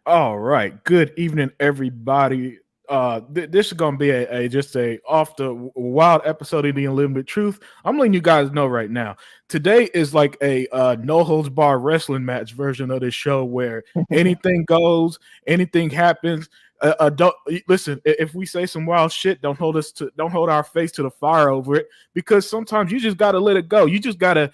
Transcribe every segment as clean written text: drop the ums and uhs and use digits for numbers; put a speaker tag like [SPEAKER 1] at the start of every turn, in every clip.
[SPEAKER 1] All right. Good evening, everybody. This is gonna be a just a off the wild episode of the Unlimited Truth. I'm letting you guys know right now. Today is like a no holds bar wrestling match version of this show where anything goes, anything happens. Don't listen. If we say some wild shit, don't hold our face to the fire over it because sometimes you just gotta let it go. You gotta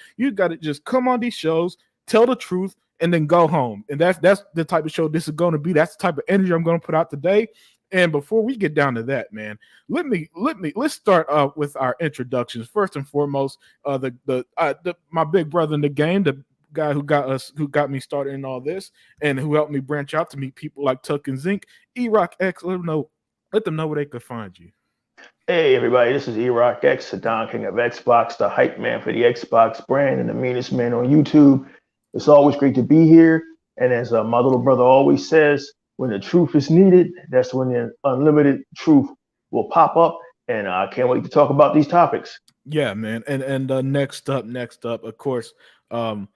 [SPEAKER 1] just come on these shows, tell the truth, and then go home. And that's the type of show this is going to be. That's the type of energy I'm going to put out today. And before we get down to that, man, let's start with our introductions. First and foremost, the my big brother in the game, the guy who got me started in all this, and who helped me branch out to meet people like Tuck and Zinc, E-Rock X. Let them know where they could find you.
[SPEAKER 2] Hey everybody, this is E-Rock X, the Don King of Xbox, the hype man for the Xbox brand, and the meanest man on YouTube. It's always great to be here. And as my little brother always says, when the truth is needed, that's when the unlimited truth will pop up. And I can't wait to talk about these topics.
[SPEAKER 1] Yeah, man. And next up, of course, um,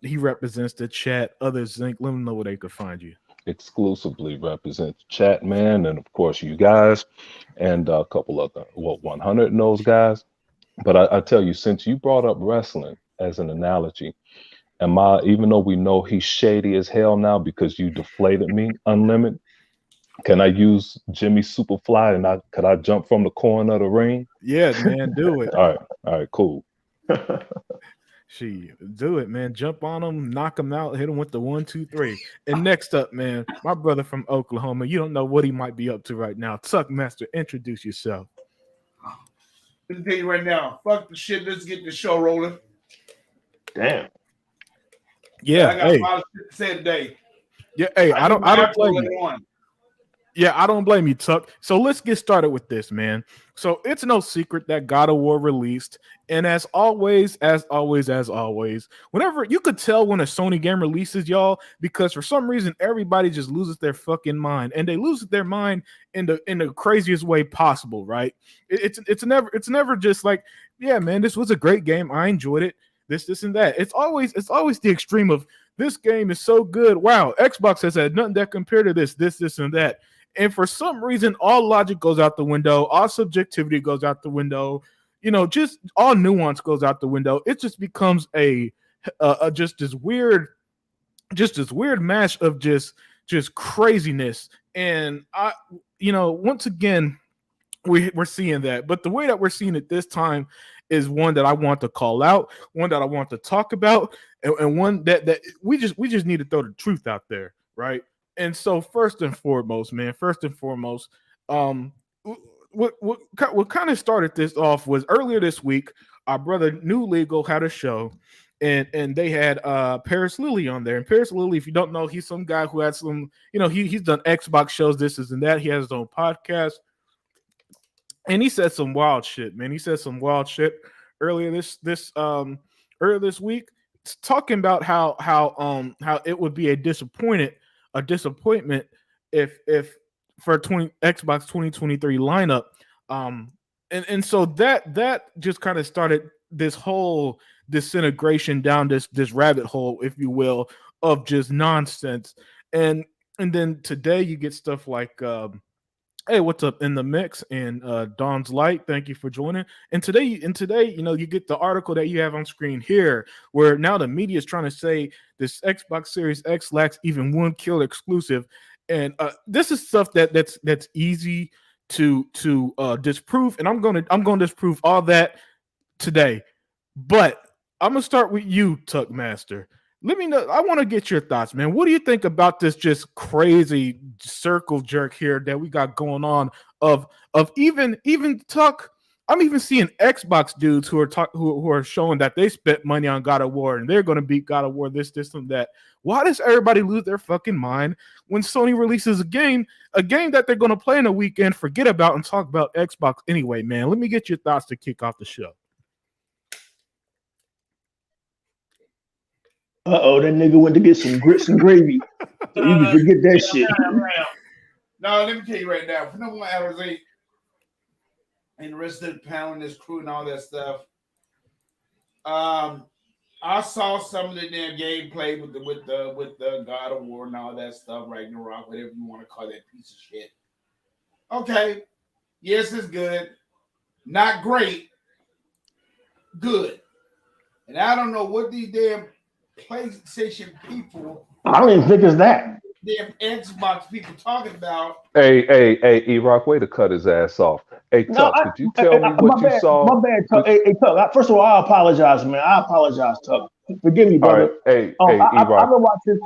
[SPEAKER 1] he represents the chat. Others, Zinc. Let them know where they could find you.
[SPEAKER 3] Exclusively represents Chat Man, and of course you guys, and a couple other, well, 100 of those guys. But I tell you, since you brought up wrestling as an analogy, am I, even though we know he's shady as hell now because you deflated me, Unlimited, can I use Jimmy Superfly and could I jump from the corner of the ring?
[SPEAKER 1] Yeah, man, do it.
[SPEAKER 3] All right, cool.
[SPEAKER 1] She do it, man. Jump on them, knock them out, hit them with the 1, 2, 3. And next up, man, my brother from Oklahoma. You don't know what he might be up to right now. Tuck Master, introduce yourself.
[SPEAKER 4] Let me tell you right now, fuck the shit. Let's get the show rolling.
[SPEAKER 2] Damn.
[SPEAKER 1] Yeah,
[SPEAKER 4] I got a lot of shit to say today.
[SPEAKER 1] Yeah, hey, I don't blame
[SPEAKER 4] later
[SPEAKER 1] you.
[SPEAKER 4] on.
[SPEAKER 1] Yeah, I don't blame you, Tuck. So let's get started with this, man. So it's no secret that God of War released, and as always, whenever you could tell when a Sony game releases, y'all, because for some reason everybody just loses their fucking mind, and they lose their mind in the craziest way possible, right? It's never just like, yeah, man, this was a great game, I enjoyed it, this and that. It's always the extreme of this game is so good. Wow, Xbox has had nothing that compared to this and that. And for some reason, all logic goes out the window, all subjectivity goes out the window, just all nuance goes out the window. It just becomes a just this weird mash of just craziness. And once again, we're seeing that. But the way that we're seeing it this time is one that I want to call out, one that I want to talk about, and one that we just need to throw the truth out there, right? And so first and foremost, man, um, what kind of started this off was earlier this week, our brother New Legal had a show, and they had Paris Lily on there. And Paris Lily, if you don't know, he's some guy who had some, he's done Xbox shows, this is and that. He has his own podcast, and he said some wild shit, man. He said some wild shit earlier this week, talking about how it would be a disappointment if for 20 Xbox 2023 lineup. And so that just kind of started this whole disintegration down this rabbit hole, if you will, of just nonsense. And then today you get stuff like hey, what's up in the mix? And Dawn's Light, thank you for joining. And today, you get the article that you have on screen here, where now the media is trying to say this Xbox Series X lacks even one killer exclusive, and this is stuff that's easy to disprove, and I'm gonna disprove all that today. But I'm gonna start with you, Tuck Master. Let me know. I want to get your thoughts, man. What do you think about this just crazy circle jerk here that we got going on? Of even Tuck. I'm even seeing Xbox dudes who are showing that they spent money on God of War and they're going to beat God of War. This and that. Why does everybody lose their fucking mind when Sony releases a game that they're going to play in a weekend, forget about and talk about Xbox anyway, man? Let me get your thoughts to kick off the show.
[SPEAKER 2] Uh-oh, that nigga went to get some grits and gravy. So you can forget that shit.
[SPEAKER 4] No, let me tell you right now. For number one, Alizé and the rest of the panel and this crew and all that stuff. I saw some of the damn gameplay with the God of War and all that stuff, Ragnarok, whatever you want to call that piece of shit. Okay, yes, it's good, not great, good. And I don't know what these damn PlayStation people,
[SPEAKER 2] I don't even think it's that.
[SPEAKER 4] damn Xbox people talking about.
[SPEAKER 3] Hey, E-Rock, way to cut his ass off. Hey,
[SPEAKER 2] No,
[SPEAKER 3] Tuck, could you tell me what you saw?
[SPEAKER 2] My bad, Tuck. Hey, Tuck. First of all, I apologize, man. I apologize, Tuck. Forgive me,
[SPEAKER 3] All right,
[SPEAKER 2] brother.
[SPEAKER 3] hey,
[SPEAKER 2] I've
[SPEAKER 3] E-Rock.
[SPEAKER 2] been watching.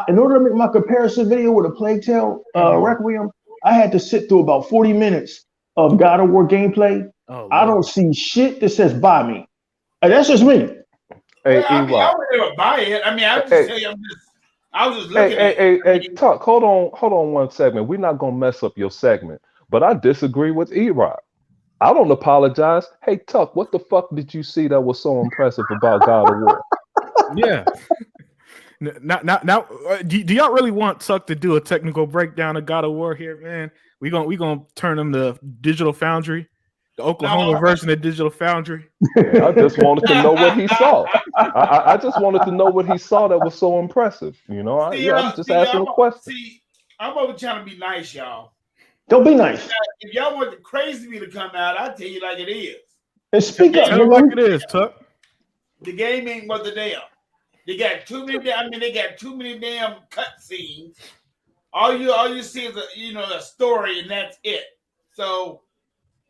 [SPEAKER 2] In order to make my comparison video with a Plague Tale Requiem, I had to sit through about 40 minutes of God of War gameplay.
[SPEAKER 1] Oh,
[SPEAKER 2] I don't see shit that says buy me. And that's just me.
[SPEAKER 3] Hey,
[SPEAKER 4] Well, I mean, I
[SPEAKER 3] E-Rock.
[SPEAKER 4] would never buy it. I mean, I was
[SPEAKER 3] Hey,
[SPEAKER 4] just telling you, I was just looking at
[SPEAKER 3] hey,
[SPEAKER 4] it. I mean,
[SPEAKER 3] Tuck, hold on one segment. We're not gonna mess up your segment, but I disagree with E-Rock. I don't apologize. Hey, Tuck, what the fuck did you see that was so impressive about God of War?
[SPEAKER 1] yeah. Now, do y'all really want Tuck to do a technical breakdown of God of War here, man? We gonna turn him to Digital Foundry, the Oklahoma
[SPEAKER 4] No.
[SPEAKER 1] version of Digital Foundry.
[SPEAKER 3] I just wanted to know what he saw. I just wanted to know what he saw that was so impressive. You know, I'm just asking a question.
[SPEAKER 4] I'm over trying to be nice, y'all.
[SPEAKER 2] Don't be nice.
[SPEAKER 4] If y'all want the crazy me to come out, I'll tell you like it is.
[SPEAKER 2] And speak up.
[SPEAKER 1] Tell him like it is, Tuck.
[SPEAKER 4] The game ain't what the damn. They got too many. I mean, they got too many damn cutscenes. All you see is a story, and that's it. So,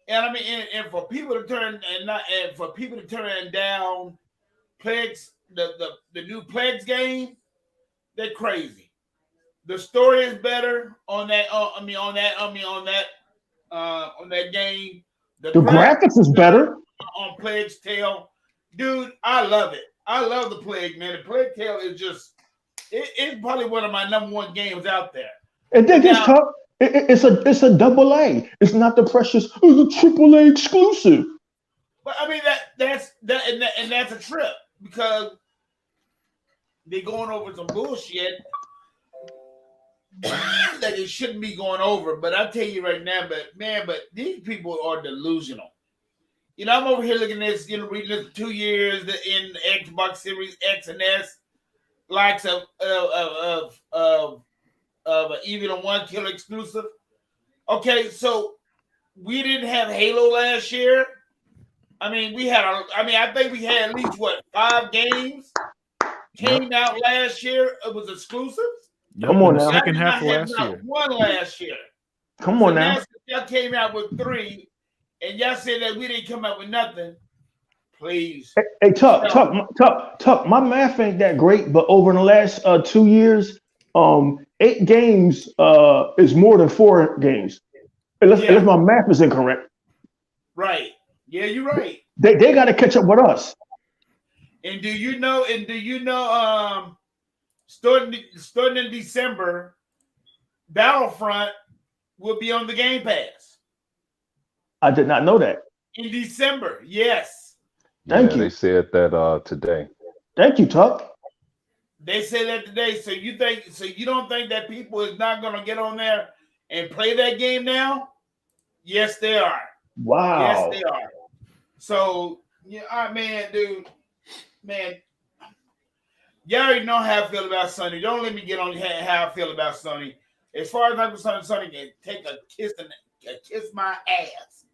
[SPEAKER 4] and I mean, and for people to turn down Plagues, the new Plagues game, they're crazy. The story is better on that. On that game.
[SPEAKER 2] The graphics is better
[SPEAKER 4] on Plague's Tale, dude. I love it. I love the Plague, man. The Plague Tale is just it's probably one of my #1 games out there.
[SPEAKER 2] And then this Tuck, it's a double A. It's not the precious. It's a triple A exclusive.
[SPEAKER 4] But I mean that's a trip because they're going over some bullshit that they shouldn't be going over. But I'll tell you right now, but these people are delusional. I'm over here looking at this, reading this 2 years in the Xbox Series X and S, likes of even a one killer exclusive. Okay, so we didn't have Halo last year. I mean, I think we had at least 5 games came out last year. It was exclusives.
[SPEAKER 2] Come on now.
[SPEAKER 1] Second half of last year.
[SPEAKER 4] One last year.
[SPEAKER 2] Come on now.
[SPEAKER 4] Y'all came out with 3, and y'all said that we didn't come out with nothing. Please.
[SPEAKER 2] Hey, Tuck. My math ain't that great, but over the last 2 years, 8 games is more than 4 games. Unless my math is incorrect.
[SPEAKER 4] Right. Yeah, you're right.
[SPEAKER 2] They got to catch up with us.
[SPEAKER 4] And do you know? Starting in December, Battlefront will be on the Game Pass.
[SPEAKER 2] I did not know that.
[SPEAKER 4] In December, yes.
[SPEAKER 2] Thank you.
[SPEAKER 3] They said that today.
[SPEAKER 2] Thank you, Tuck.
[SPEAKER 4] They said that today. So you don't think that people is not going to get on there and play that game now? Yes, they are.
[SPEAKER 2] Wow.
[SPEAKER 4] Yes, they are. So dude, y'all already know how I feel about Sony. Don't let me get on how I feel about Sony. As far as I'm concerned, Sony can take a kiss my ass.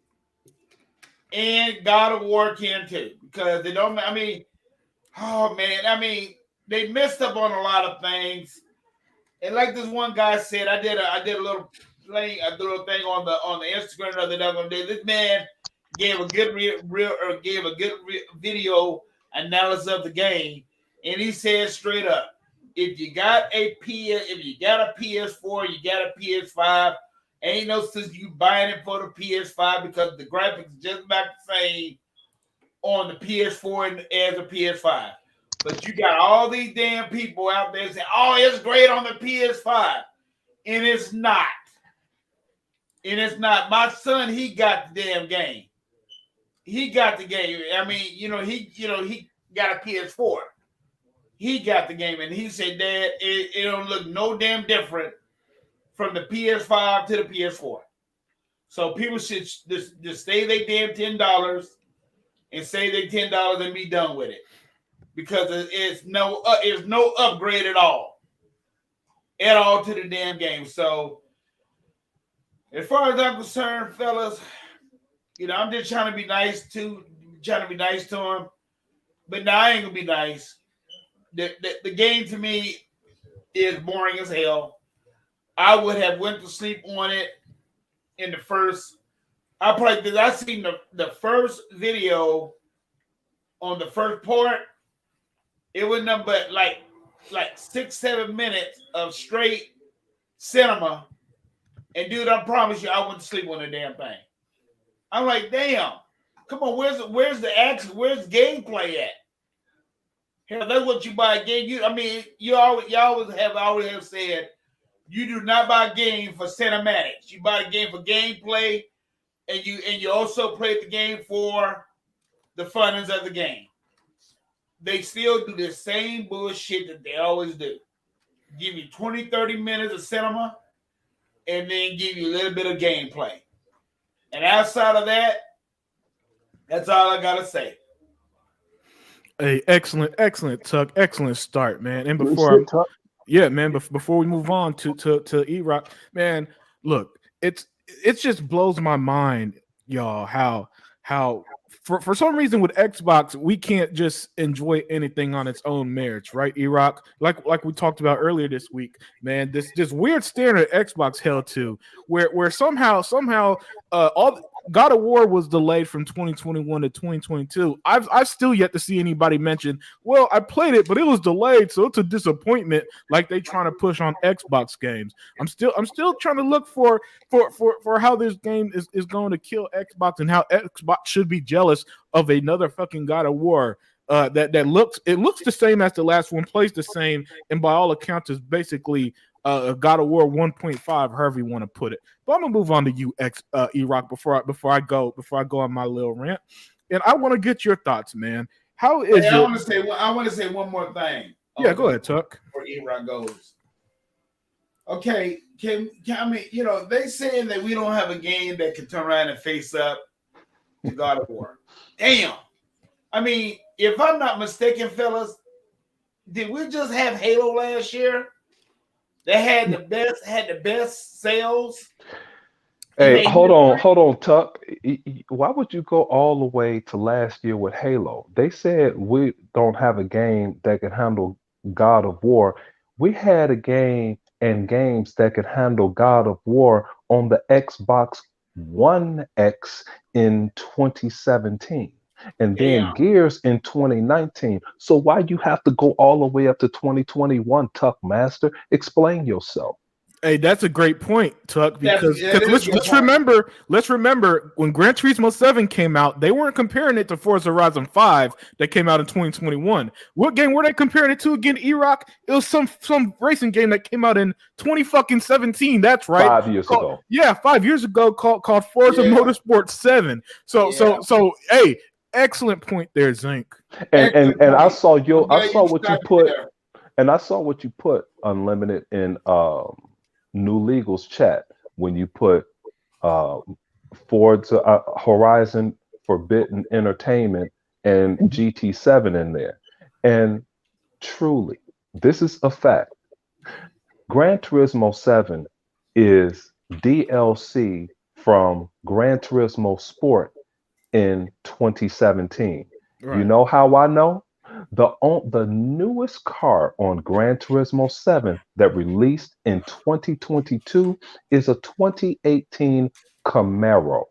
[SPEAKER 4] And God of War can too. Because they don't, they messed up on a lot of things. And like this one guy said, I did a little thing on the Instagram the other day. This man gave a good video analysis of the game, and he said straight up, if you got a PS4, you got a PS5, ain't no sense you buying it for the PS5 because the graphics is just about the same on the PS4 as a PS5. But you got all these damn people out there saying, "Oh, it's great on the PS5," and it's not. And it's not. My son, he got the damn game. He got the game. I mean, he got a PS4. He got the game, and he said, "Dad, it don't look no damn different from the PS5 to the PS4." So people should just say they damn $10 and say they $10 and be done with it. because it's no upgrade at all to the damn game. So as far as I'm concerned, fellas, I'm just trying to be nice to him, but now I ain't gonna be nice. The game to me is boring as hell. I would have went to sleep on it in the first. I seen the first video on the first part. It was nothing but like 6-7 minutes of straight cinema. And dude, I promise you, I wouldn't sleep on the damn thing. I'm like, damn, come on, where's the action? Where's gameplay at? Hell, that's what you buy a game. You always have said you do not buy a game for cinematics. You buy a game for gameplay, and you also play the game for the funness of the game. They still do the same bullshit that they always do. Give you 20, 30 minutes of cinema, and then give you a little bit of gameplay. And outside of that, that's all I gotta say.
[SPEAKER 1] Hey, excellent, Tuck. Excellent start, man. And
[SPEAKER 2] Good
[SPEAKER 1] before
[SPEAKER 2] shit, Tuck.
[SPEAKER 1] yeah, man, before we move on to E-Rock, man, look, it just blows my mind, y'all, how for some reason with Xbox, we can't just enjoy anything on its own merits, right, E-Rock? Like we talked about earlier this week, man, this weird standard Xbox held to, where somehow all God of War was delayed from 2021 to 2022. I've still yet to see anybody mention, well, I played it, but it was delayed, so it's a disappointment. Like they trying to push on Xbox games. I'm still trying to look for how this game is going to kill Xbox and how Xbox should be jealous of another fucking God of War. That looks the same as the last one, plays the same, and by all accounts is basically God of War 1.5, however you want to put it. But I'm gonna move on to you, E-Rock, before I go on my little rant, and I want to get your thoughts, man. How is it?
[SPEAKER 4] I want to say one more thing.
[SPEAKER 1] Yeah, go ahead, Tuck.
[SPEAKER 4] Before E-Rock goes. Okay, they saying that we don't have a game that can turn around and face up to God of War. Damn. If I'm not mistaken, fellas, did we just have Halo last year? They had the best sales.
[SPEAKER 3] Hey, hold on, Tuck. Why would you go all the way to last year with Halo? They said we don't have a game that can handle God of War. We had a game and games that could handle God of War on the Xbox One X in 2017. And then Gears in 2019. So why you have to go all the way up to 2021, Tuck Master? Explain yourself.
[SPEAKER 1] Hey, that's a great point, Tuck. Because let's remember when Gran Turismo 7 came out, they weren't comparing it to Forza Horizon 5 that came out in 2021. What game were they comparing it to again, E-Rock? It was some racing game that came out in 2017. That's right.
[SPEAKER 3] 5 years ago.
[SPEAKER 1] Yeah, 5 years ago called Forza Motorsport 7. So hey, excellent point there, Zinc.
[SPEAKER 3] And I saw what you put Unlimited in New Legal's chat when you put Forza Horizon Forbidden Entertainment and GT7 in there. And truly, this is a fact. Gran Turismo 7 is DLC from Gran Turismo Sport in 2017. Right. You know how I know? The newest car on Gran Turismo 7 that released in 2022 is a 2018 Camaro.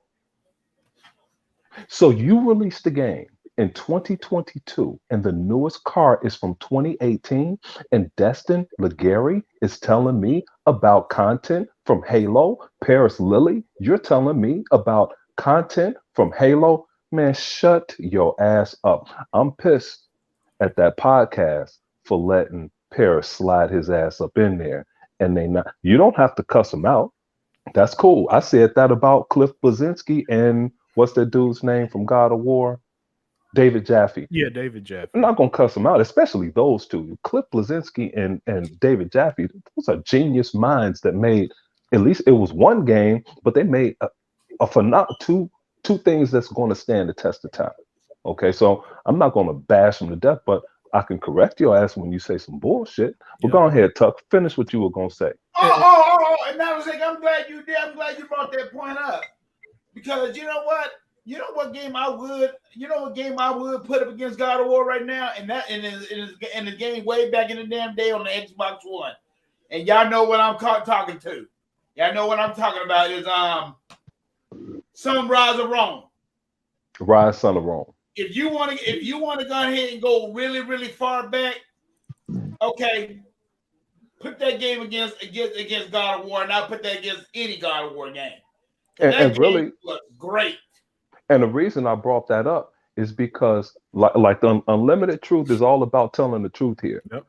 [SPEAKER 3] So you released the game in 2022 and the newest car is from 2018, and Destin Legary is telling me about content from Halo. Paris Lily, you're telling me about content from Halo. Man, shut your ass up. I'm pissed at that podcast for letting Paris slide his ass up in there, and you don't have to cuss him out. That's cool. I said that about Cliff Bleszinski and what's that dude's name from God of War? David Jaffe.
[SPEAKER 1] Yeah, David Jaffe.
[SPEAKER 3] I'm not gonna cuss him out, especially those two. Cliff Bleszinski and David Jaffe. Those are genius minds that made, at least it was one game, but they made a phenomenal two things that's going to stand the test of time. Okay, so I'm not going to bash them to death, but I can correct your ass when you say some bullshit. But
[SPEAKER 1] Yeah.
[SPEAKER 3] go ahead, Tuck. Finish what you were gonna say.
[SPEAKER 4] And that was like, I'm glad you did. I'm glad you brought that point up. Because you know what? You know what game I would put up against God of War right now? And that in the game way back in the damn day on the Xbox One. And y'all know what I'm talking to. Y'all know what I'm talking about is Sunrise of Rome.
[SPEAKER 3] Rise, Son of Rome.
[SPEAKER 4] If you want to go ahead and go really, really far back, okay, put that game against God of War, and I'll put that against any God of War game.
[SPEAKER 3] And really
[SPEAKER 4] was great.
[SPEAKER 3] And the reason I brought that up is because like the Unlimited Truth is all about telling the truth here.
[SPEAKER 1] Yep.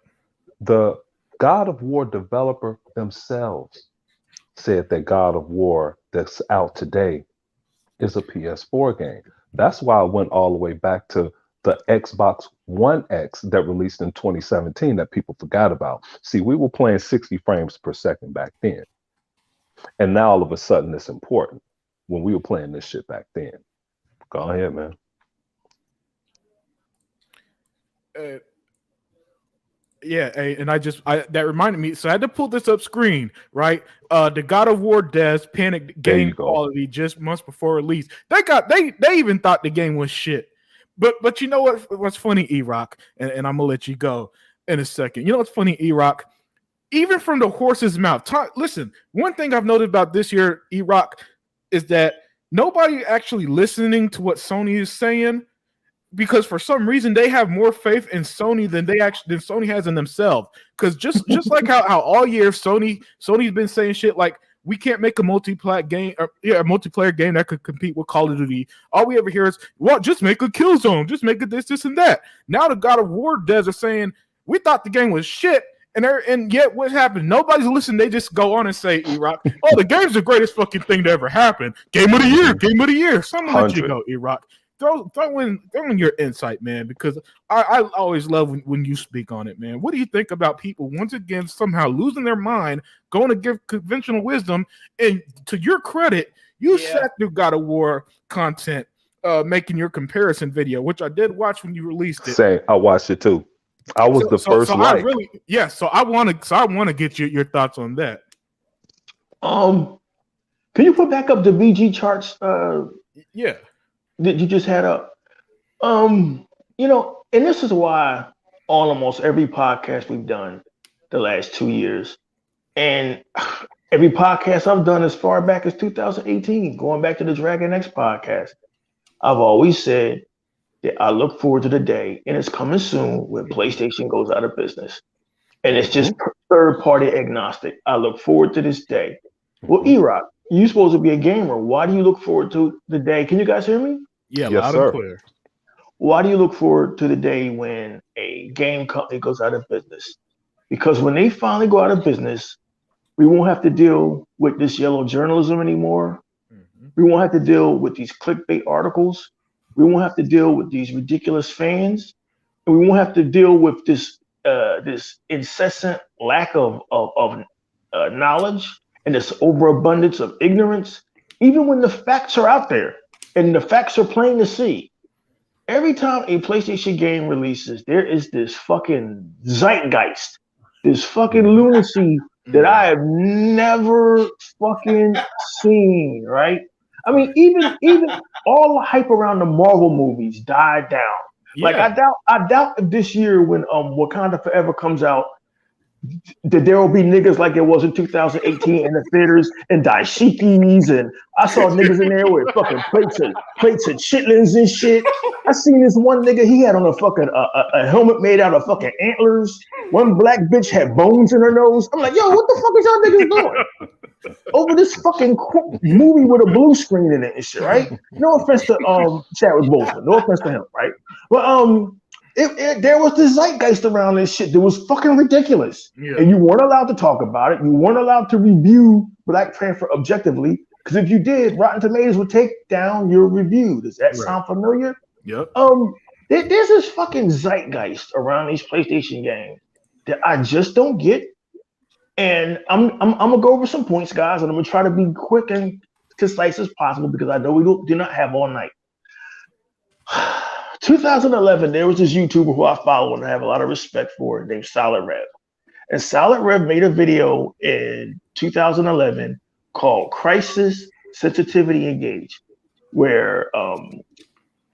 [SPEAKER 3] The God of War developer themselves said that God of War that's out today is a PS4 game. That's why I went all the way back to the Xbox One X that released in 2017 that people forgot about. See, we were playing 60 frames per second back then. And now all of a sudden it's important when we were playing this shit back then. Go ahead, man.
[SPEAKER 1] Yeah, and that reminded me. So I had to pull this up screen, right? The God of War devs panicked game quality just months before release. They even thought the game was shit. But you know what's funny, E-Rock, and I'm gonna let you go in a second. You know what's funny, E-Rock? Even from the horse's mouth. Listen, one thing I've noted about this year, E-Rock, is that nobody actually listening to what Sony is saying, because for some reason they have more faith in Sony than Sony has in themselves. Because just like how all year Sony's been saying shit like we can't make a multiplayer game that could compete with Call of Duty. All we ever hear is, well, just make a Killzone, just make it this and that. Now the God of War devs are saying we thought the game was shit. And yet what happened? Nobody's listening. They just go on and say, E-Rock, oh, the game's the greatest fucking thing to ever happen. Game of the year. Someone let you go, E-Rock. Throw in your insight, man, because I always love when you speak on it, man. What do you think about people once again somehow losing their mind, going to give conventional wisdom, and to your credit, you sat through God of War content, making your comparison video, which I did watch when you released it.
[SPEAKER 3] Say, I watched it too. I was the first like.
[SPEAKER 1] So I want to get your thoughts on that.
[SPEAKER 2] Can you put back up the VG charts?
[SPEAKER 1] Yeah.
[SPEAKER 2] That you just had up. And this is why on almost every podcast we've done the last 2 years, and every podcast I've done as far back as 2018, going back to the Dragon X podcast, I've always said that I look forward to the day, and it's coming soon, when PlayStation goes out of business. And it's just third-party agnostic. I look forward to this day. Well, E-Rock, you're supposed to be a gamer. Why do you look forward to the day? Can you guys hear me?
[SPEAKER 1] Yeah,
[SPEAKER 3] yes,
[SPEAKER 1] loud
[SPEAKER 3] sir.
[SPEAKER 1] and clear.
[SPEAKER 2] Why do you look forward to the day when a game company goes out of business? Because when they finally go out of business, we won't have to deal with this yellow journalism anymore. Mm-hmm. We won't have to deal with these clickbait articles. We won't have to deal with these ridiculous fans. And we won't have to deal with this incessant lack of knowledge and this overabundance of ignorance, even when the facts are out there and the facts are plain to see. Every time a PlayStation game releases, there is this fucking zeitgeist, this fucking lunacy that I have never fucking seen, right? I mean, even all the hype around the Marvel movies died down. Yeah. Like I doubt if this year when Wakanda Forever comes out, that there will be niggas like there was in 2018 in the theaters and dashikis, and I saw niggas in there with fucking plates of chitlins and shit. I seen this one nigga, he had on a fucking a helmet made out of fucking antlers. One black bitch had bones in her nose. I'm like, yo, what the fuck is y'all niggas doing over this fucking movie with a blue screen in it and shit, right? No offense to Chadwick Boseman, no offense to him, right? But there was this zeitgeist around this shit that was fucking ridiculous. Yeah. And you weren't allowed to talk about it. You weren't allowed to review Black Panther objectively, because if you did, Rotten Tomatoes would take down your review. Does that sound familiar?
[SPEAKER 1] Yep.
[SPEAKER 2] There's this fucking zeitgeist around these PlayStation games that I just don't get. And I'm gonna go over some points, guys, and I'm gonna try to be quick and concise as possible because I know we do not have all night. 2011, there was this YouTuber who I follow and I have a lot of respect for named Solid Rev. And Solid Rev made a video in 2011 called Crisis, Sensitivity, Engage, where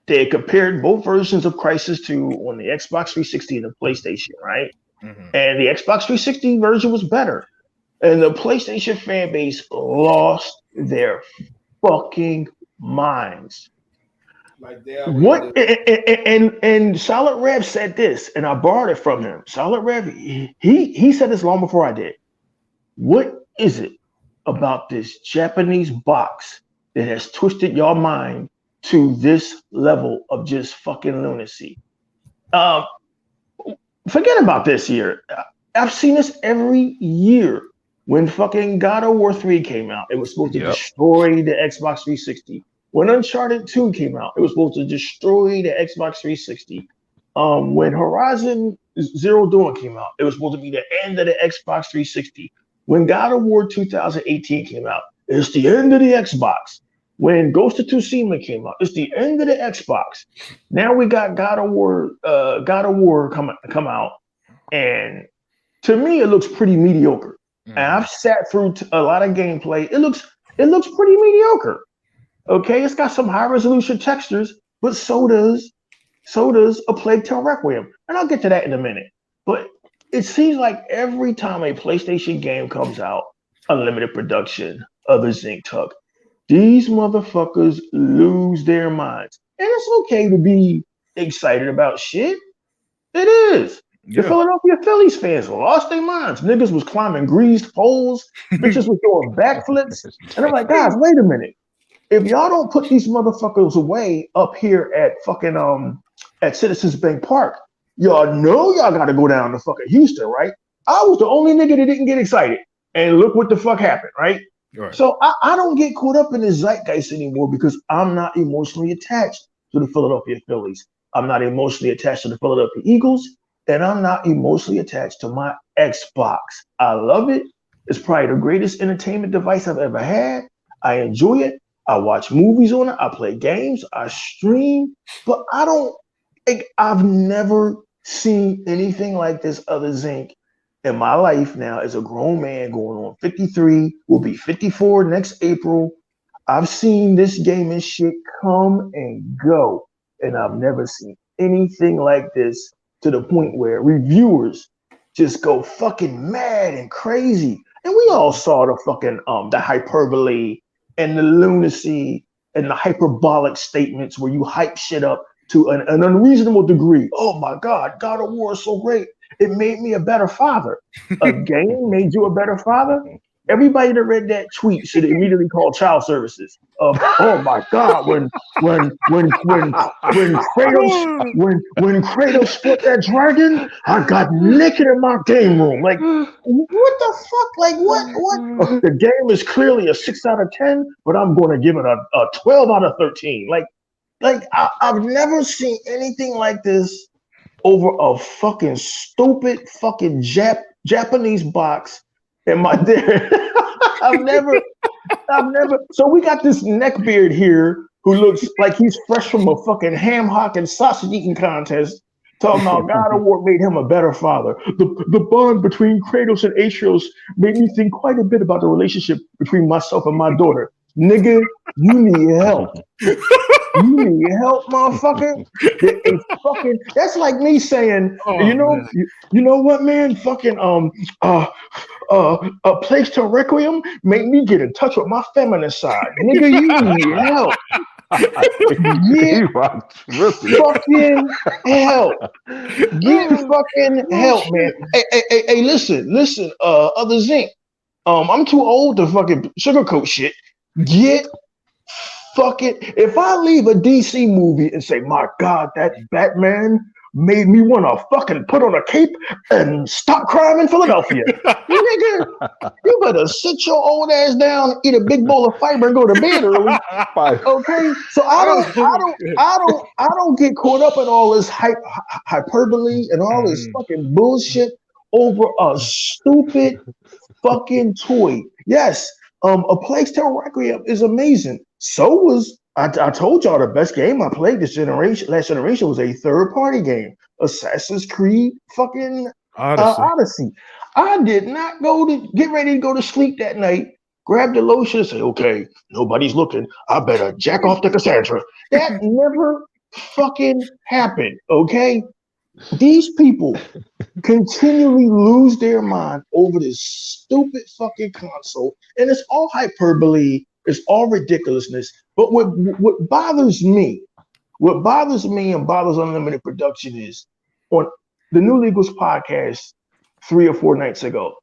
[SPEAKER 2] they compared both versions of Crisis 2 on the Xbox 360 and the PlayStation, right?
[SPEAKER 1] Mhm.
[SPEAKER 2] And the Xbox 360 version was better. And the PlayStation fan base lost their fucking minds.
[SPEAKER 4] Like they
[SPEAKER 2] What and Solid Rev said this, and I borrowed it from him. Solid Rev, he said this long before I did. What is it about this Japanese box that has twisted your mind to this level of just fucking lunacy? Forget about this year. I've seen this every year. When fucking God of War 3 came out, it was supposed to destroy the Xbox 360. When Uncharted 2 came out, it was supposed to destroy the Xbox 360. When Horizon Zero Dawn came out, it was supposed to be the end of the Xbox 360. When God of War 2018 came out, it's the end of the Xbox. When Ghost of Tsushima came out, it's the end of the Xbox. Now we got God of War come out, and to me, it looks pretty mediocre. And I've sat through a lot of gameplay. It looks pretty mediocre. Okay, it's got some high resolution textures, but so does A Plague Tale Requiem, and I'll get to that in a minute. But it seems like every time a PlayStation game comes out, unlimited production, other Zinc Tuck, these motherfuckers lose their minds. And it's okay to be excited about shit. It is. The Philadelphia Phillies fans lost their minds. Niggas was climbing greased poles. Bitches was doing backflips. And I'm like, guys, wait a minute. If y'all don't put these motherfuckers away up here at fucking at Citizens Bank Park, y'all know y'all got to go down to fucking Houston, right? I was the only nigga that didn't get excited. And look what the fuck happened, right? So I don't get caught up in the zeitgeist anymore because I'm not emotionally attached to the Philadelphia Phillies. I'm not emotionally attached to the Philadelphia Eagles. And I'm not emotionally attached to my Xbox. I love it. It's probably the greatest entertainment device I've ever had. I enjoy it. I watch movies on it. I play games. I stream. But I've never seen anything like this other Zinc in my life now as a grown man going on 53, will be 54 next April. I've seen this gaming shit come and go. And I've never seen anything like this, to the point where reviewers just go fucking mad and crazy. And we all saw the fucking the hyperbole and the lunacy and the hyperbolic statements where you hype shit up to an unreasonable degree. Oh my God, God of War is so great. It made me a better father. A game made you a better father? Everybody that read that tweet should immediately call child services. Oh my God, when Kratos fought that dragon, I got naked in my game room. Like, what the fuck? Like, what? The game is clearly a 6 out of 10, but I'm going to give it a 12 out of 13. Like I've never seen anything like this over a fucking stupid fucking Japanese box. In my I've never. So we got this neckbeard here who looks like he's fresh from a fucking ham hock and sausage eating contest, talking about God of War made him a better father. The bond between Kratos and Atreus made me think quite a bit about the relationship between myself and my daughter. Nigga, you need help. You need help, motherfucker. That's like me saying, you know what, man? Fucking A Place to Requiem made me get in touch with my feminine side. Nigga, you need help. Get fucking help. Get fucking help, man. Hey, listen, other Zinc. I'm too old to fucking sugarcoat shit. Get fucking, if I leave a DC movie and say, my God, that Batman made me want to fucking put on a cape and stop crime in Philadelphia. Nigga, you better sit your old ass down, eat a big bowl of fiber, and go to bed early. Okay, so I don't get caught up in all this hyperbole and all this fucking bullshit over a stupid fucking toy. Yes, A Plague Tale Requiem is amazing. So was I told y'all the best game I played last generation was a third party game, Assassin's Creed fucking
[SPEAKER 1] Odyssey.
[SPEAKER 2] Odyssey. I did not get ready to go to sleep that night, grab the lotion and say, okay, nobody's looking. I better jack off to Cassandra. That never fucking happened, okay? These people continually lose their mind over this stupid fucking console, and it's all hyperbole, it's all ridiculousness. But what bothers me and bothers Unlimited Production is on the New Legals podcast 3 or 4 nights ago,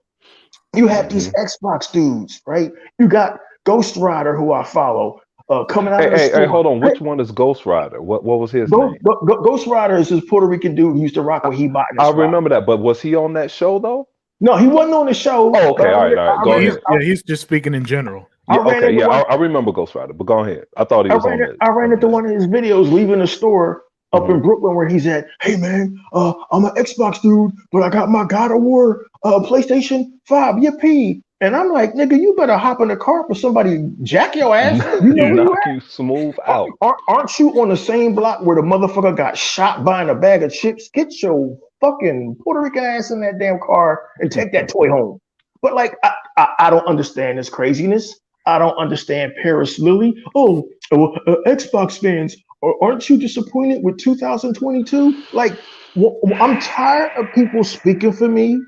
[SPEAKER 2] you had these Xbox dudes, right? You got Ghost Rider, who I follow, coming out of the store.
[SPEAKER 3] Hey, hold on. Which one is Ghost Rider? What was his name?
[SPEAKER 2] Ghost Rider is this Puerto Rican dude who used to rock with He-Bot.
[SPEAKER 3] I remember that, but was he on that show though?
[SPEAKER 2] No, he wasn't on the show.
[SPEAKER 3] Oh, okay, all right. Go ahead.
[SPEAKER 1] He's just speaking in general.
[SPEAKER 3] Yeah, okay, I remember Ghost Rider, but go ahead. I thought he was on it.
[SPEAKER 2] I ran into one of his videos leaving the store up in Brooklyn where he's at. Hey man, I'm an Xbox dude, but I got my God of War PlayStation 5. Yippee! And I'm like, nigga, you better hop in the car for somebody jack your ass. You know
[SPEAKER 3] knock you smooth out.
[SPEAKER 2] Aren't you on the same block where the motherfucker got shot buying a bag of chips? Get your fucking Puerto Rican ass in that damn car and take that toy home. But like, I don't understand this craziness. I don't understand Paris Lily. Xbox fans, aren't you disappointed with 2022? Like, I'm tired of people speaking for me.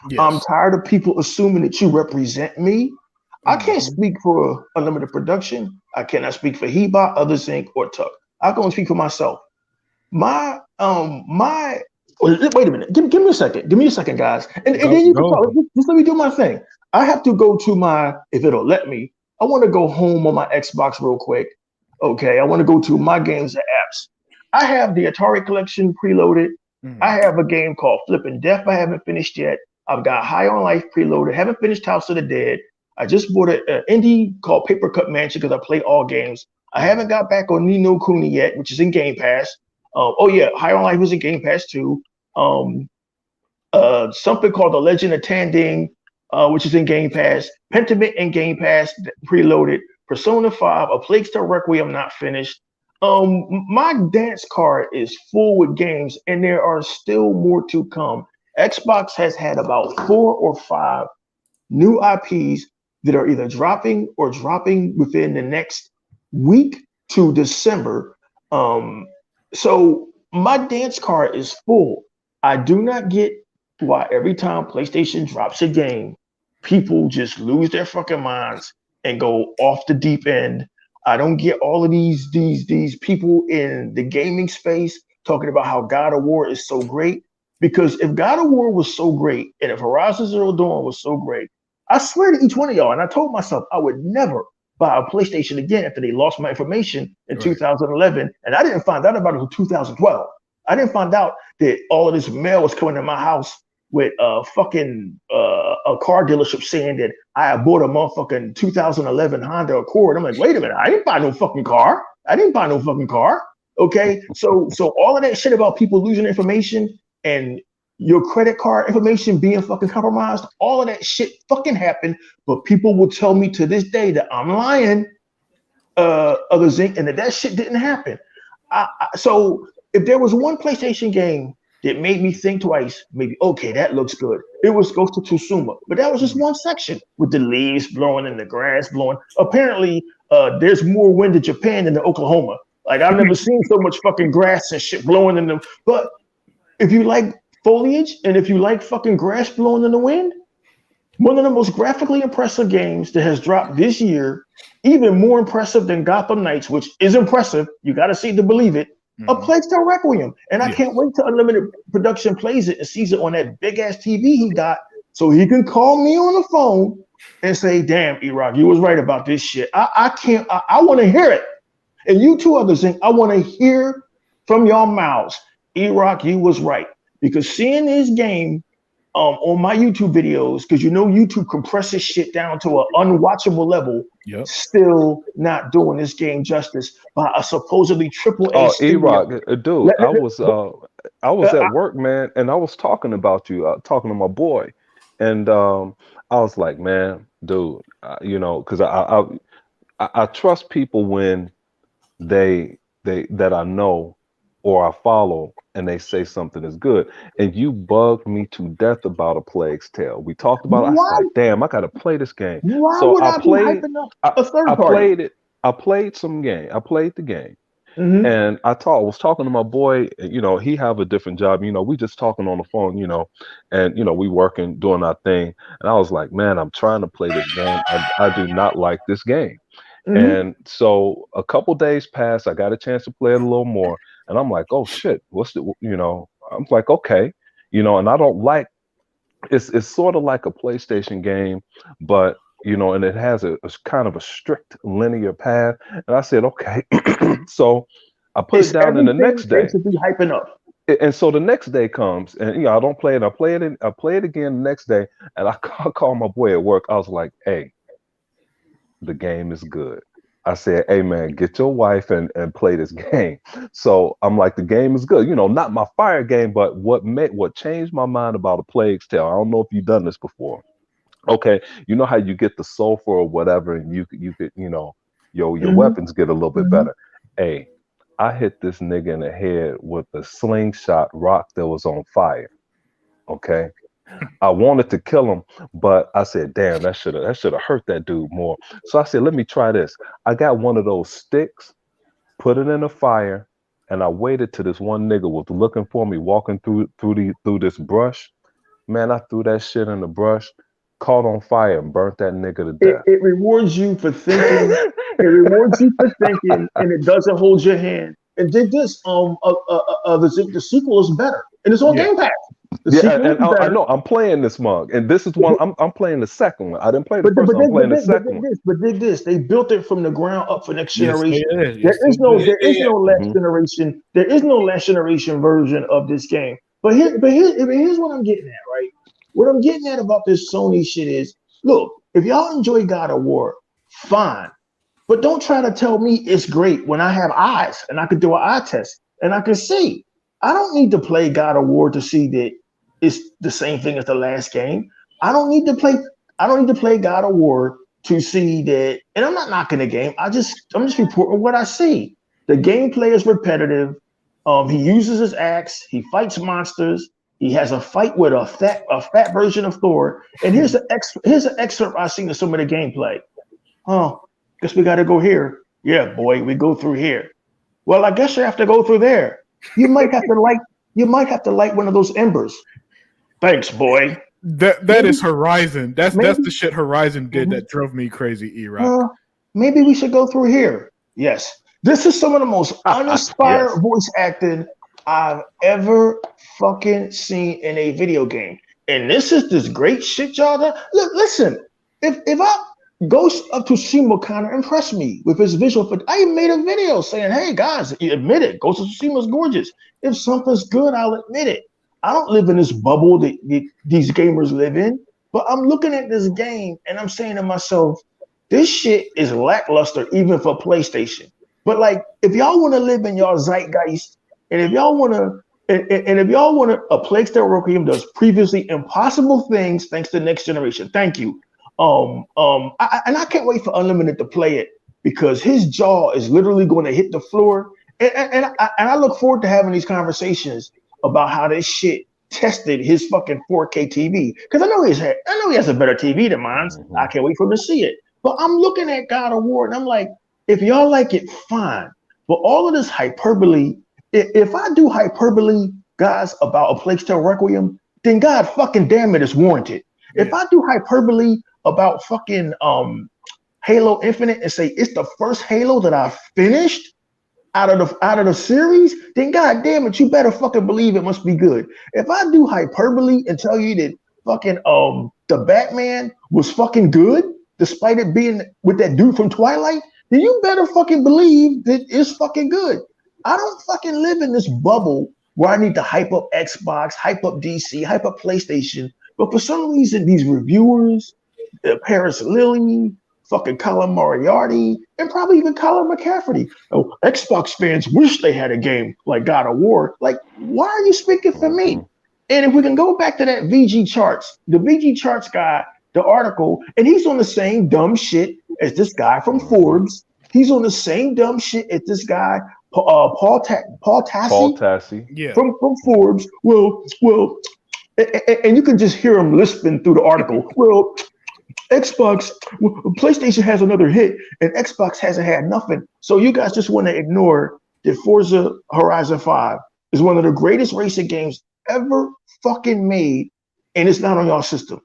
[SPEAKER 2] Yes. I'm tired of people assuming that you represent me. I can't speak for Unlimited Production. I cannot speak for He-Bot, Others Inc., or Tuck. I go and speak for myself. Wait a minute. Give me a second. Give me a second, guys. And then you can talk. Just let me do my thing. I have to go to if it'll let me, I want to go home on my Xbox real quick. Okay, I want to go to my games and apps. I have the Atari collection preloaded. I have a game called Flippin' Death I haven't finished yet. I've got High on Life preloaded. Haven't finished House of the Dead. I just bought an indie called Paper Cut Mansion because I play all games. I haven't got back on Ni no Kuni yet, which is in Game Pass. High on Life is in Game Pass too. Something called The Legend of Tanding, which is in Game Pass. Pentiment in Game Pass preloaded. Persona 5, A Plague Tale Requiem not finished. My dance card is full with games, and there are still more to come. Xbox has had about 4 or 5 new IPs that are either dropping within the next week to December. So my dance card is full. I do not get why every time PlayStation drops a game, people just lose their fucking minds and go off the deep end. I don't get all of these people in the gaming space talking about how God of War is so great. Because if God of War was so great, and if Horizon Zero Dawn was so great, I swear to each one of y'all, and I told myself I would never buy a PlayStation again after they lost my information in 2011, and I didn't find out about it until 2012. I didn't find out that all of this mail was coming to my house with a car dealership saying that I had bought a motherfucking 2011 Honda Accord. I'm like, wait a minute, I didn't buy no fucking car. Okay, so all of that shit about people losing information and your credit card information being fucking compromised, all of that shit fucking happened, but people will tell me to this day that I'm lying, Others Inc., and that shit didn't happen. So if there was one PlayStation game that made me think twice, maybe, okay, that looks good, it was Ghost of Tsushima, but that was just one section with the leaves blowing and the grass blowing. Apparently, there's more wind in Japan than in Oklahoma. Like, I've never seen so much fucking grass and shit blowing in them, but if you like foliage and if you like fucking grass blowing in the wind, one of the most graphically impressive games that has dropped this year, even more impressive than Gotham Knights, which is impressive. You got to see it to believe it. A Plague Tale Requiem. And I can't wait till Unlimited Production plays it and sees it on that big ass TV he got so he can call me on the phone and say, damn, E-Rock, you was right about this shit. I want to hear it. And you two Others Inc., I want to hear from your mouths. E-Rock, you was right. Because seeing this game on my YouTube videos, because you know YouTube compresses shit down to an unwatchable level, still not doing this game justice by a supposedly AAA.
[SPEAKER 3] Oh, E-Rock, dude, I was at work, man, and I was talking about you, talking to my boy, and I was like, man, dude, because I trust people when that I know or I follow, and they say something is good. And you bugged me to death about A Plague's Tale. We talked about it. I was
[SPEAKER 2] Why?
[SPEAKER 3] like, damn, I gotta play this game.
[SPEAKER 2] Why
[SPEAKER 3] So
[SPEAKER 2] would I be hyping up a third
[SPEAKER 3] I
[SPEAKER 2] party?
[SPEAKER 3] played it. I played some game. I played the game.
[SPEAKER 2] Mhm.
[SPEAKER 3] And was talking to my boy, he have a different job, we just talking on the phone, and we working, doing our thing. And I was like, man, I'm trying to play this game. I do not like this game.
[SPEAKER 2] Mhm.
[SPEAKER 3] And so a couple days passed, I got a chance to play it a little more, and I'm like, oh shit, I'm like, okay, and I don't like it's sort of like a PlayStation game, but and it has a kind of a strict linear path. And I said, okay. So I put
[SPEAKER 2] It's
[SPEAKER 3] it down, and the
[SPEAKER 2] everything
[SPEAKER 3] next
[SPEAKER 2] they
[SPEAKER 3] day,
[SPEAKER 2] should be hyping up.
[SPEAKER 3] and so the next day comes, and I don't play it. I play it again the next day, and I call my boy at work. I was like, hey, the game is good. I said, hey man, get your wife and play this game. So I'm like, the game is good. Not my fire game, but what changed my mind about A Plague's Tale. I don't know if you've done this before. Okay, you know how you get the sulfur or whatever, and you could, your
[SPEAKER 2] Mhm.
[SPEAKER 3] weapons get a little bit
[SPEAKER 2] Mhm.
[SPEAKER 3] better. Hey, I hit this nigga in the head with a slingshot rock that was on fire. Okay. I wanted to kill him, but I said, damn, that should have hurt that dude more. So I said, let me try this. I got one of those sticks, put it in the fire, and I waited till this one nigga was looking for me, walking through this brush. Man, I threw that shit in the brush, caught on fire, and burnt that nigga to death.
[SPEAKER 2] It rewards you for thinking. It rewards you for thinking, and it doesn't hold your hand. And did this. The sequel is better, and it's on
[SPEAKER 1] Yeah.
[SPEAKER 2] Game Pass. The
[SPEAKER 3] Yeah,
[SPEAKER 2] sequel
[SPEAKER 3] and
[SPEAKER 2] is
[SPEAKER 3] I
[SPEAKER 2] better.
[SPEAKER 3] know I'm playing this mug, and this is one I'm playing the second one. I didn't play the first one. I'm playing the second one.
[SPEAKER 2] Did this. They built it from the ground up for next
[SPEAKER 1] Yes, they
[SPEAKER 2] generation.
[SPEAKER 1] did. Yes, they did.
[SPEAKER 2] There is no last
[SPEAKER 3] Mhm.
[SPEAKER 2] generation. There is no last generation version of this game. Here's what I'm getting at, right? What I'm getting at about this Sony shit is, look, if y'all enjoy God of War, fine. But don't try to tell me it's great when I have eyes and I can do an eye test and I can see. I don't need to play God of War to see that it's the same thing as the last game. I don't need to play God of War to see that. And I'm not knocking the game. I'm just reporting what I see. The gameplay is repetitive. He uses his axe. He fights monsters. He has a fight with a fat version of Thor. And here's an excerpt I've seen of some of the gameplay. Oh, guess we got to go here. Yeah, boy, we go through here. Well, I guess you have to go through there. You might have to light one of those embers. Thanks, boy.
[SPEAKER 1] That is Horizon. That's
[SPEAKER 2] maybe-
[SPEAKER 1] the shit Horizon did
[SPEAKER 2] Mhm.
[SPEAKER 1] that drove me crazy, E-Rock.
[SPEAKER 2] Maybe we should go through here. Yes. This is some of the most uninspired
[SPEAKER 3] Yes.
[SPEAKER 2] voice acting I've ever fucking seen in a video game. And this is this great shit y'all done. Look, listen, if I Ghost of Tsushima kind of impressed me with his visual, but I made a video saying, hey guys, admit it, Ghost of Tsushima is gorgeous. If something's good, I'll admit it. I don't live in this bubble that these gamers live in, but I'm looking at this game and I'm saying to myself, this shit is lackluster even for PlayStation. But like, if y'all want to live in y'all zeitgeist, and if y'all want to, and if y'all want to, A Plague Tale Requiem does previously impossible things thanks to next generation. Thank you. I can't wait for Unlimited to play it because his jaw is literally going to hit the floor. And I look forward to having these conversations about how this shit tested his fucking 4K TV because I know he has a better TV than mine.
[SPEAKER 3] Mhm.
[SPEAKER 2] I can't wait for him to see it. But I'm looking at God of War and I'm like, if y'all like it, fine. But all of this hyperbole, if I do hyperbole, guys, about A Plague Tale Requiem, then God fucking damn it, it's warranted.
[SPEAKER 1] Yeah.
[SPEAKER 2] If I do hyperbole about fucking Halo Infinite and say it's the first Halo that I finished out of the series, then god damn it, you better fucking believe it must be good. If I do hyperbole and tell you that fucking the Batman was fucking good, despite it being with that dude from Twilight, then you better fucking believe that it's fucking good. I don't fucking live in this bubble where I need to hype up Xbox, hype up DC, hype up PlayStation. But for some reason, these reviewers, Paris Lilly, fucking Colin Moriarty, and probably even Colin McCafferty. Oh, Xbox fans wish they had a game like God of War. Like, why are you speaking for me?
[SPEAKER 3] Mhm.
[SPEAKER 2] And if we can go back to that VG Charts, the VG Charts guy, the article, and he's on the same dumb shit as this guy from Forbes He's on the same dumb shit as this guy, Paul
[SPEAKER 3] Paul
[SPEAKER 2] Tassi
[SPEAKER 3] Tassi.
[SPEAKER 1] Yeah.
[SPEAKER 2] from Forbes. Well, and you can just hear him lisping through the article. Well, PlayStation has another hit, and Xbox hasn't had nothing. So you guys just want to ignore that Forza Horizon 5 is one of the greatest racing games ever fucking made, and it's not on y'all system.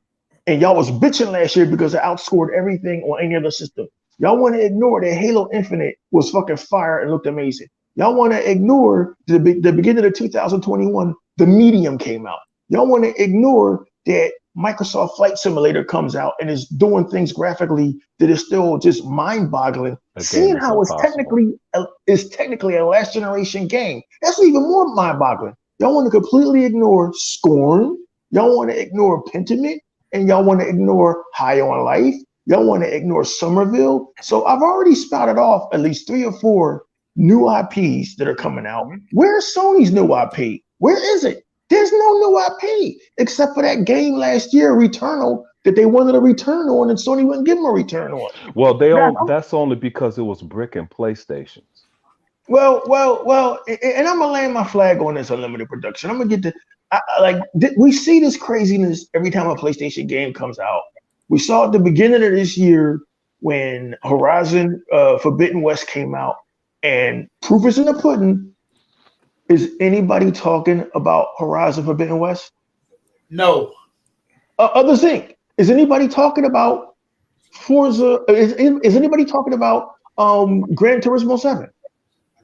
[SPEAKER 2] And y'all was bitching last year because it outscored everything on any other system. Y'all want to ignore that Halo Infinite was fucking fire and looked amazing. Y'all want to ignore the beginning of 2021, the Medium came out. Y'all want to ignore that Microsoft Flight Simulator comes out and is doing things graphically that is still just mind-boggling. Seeing how it's technically a last generation game, that's even more mind-boggling. Y'all want to completely ignore Scorn. Y'all want to ignore Pentiment, and y'all want to ignore High on Life. Y'all want to ignore Somerville. So I've already spouted off at least 3 or 4 new IPs that are coming out. Where's Sony's new IP? Where is it? There's no new IP except for that game last year, Returnal, that they wanted a return on, and Sony wouldn't give them a return on.
[SPEAKER 3] Well, that's only because it was brick and PlayStations.
[SPEAKER 2] Well, and I'm gonna land my flag on this unlimited production. I'm gonna get we see this craziness every time a PlayStation game comes out. We saw at the beginning of this year when Horizon Forbidden West came out, and proof is in the pudding. Is anybody talking about Horizon Forbidden West?
[SPEAKER 4] No.
[SPEAKER 2] Other Zinc. Is anybody talking about Forza? Is anybody talking about Gran Turismo 7?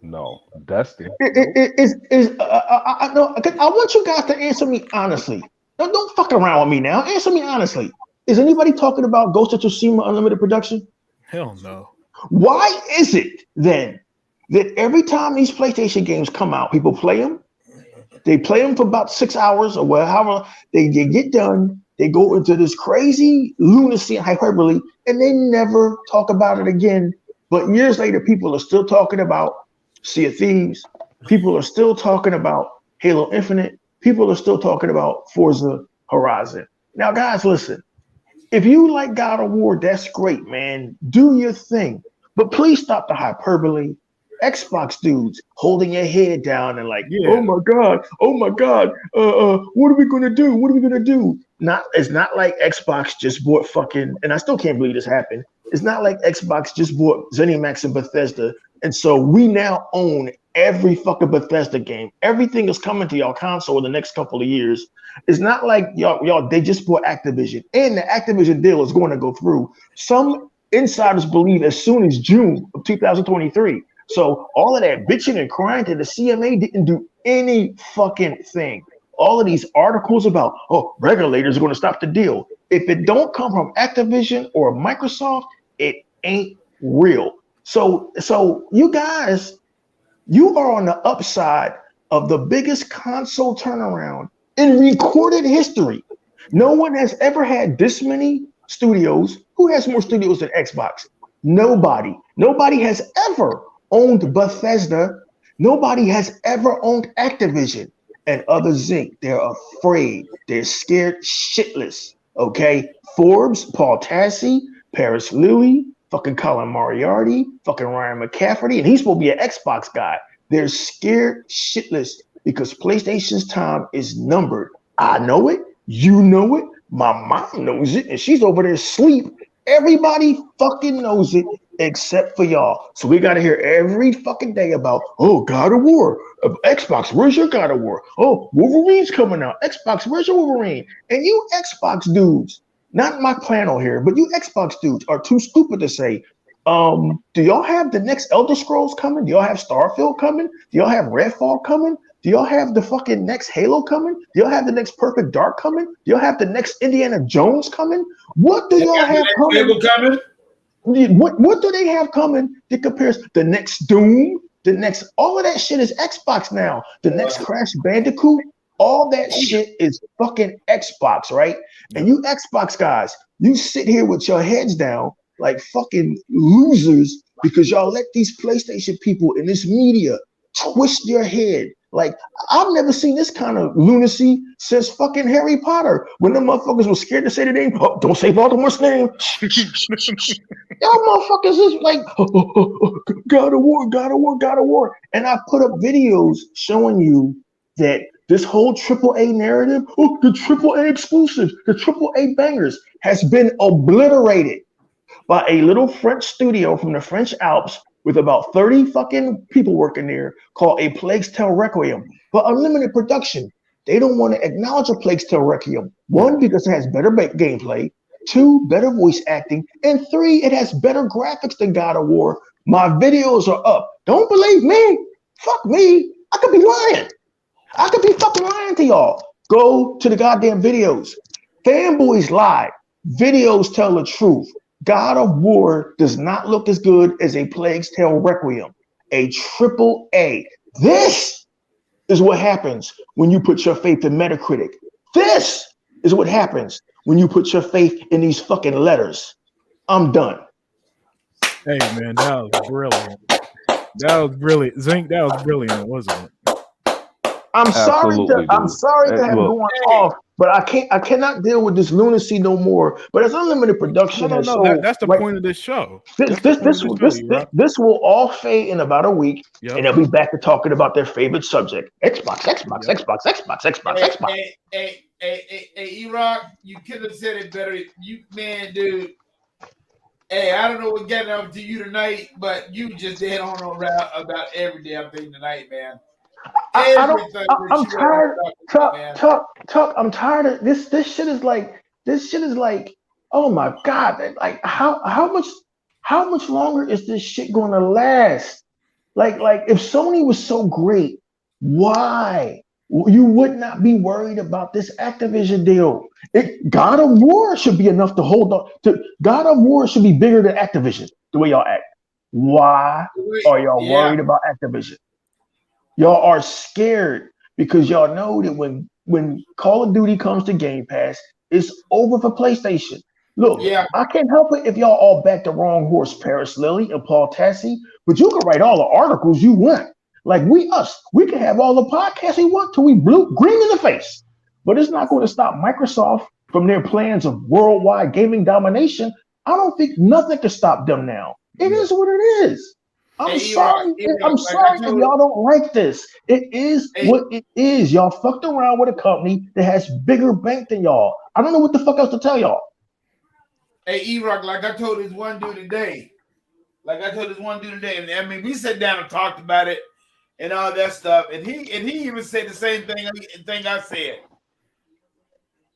[SPEAKER 3] No, Destiny.
[SPEAKER 2] I want you guys to answer me honestly. Don't fuck around with me now. Answer me honestly. Is anybody talking about Ghost of Tsushima Unlimited Production?
[SPEAKER 1] Hell no.
[SPEAKER 2] Why is it then that every time these PlayStation games come out, people play them? They play them for about 6 hours or whatever. They get done. They go into this crazy lunacy and hyperbole, and they never talk about it again. But years later, people are still talking about Sea of Thieves. People are still talking about Halo Infinite. People are still talking about Forza Horizon. Now, guys, listen. If you like God of War, that's great, man. Do your thing. But please stop the hyperbole. Xbox dudes holding your head down and like, oh my God, what are we gonna do? What are we gonna do? It's not like Xbox just bought fucking, and I still can't believe this happened. It's not like Xbox just bought ZeniMax and Bethesda, and so we now own every fucking Bethesda game. Everything is coming to y'all console in the next couple of years. It's not like y'all they just bought Activision, and the Activision deal is going to go through. Some insiders believe as soon as June of 2023. So all of that bitching and crying to the CMA didn't do any fucking thing. All of these articles about, regulators are going to stop the deal. If it don't come from Activision or Microsoft, it ain't real. So you guys, you are on the upside of the biggest console turnaround in recorded history. No one has ever had this many studios. Who has more studios than Xbox? Nobody. Nobody has ever owned Bethesda. Nobody has ever owned Activision. And other Zinc, they're afraid. They're scared shitless. Okay? Forbes, Paul Tassi, Paris Louis, fucking Colin Moriarty, fucking Ryan McCafferty, and he's supposed to be an Xbox guy. They're scared shitless because PlayStation's time is numbered. I know it. You know it. My mom knows it. And she's over there asleep. Everybody fucking knows it except for y'all. So we got to hear every fucking day about, God of War. Xbox, where's your God of War? Wolverine's coming out. Xbox, where's your Wolverine? And you Xbox dudes, not my panel here, but you Xbox dudes are too stupid to say, do y'all have the next Elder Scrolls coming? Do y'all have Starfield coming? Do y'all have Redfall coming? Do y'all have the fucking next Halo coming? Do y'all have the next Perfect Dark coming? Do y'all have the next Indiana Jones coming? What do y'all have coming? What do they have coming that compares the next Doom, the next, all of that shit is Xbox now. The next Crash Bandicoot, all that shit is fucking Xbox, right? And you Xbox guys, you sit here with your heads down like fucking losers because y'all let these PlayStation people in this media twist your head. Like, I've never seen this kind of lunacy since fucking Harry Potter. When the motherfuckers were scared to say the name, don't say Voldemort's name. Y'all motherfuckers is like, God of War, God of War, God of War. And I put up videos showing you that this whole AAA narrative, the AAA exclusives, the AAA bangers, has been obliterated by a little French studio from the French Alps with about 30 fucking people working there called A Plague's Tale Requiem for unlimited production. They don't want to acknowledge A Plague's Tale Requiem. One, because it has better gameplay. Two, better voice acting. And three, it has better graphics than God of War. My videos are up. Don't believe me? Fuck me. I could be lying. I could be fucking lying to y'all. Go to the goddamn videos. Fanboys lie. Videos tell the truth. God of War does not look as good as A Plague's Tale Requiem, a AAA. This is what happens when you put your faith in Metacritic. This is what happens when you put your faith in these fucking letters. I'm done.
[SPEAKER 1] Hey man, that was brilliant. That was brilliant, Zink. That was brilliant, wasn't it?
[SPEAKER 2] I'm sorry
[SPEAKER 3] Absolutely,
[SPEAKER 2] to have
[SPEAKER 3] look.
[SPEAKER 2] gone off, but I cannot deal with this lunacy no more. But as unlimited production,
[SPEAKER 1] That's the point of this show.
[SPEAKER 2] This will all fade in about a week,
[SPEAKER 1] Yep.
[SPEAKER 2] and they'll be back to talking about their favorite subject: Xbox.
[SPEAKER 4] Hey, E-Rock, you could have said it better. You, man, dude. Hey, I don't know what getting up to you tonight, but you just dead on around about every damn thing tonight, man.
[SPEAKER 2] I'm tired. Tuck. I'm tired of this. This shit is like. Oh my god! Like how much longer is this shit going to last? Like if Sony was so great, why you would not be worried about this Activision deal? God of War should be enough to hold on to. God of War should be bigger than Activision. The way y'all act. Why are y'all worried about Activision? Y'all are scared because y'all know that when Call of Duty comes to Game Pass, it's over for PlayStation. Look, I can't help it if y'all all back the wrong horse, Paris Lilly and Paul Tassi, but you can write all the articles you want. Like we can have all the podcasts we want till we green in the face. But it's not going to stop Microsoft from their plans of worldwide gaming domination. I don't think nothing can stop them now. It is what it is. I'm sorry if y'all don't like this. It is what it is. Y'all fucked around with a company that has bigger bank than y'all. I don't know what the fuck else to tell y'all.
[SPEAKER 4] Hey, E-Rock, like I told this one dude today. And I mean, we sat down and talked about it and all that stuff. And he even said the same thing I said.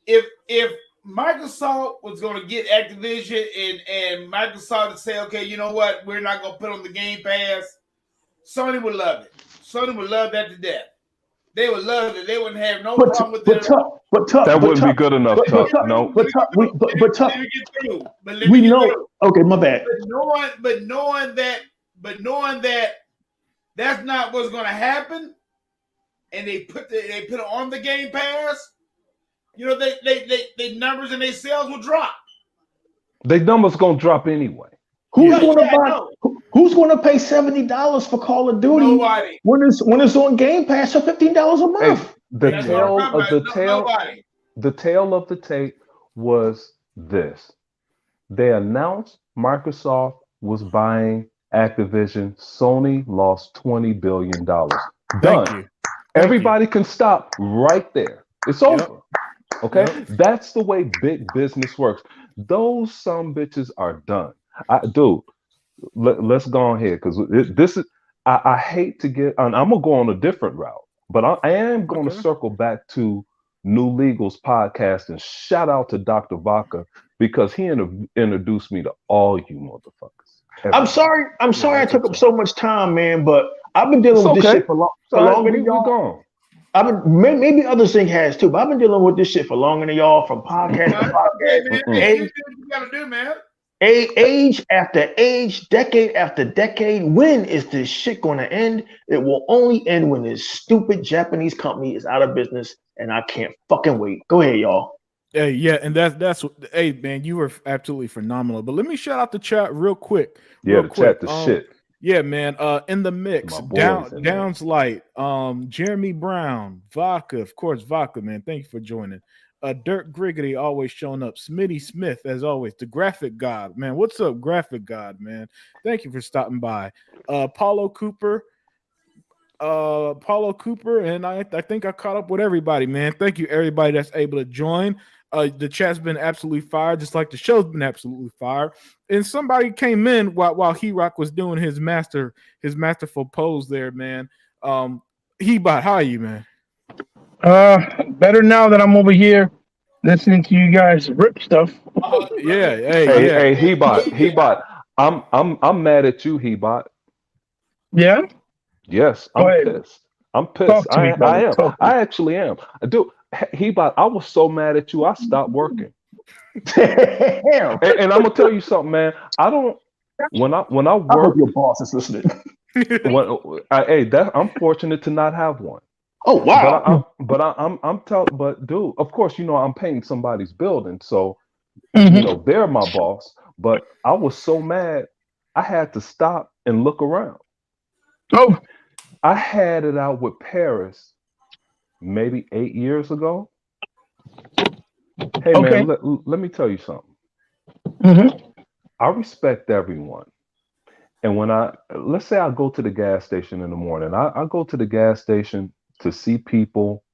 [SPEAKER 4] If Microsoft was going to get Activision and Microsoft to say, okay, you know what, we're not going to put on the Game Pass, Sony would love it. Sony would love that to death. They would love it. They wouldn't have no problem with it.
[SPEAKER 3] That wouldn't be good enough, Tuck. No.
[SPEAKER 2] We know. Okay, my bad.
[SPEAKER 4] But knowing that that's not what's going to happen, and they put it on the Game Pass. You know, they numbers and their sales will drop.
[SPEAKER 3] Their numbers gonna drop anyway.
[SPEAKER 2] Who's going to pay $70 for Call of Duty?
[SPEAKER 4] Nobody.
[SPEAKER 2] When it's on Game Pass for $15 a month?
[SPEAKER 3] Hey, the tail of the tape was this. They announced Microsoft was buying Activision. Sony lost $20 billion. Done. Everybody can stop right there. It's over. Okay, that's the way big business works. Those some bitches are done. Let's go ahead because this is. I hate to get. I'm gonna go on a different route, but I am going to circle back to New Legal's podcast and shout out to Dr. Vaca because he introduced me to all you motherfuckers.
[SPEAKER 2] I'm sorry I took up so much time, man, but I've been dealing with this shit for longer than y'all. Maybe other thing has too, but I've been dealing with this shit for longer than y'all, from podcast to podcast.
[SPEAKER 4] You gotta do, man.
[SPEAKER 2] Age after age, decade after decade. When is this shit going to end? It will only end when this stupid Japanese company is out of business, and I can't fucking wait. Go ahead, y'all.
[SPEAKER 1] Hey, yeah, and that's hey man, you were absolutely phenomenal. But let me shout out the chat real quick.
[SPEAKER 3] Chat the shit.
[SPEAKER 1] Yeah, man. In the mix, Downs Light, Jeremy Brown, Vodka, of course, Vodka, man. Thank you for joining. Dirk Griggity always showing up. Smitty Smith, as always. The Graphic God, man. What's up, Graphic God, man? Thank you for stopping by. Paulo Cooper, and I think I caught up with everybody, man. Thank you, everybody that's able to join. The chat's been absolutely fire, just like the show's been absolutely fire. And somebody came in while He-Rock was doing his masterful pose there, man. He-Bot, how are you, man?
[SPEAKER 5] Better now that I'm over here listening to you guys rip stuff.
[SPEAKER 1] Yeah,
[SPEAKER 3] Hey, He-Bot. I'm mad at you, He-Bot.
[SPEAKER 5] Yeah?
[SPEAKER 3] Yes,
[SPEAKER 5] Go
[SPEAKER 3] I'm
[SPEAKER 5] ahead.
[SPEAKER 3] pissed. I'm pissed.
[SPEAKER 5] Talk to me,
[SPEAKER 3] I
[SPEAKER 5] brother.
[SPEAKER 3] am.
[SPEAKER 5] Talk to me.
[SPEAKER 3] I actually am. Dude, He-Bot, I was so mad at you, I stopped working.
[SPEAKER 2] Damn.
[SPEAKER 3] And I'm gonna tell you something, man. I don't when I
[SPEAKER 2] I hope
[SPEAKER 3] work.
[SPEAKER 2] your boss is listening.
[SPEAKER 3] I'm fortunate to not have one.
[SPEAKER 2] Oh wow.
[SPEAKER 3] But dude, of course, I'm paying somebody's building, so
[SPEAKER 5] Mhm.
[SPEAKER 3] they're my boss. But I was so mad, I had to stop and look around.
[SPEAKER 5] Oh,
[SPEAKER 3] I had it out with Paris maybe 8 years ago. Hey
[SPEAKER 5] okay.
[SPEAKER 3] man, let me tell you something.
[SPEAKER 5] Mhm.
[SPEAKER 3] I respect everyone. And when let's say I go to the gas station in the morning, I go to the gas station to see people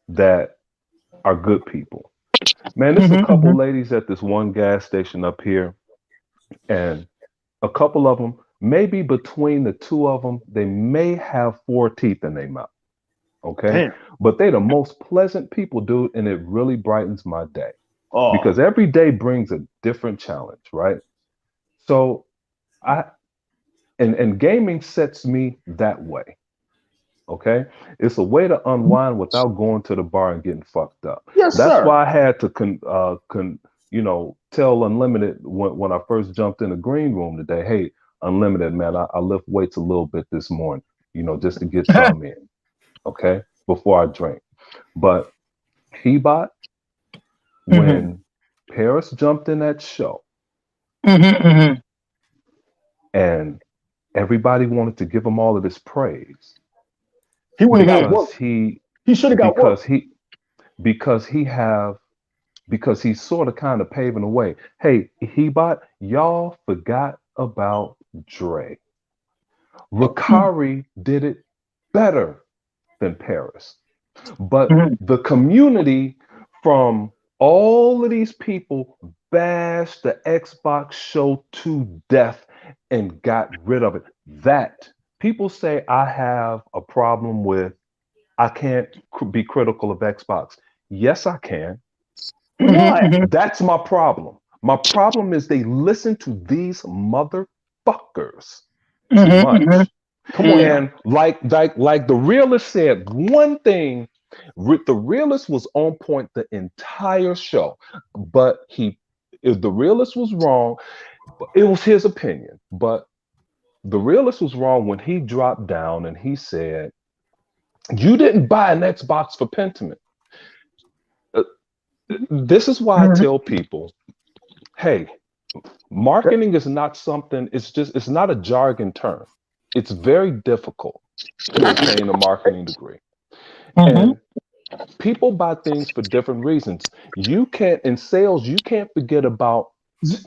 [SPEAKER 3] that are good people. Man, there's a couple ladies at this one gas station up here, and a couple of them, maybe between the two of them, they may have 4 teeth in their mouth. Okay.
[SPEAKER 2] Damn.
[SPEAKER 3] But they're the most pleasant people, dude, and it really brightens my day.
[SPEAKER 2] Oh.
[SPEAKER 3] Because every day brings a different challenge, right? So and gaming sets me that way. Okay, it's a way to unwind without going to the bar and getting fucked up.
[SPEAKER 2] Yes,
[SPEAKER 3] That's
[SPEAKER 2] sir.
[SPEAKER 3] why I had to tell Unlimited when I first jumped in the green room today. Hey, Unlimited, man, I lift weights a little bit this morning, just to get some in. Okay, before I drink. But He-Bot, when Paris jumped in that show, and everybody wanted to give him all of this praise.
[SPEAKER 2] He would have got work. He should have got work.
[SPEAKER 3] Because he's sort of kind of paving the way. Hey, He-Bot, y'all forgot about Dre. Ricari did it better than Paris. But the community from all of these people bashed the Xbox show to death and got rid of it. That people say I have a problem with, I can't be critical of Xbox. Yes, I can. That's my problem. My problem is they listen to these motherfuckers too much. Come on, and like the realist said, one thing, the realist was on point the entire show, but if the realist was wrong, it was his opinion. But the realist was wrong when he dropped down and he said, "You didn't buy an Xbox for Pentiment." This is why I tell people, hey, marketing is not something. It's not a jargon term. It's very difficult to obtain a marketing degree. And people buy things for different reasons. In sales, you can't forget about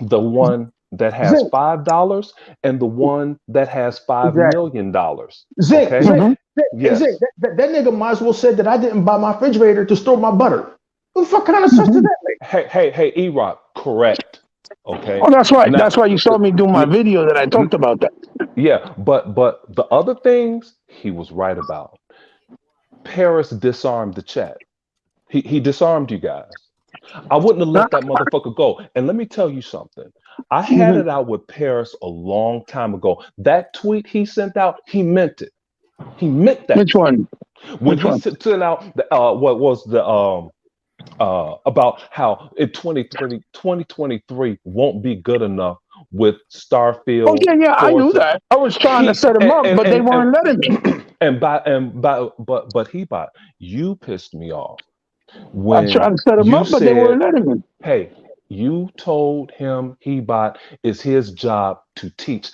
[SPEAKER 3] the one that has $5 and the one that has $5 million. Okay?
[SPEAKER 2] Yes. That nigga might as well said that I didn't buy my refrigerator to store my butter. What the fuck kind of sense does that make?
[SPEAKER 3] Hey, E-Rock, correct. Okay.
[SPEAKER 5] Oh, that's right. That's why you saw me do my video that I talked about that.
[SPEAKER 3] Yeah, but the other things he was right about. Paris disarmed the chat. He disarmed you guys. I wouldn't have let that motherfucker go. And let me tell you something. I had it out with Paris a long time ago. That tweet he sent out, he meant it. He meant that.
[SPEAKER 5] Which one?
[SPEAKER 3] When he sent out what was the about how in 2023 won't be good enough with Starfield.
[SPEAKER 5] Oh yeah, I knew that. I was trying to set him up, but they weren't letting me.
[SPEAKER 3] But He-Bot, you pissed me off. When
[SPEAKER 5] I tried to set him up, but they weren't letting me.
[SPEAKER 3] Hey, you told him He-Bot is his job to teach.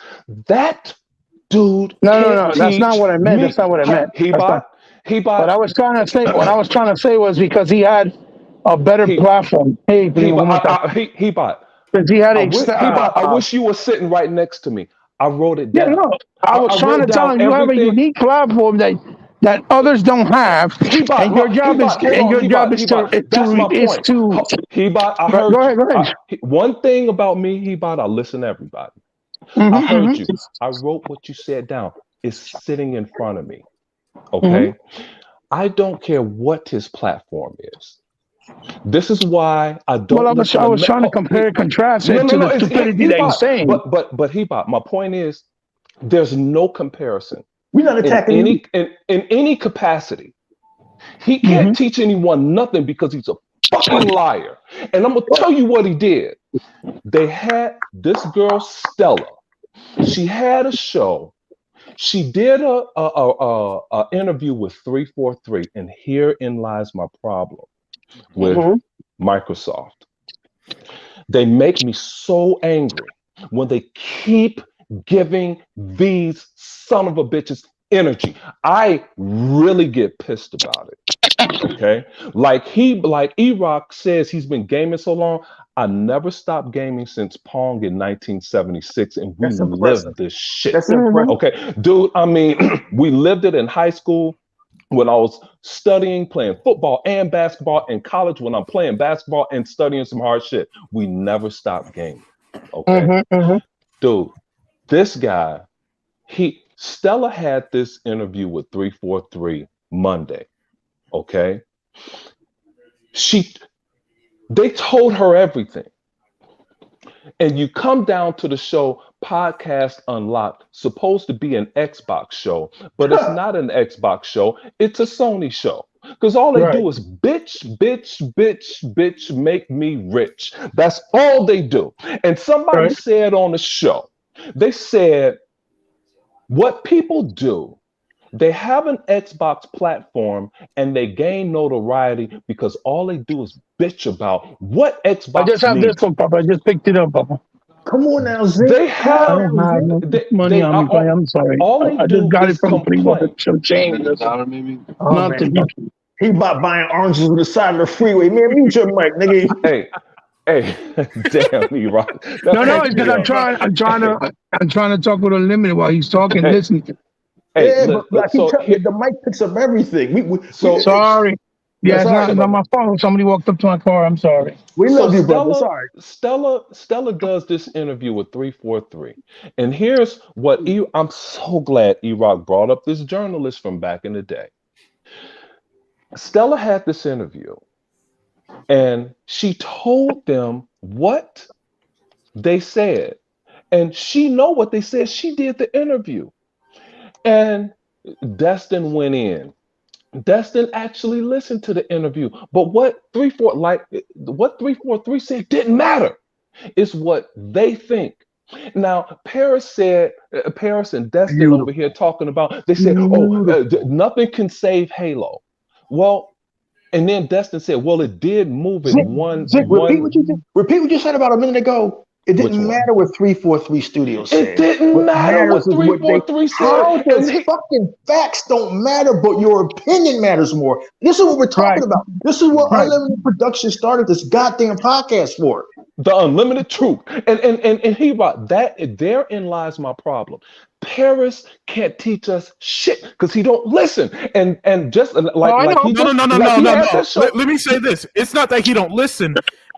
[SPEAKER 3] That dude.
[SPEAKER 5] No. That's not what I meant. That's not what I meant.
[SPEAKER 3] He-Bot.
[SPEAKER 5] What I was trying to say was because he had a better platform. Hey, one more time.
[SPEAKER 3] He-Bot,
[SPEAKER 5] Because he had
[SPEAKER 3] I wish you were sitting right next to me. I wrote it
[SPEAKER 5] yeah,
[SPEAKER 3] down.
[SPEAKER 5] no. I was trying to tell him you have a unique platform that others don't have, and your job is
[SPEAKER 3] That's my point. He-Bot, I heard
[SPEAKER 5] go ahead.
[SPEAKER 3] one thing about me, He-Bot, I listen to everybody.
[SPEAKER 5] Mm-hmm,
[SPEAKER 3] I heard you. I wrote what you said down. It's sitting in front of me. Okay. I don't care what his platform is. This is why I don't.
[SPEAKER 5] Well, I was trying to compare and contrast it to the stupidity that he's saying.
[SPEAKER 3] But He-Bot, my point is, there's no comparison.
[SPEAKER 2] We're not attacking
[SPEAKER 3] in any capacity. He can't teach anyone nothing because he's a fucking liar. And I'm gonna tell you what he did. They had this girl Stella. She had a show. She did a interview with 343, and herein lies my problem with Microsoft. They make me so angry when they keep giving these son of a bitches energy. I really get pissed about it. Okay, like E-Rock says, he's been gaming so long. I never stopped gaming since Pong in 1976, and we lived this shit.
[SPEAKER 2] That's impressive.
[SPEAKER 3] Okay, dude. I mean, we lived it in high school when I was studying, playing football and basketball. In college, when I'm playing basketball and studying some hard shit, we never stopped gaming. Okay, dude. This guy, Stella had this interview with 343 Monday. Okay, they told her everything. And you come down to the show, Podcast Unlocked, supposed to be an Xbox show, but it's not an Xbox show. It's a Sony show. Because all they do is bitch, make me rich. That's all they do. And somebody said on the show, they said, what people do, they have an Xbox platform and they gain notoriety because all they do is bitch about what Xbox
[SPEAKER 5] I just have this one, Papa. I just picked it up, Papa.
[SPEAKER 2] Come on now, Zig.
[SPEAKER 3] They have
[SPEAKER 5] money on me. I'm sorry. I just got it from some change. Nothing.
[SPEAKER 2] He about buying oranges on the side of the freeway. Man, mute your mic, nigga.
[SPEAKER 3] Hey, damn, E-Rock.
[SPEAKER 5] No, it's because I'm trying to talk with Unlimited while he's talking. Listen.
[SPEAKER 2] Hey, but the mic picks up everything.
[SPEAKER 5] Sorry. Yeah, it's not my fault. Somebody walked up to my car. I'm sorry.
[SPEAKER 2] We love you, brother. Sorry.
[SPEAKER 3] Stella does this interview with 343. And here's what I'm so glad E-Rock brought up this journalist from back in the day. Stella had this interview and she told them what they said. And she know what they said. She did the interview. And Destin went in. Destin actually listened to the interview, but what 343 said didn't matter. It's what they think. Now, Paris and Destin over here talking about, they said, nothing can save Halo. Well, and then Destin said, well, it did move in one.
[SPEAKER 2] Repeat what you said about a minute ago. It didn't matter what 343 Studios said.
[SPEAKER 3] It didn't matter what 343 said.
[SPEAKER 2] How does fucking facts don't matter, but your opinion matters more? This is what we're talking about. This is what Unlimited Production started this goddamn podcast for.
[SPEAKER 3] The unlimited truth. And he brought that. Therein lies my problem. Paris can't teach us shit because he don't listen. And just like
[SPEAKER 1] no. Let me say this. It's not that he don't listen.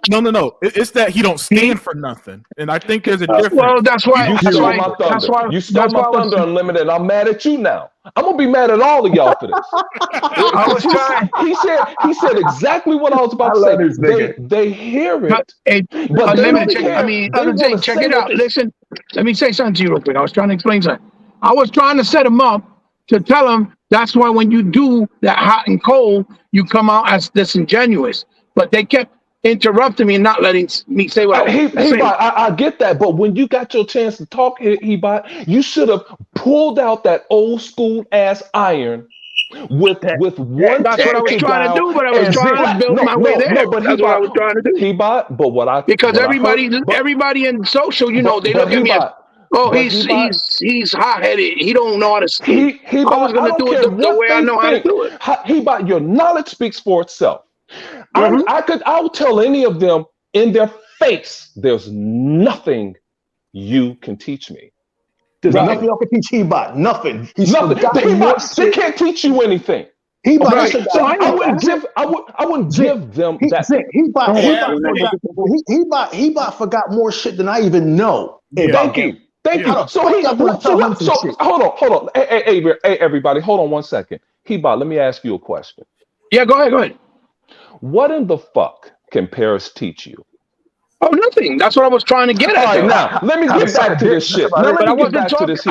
[SPEAKER 1] No. It's that he don't stand for nothing, and I think there's a difference.
[SPEAKER 5] Well, that's why.
[SPEAKER 3] You stole my thunder. You stole my thunder, Unlimited. And I'm mad at you now. I'm gonna be mad at all of y'all for this.
[SPEAKER 5] I was trying.
[SPEAKER 3] He said exactly what I was about to say. They hear it, but
[SPEAKER 5] Unlimited. Check it out. Listen, let me say something to you real quick. I was trying to explain something. I was trying to set him up to tell him that's why when you do that hot and cold, you come out as disingenuous. But they kept interrupting me and not letting me say what I was saying.
[SPEAKER 3] I get that, but when you got your chance to talk, He-Bot, you should have pulled out that old school ass iron with one.
[SPEAKER 5] That's what I was trying to do, but I was trying to build my way there. No, but that's what I was trying to do.
[SPEAKER 3] He-Bot, but
[SPEAKER 5] because everybody in social, they look at me as, he's hot-headed. He don't know how to speak. I was going to do it the way I know how to do it.
[SPEAKER 3] He-Bot, your knowledge speaks for itself. I'll tell any of them in their face, there's nothing you can teach me.
[SPEAKER 2] There's nothing y'all can teach He-Bot. Nothing. He's
[SPEAKER 3] nothing. They can't teach you anything.
[SPEAKER 2] He-Bot,
[SPEAKER 3] So I wouldn't give them that.
[SPEAKER 2] He-Bot forgot more shit than I even know.
[SPEAKER 3] Thank you. So hold on. Hey, everybody, hold on 1 second. He-Bot, let me ask you a question.
[SPEAKER 5] Yeah, go ahead.
[SPEAKER 3] What in the fuck can Paris teach you?
[SPEAKER 5] Oh, nothing. That's what I was trying to get at.
[SPEAKER 3] All right, now let me get back to this shit. I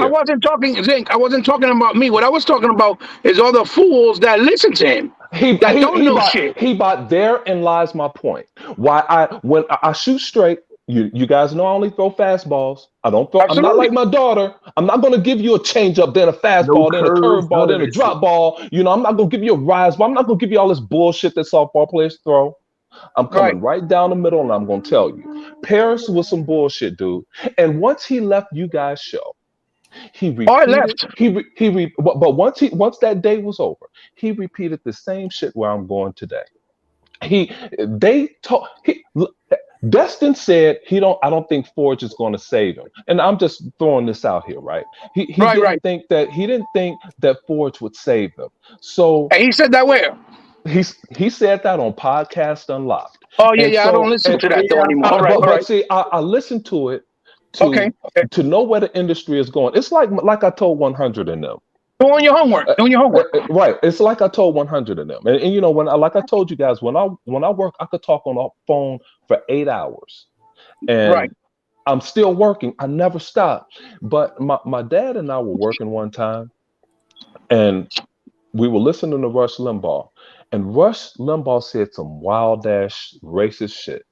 [SPEAKER 3] wasn't
[SPEAKER 5] talking, Zink. I wasn't talking about me. What I was talking about is all the fools that listen to him. That don't know shit.
[SPEAKER 3] He-Bot, therein lies my point. When I shoot straight, you guys know I only throw fastballs. I don't throw. Absolutely. I'm not like my daughter. I'm not going to give you a changeup, then a fastball, then a curveball, then a drop ball. You know, I'm not going to give you a rise ball. I'm not going to give you all this bullshit that softball players throw. I'm coming right down the middle, and I'm going to tell you, Paris was some bullshit, dude. And once he left you guys' show, he repeated. But once that day was over, he repeated the same shit where I'm going today. Destin said I don't think Forge is going to save him, and I'm just throwing this out here, right? He didn't think that Forge would save him. So
[SPEAKER 5] and he said that where?
[SPEAKER 3] He said that on Podcast Unlocked.
[SPEAKER 5] Oh yeah, so, I don't listen to that anymore. All right.
[SPEAKER 3] But see, I listened to it to know where the industry is going. It's like I told 100 in them.
[SPEAKER 5] Doing your homework.
[SPEAKER 3] Right. It's like I told 100 of them. And you know, like I told you guys, when I work, I could talk on the phone for 8 hours. And I'm still working. I never stop. But my dad and I were working one time, and we were listening to Rush Limbaugh. And Rush Limbaugh said some wild ass racist shit.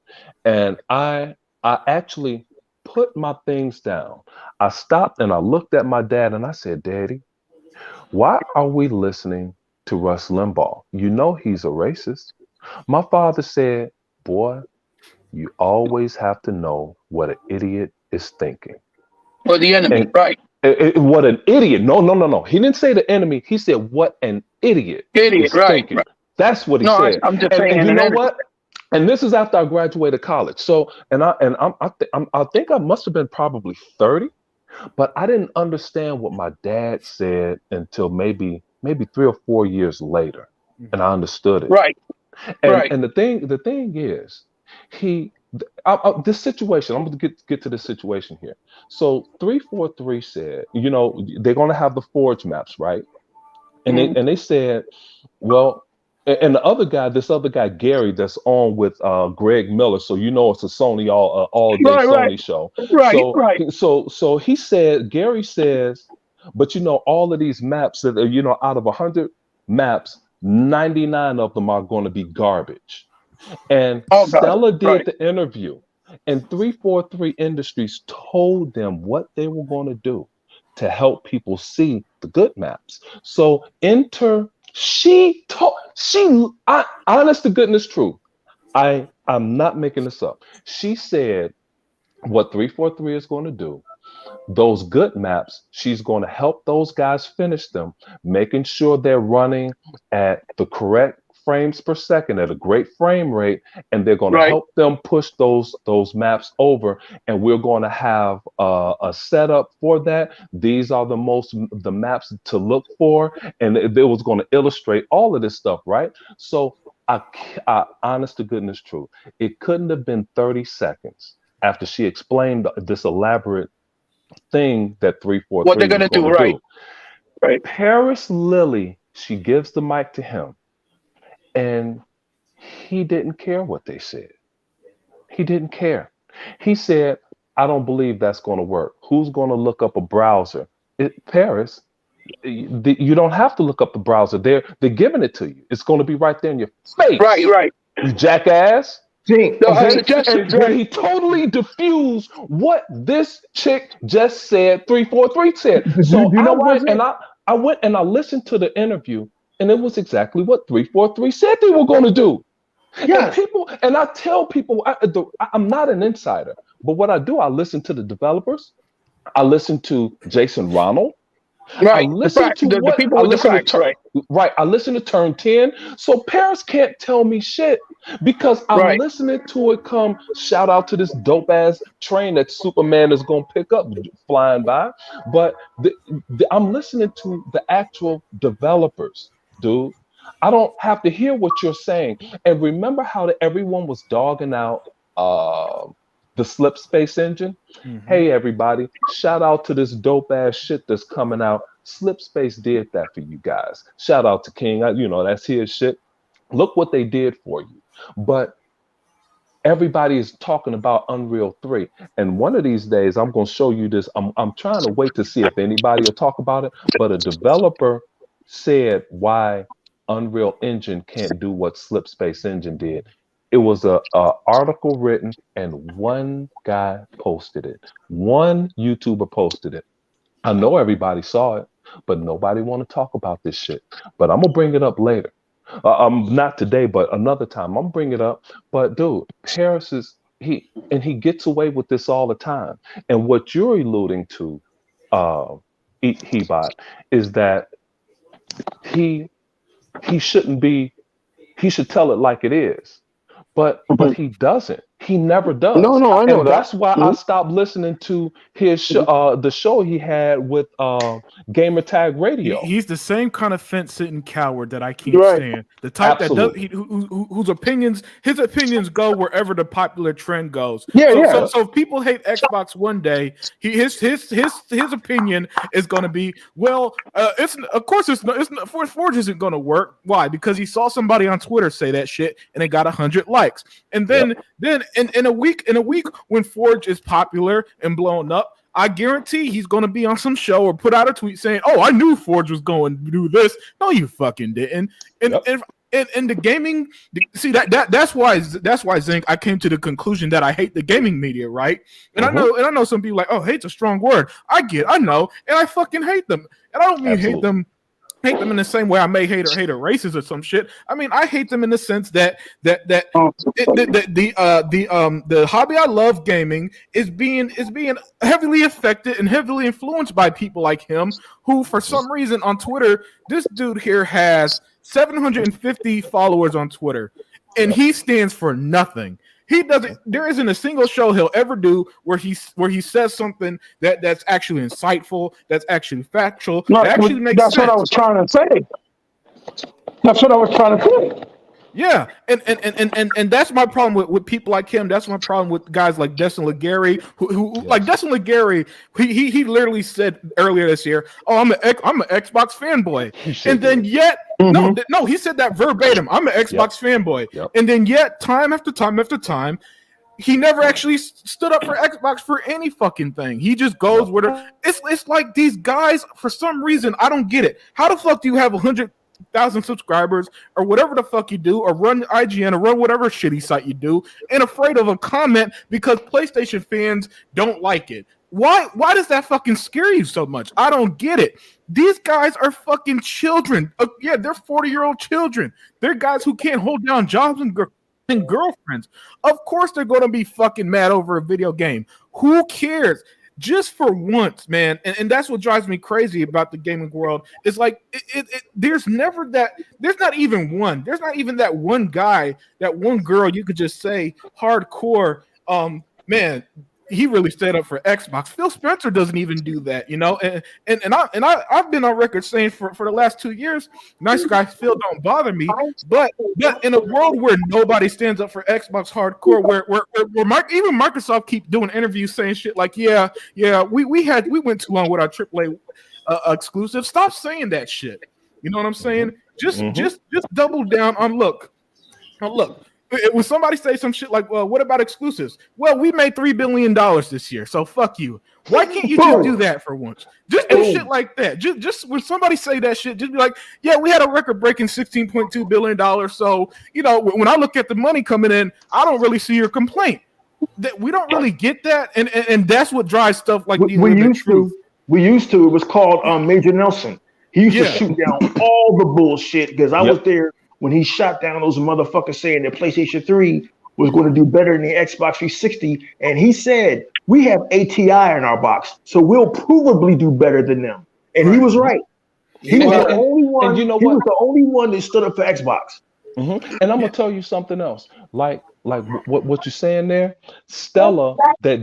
[SPEAKER 3] And I actually put my things down. I stopped and I looked at my dad and I said, Daddy, why are we listening to Rush Limbaugh? You know he's a racist. My father said, boy, you always have to know what an idiot is thinking.
[SPEAKER 5] Or the enemy,
[SPEAKER 3] what an idiot. No. He didn't say the enemy. He said what an idiot is thinking. Right. That's what he said.
[SPEAKER 5] I'm just saying.
[SPEAKER 3] And you know what? And this is after I graduated college. So, I think I must have been probably 30. But I didn't understand what my dad said until maybe 3 or 4 years later, and I understood it.
[SPEAKER 5] Right.
[SPEAKER 3] And the thing is, this situation. I'm going to get to this situation here. So 343 said, you know, they're going to have the Forge maps, right? And they said, well. And this other guy, Gary, that's on with Greg Miller. So, you know, it's a Sony all day Sony show. So he said, Gary says, but you know, all of these maps that are, you know, out of 100 maps, 99 of them are going to be garbage. And Stella did the interview, and 343 Industries told them what they were going to do to help people see the good maps. So honest to goodness truth, I'm not making this up. She said what 343 is going to do, those good maps, she's going to help those guys finish them, making sure they're running at the correct frames per second at a great frame rate, and they're going to help them push those maps over, and we're going to have a setup for that. These are the maps to look for, and it was going to illustrate all of this stuff, right? So I honest to goodness truth, it couldn't have been 30 seconds after she explained this elaborate thing that 343
[SPEAKER 5] what they're going to do, right?
[SPEAKER 3] Paris Lilly, she gives the mic to him. And he didn't care what they said. He didn't care. He said, I don't believe that's going to work. Who's going to look up a browser? Paris, you don't have to look up the browser. They're giving it to you. It's going to be right there in your face.
[SPEAKER 5] Right.
[SPEAKER 3] You jackass.
[SPEAKER 5] And
[SPEAKER 3] he totally diffused what this chick just said, 343 said. So I went and I listened to the interview. And it was exactly what 343 said they were going to do. Yeah. And I tell people, I'm not an insider, but what I do, I listen to the developers. I listen to Jason Ronald.
[SPEAKER 5] Right. I listen to the people with the facts, right?
[SPEAKER 3] right. I listen to Turn 10, so Paris can't tell me shit because I'm
[SPEAKER 5] Right.
[SPEAKER 3] listening to it come. Shout out to this dope ass train that Superman is gonna pick up flying by, but I'm listening to the actual developers, dude. I don't have to hear what you're saying. And remember how everyone was dogging out the Slip Space engine?
[SPEAKER 1] Mhm.
[SPEAKER 3] Hey everybody, shout out to this dope ass shit that's coming out. Slip Space did that for you guys. Shout out to King. You know, that's his shit. Look what they did for you. But everybody is talking about Unreal 3. And one of these days, I'm going to show you this. I'm trying to wait to see if anybody will talk about it. But a developer said why Unreal Engine can't do what Slip Space Engine did. It was a article written and one guy posted it. One YouTuber posted it. I know everybody saw it, but nobody want to talk about this shit. But I'm gonna bring it up later. Not today, but another time. I'm bring it up. But dude, Paris is he gets away with this all the time. And what you're alluding to, Hebot, is that he shouldn't be. He should tell it like it is. But he doesn't. He never does.
[SPEAKER 5] No, I know
[SPEAKER 3] and
[SPEAKER 5] that.
[SPEAKER 3] that's why I stopped listening to his show, the show he had with Gamer Tag Radio.
[SPEAKER 1] He's the same kind of fence-sitting coward that I can't
[SPEAKER 5] Right.
[SPEAKER 1] stand. The type
[SPEAKER 3] Absolutely.
[SPEAKER 1] that does whose opinions go wherever the popular trend goes.
[SPEAKER 5] Yeah,
[SPEAKER 1] So if people hate Xbox one day, his opinion is going to be, well, Forge isn't going to work. Why? Because he saw somebody on Twitter say that shit and it got 100 likes. And then in a week when Forge is popular and blown up, I guarantee he's going to be on some show or put out a tweet saying, "Oh, I knew Forge was going to do this." No, you fucking didn't. And the gaming, see that's why Zink, I came to the conclusion that I hate the gaming media, right? And I know some people like, "Oh, hate's a strong word." I know, and I fucking hate them. And I don't mean hate them in the same way I may hate a racist or some shit. I mean, I hate them in the sense that the hobby I love, gaming, is being heavily affected and heavily influenced by people like him, who for some reason on Twitter, this dude here has 750 followers on Twitter, and he stands for nothing. He doesn't. There isn't a single show he'll ever do where he says something that's actually insightful, that's actually factual, that actually makes sense.
[SPEAKER 5] That's what I was trying to say. That's what I was trying to say.
[SPEAKER 1] Yeah, and that's my problem with people like him. That's my problem with guys like Destin Legary, who like Destin Legary. He literally said earlier this year, "Oh, I'm an Xbox fanboy," and then yet no, he said that verbatim. I'm an Xbox fanboy, and then yet time after time after time, he never actually stood up for Xbox for any fucking thing. He just goes with it. It's like these guys, for some reason, I don't get it. How the fuck do you have 100,000 subscribers or whatever the fuck you do, or run IGN or run whatever shitty site you do, and afraid of a comment because PlayStation fans don't like it? Why does that fucking scare you so much? I don't get it. These guys are fucking children. Yeah, they're 40-year-old children. They're guys who can't hold down jobs and girlfriends. Of course they're going to be fucking mad over a video game. Who cares? Just for once, man, and that's what drives me crazy about the gaming world. It's like there's not even that one guy, that one girl you could just say hardcore, man, he really stood up for Xbox. Phil Spencer doesn't even do that, you know. And I've been on record saying for the last 2 years, nice guy Phil don't bother me. But in a world where nobody stands up for Xbox hardcore, where even Microsoft keep doing interviews saying shit like, we went too long with our AAA exclusive. Stop saying that shit. You know what I'm saying? Just double down on look. When somebody say some shit like, "Well, what about exclusives?" Well, we made $3 billion this year, so fuck you. Why can't you just do that for once? Just do shit like that. Just when somebody say that shit, just be like, "Yeah, we had a record-breaking $16.2 billion. So, you know, when I look at the money coming in, I don't really see your complaint." That we don't really get that, and that's what drives stuff like these.
[SPEAKER 2] We used to. It was called Major Nelson. He used to shoot down all the bullshit because I was there when he shot down those motherfuckers saying that PlayStation 3 was going to do better than the Xbox 360. And he said, we have ATI in our box, so we'll provably do better than them. And he was right. He was
[SPEAKER 3] And-
[SPEAKER 2] the only one.
[SPEAKER 3] and you know
[SPEAKER 2] he
[SPEAKER 3] what?
[SPEAKER 2] was the only one that stood up for Xbox.
[SPEAKER 3] And I'm gonna tell you something else. Like what you're saying there, Stella, the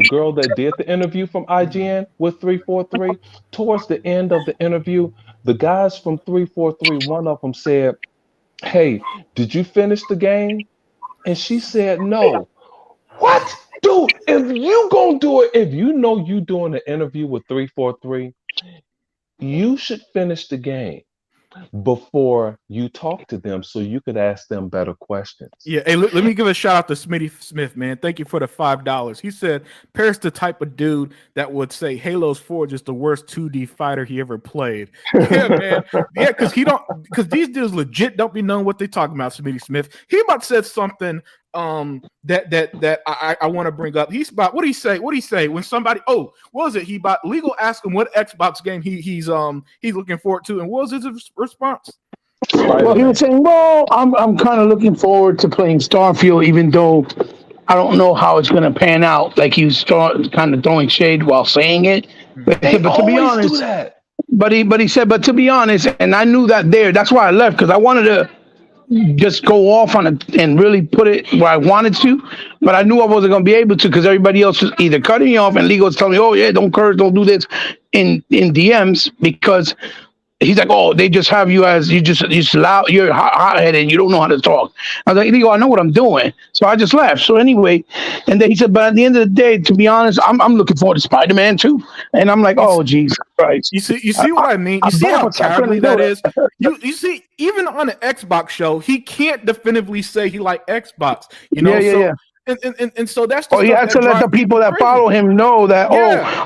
[SPEAKER 3] girl that did the interview from IGN with 343. Towards the end of the interview, the guys from 343, one of them said, "Hey, did you finish the game?" And she said, "No." What, dude? If you gonna do it, if you know you doing an interview with 343, you should finish the game before you talk to them so you could ask them better questions.
[SPEAKER 1] Yeah, hey, let me give a shout out to Smitty Smith, man. Thank you for the $5. He said Paris the type of dude that would say Halo's Forge is the worst 2D fighter he ever played. Yeah, man. Yeah, because these dudes legit don't be knowing what they talking about, Smitty Smith. He about said something that I want to bring up. He's about what do he say when somebody what was it? He about legal asked him what Xbox game he's looking forward to, and what was his response?
[SPEAKER 5] Well, he was saying, "Well, I'm kind of looking forward to playing Starfield, even though I don't know how it's going to pan out." Like he was kind of throwing shade while saying it. But to be honest,
[SPEAKER 3] do that.
[SPEAKER 5] but he said, but to be honest, and I knew that there. That's why I left, because I wanted to just go off on it and really put it where I wanted to, but I knew I wasn't going to be able to because everybody else was either cutting me off and legal was telling me, "Oh yeah, don't curse, don't do this," in DMs, because he's like, "Oh, they just have you as you just loud, you're hot-headed and you don't know how to talk." I was like, "Legal, I know what I'm doing," so I just left. So anyway, and then he said, "But at the end of the day, to be honest, I'm looking forward to Spider-Man too," and I'm like, "Oh Jesus Christ!"
[SPEAKER 1] You see what I mean? You see how cowardly that is? You see, even on an Xbox show, he can't definitively say he like Xbox. You know,
[SPEAKER 5] Yeah.
[SPEAKER 1] And so that's the
[SPEAKER 5] he had to let the people that follow him know that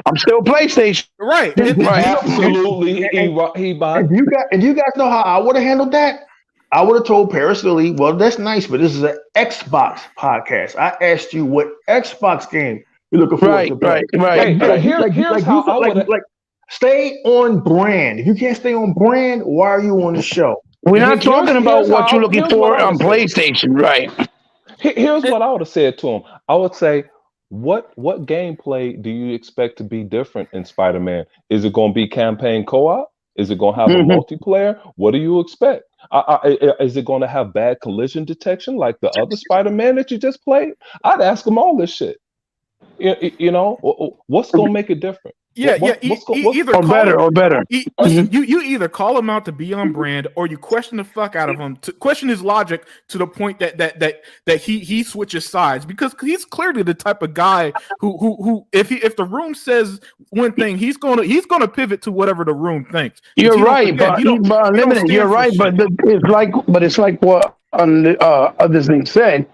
[SPEAKER 5] I'm still PlayStation.
[SPEAKER 1] Right.
[SPEAKER 3] Absolutely.
[SPEAKER 2] And you guys know how I would have handled that? I would have told Paris Lily, "Well, that's nice, but this is an Xbox podcast. I asked you what Xbox game you're looking forward to play."
[SPEAKER 5] Right.
[SPEAKER 3] Here's how I would have.
[SPEAKER 2] Stay on brand. If you can't stay on brand, why are you on the show?
[SPEAKER 5] We're not talking about what you're looking for on PlayStation, right?
[SPEAKER 3] Here's what I would have said to him. I would say, what gameplay do you expect to be different in Spider-Man? Is it going to be campaign co-op? Is it going to have a multiplayer? What do you expect? Is it going to have bad collision detection like the other Spider-Man that you just played? I'd ask him all this shit. You know, what's going to make it different?
[SPEAKER 1] Either
[SPEAKER 5] or better.
[SPEAKER 1] Listen, you either call him out to be on brand, or you question the fuck out of him, to question his logic to the point that he switches sides, because he's clearly the type of guy who if the room says one thing, he's gonna pivot to whatever the room thinks.
[SPEAKER 5] You're right, but you're right, but it's like what others said.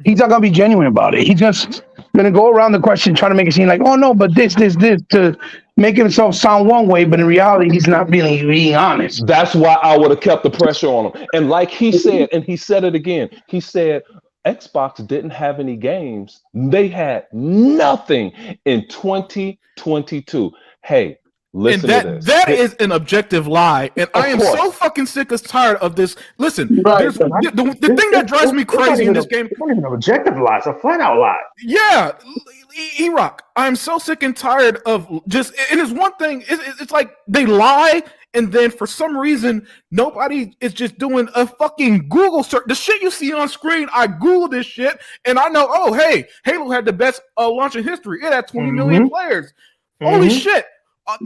[SPEAKER 5] He's not gonna be genuine about it. He's just gonna go around the question trying to make it seem like, "Oh no, but this to make himself sound one way," but in reality he's not being honest.
[SPEAKER 3] That's why I would have kept the pressure on him. And like he said, and he said it again, he said Xbox didn't have any games. They had nothing in 2022. Hey, listen to this.
[SPEAKER 1] That is an objective lie, and I am so fucking sick and tired of this. Listen, the thing that drives me crazy in this game.
[SPEAKER 2] It's not even an objective lie; it's a flat out lie.
[SPEAKER 1] Yeah, E-Rock, I'm so sick and tired of just. And it's one thing. It's like they lie, and then for some reason nobody is just doing a fucking Google search. The shit you see on screen, I Googled this shit, and I know. Oh, hey, Halo had the best launch in history. It had 20 million players. Holy shit!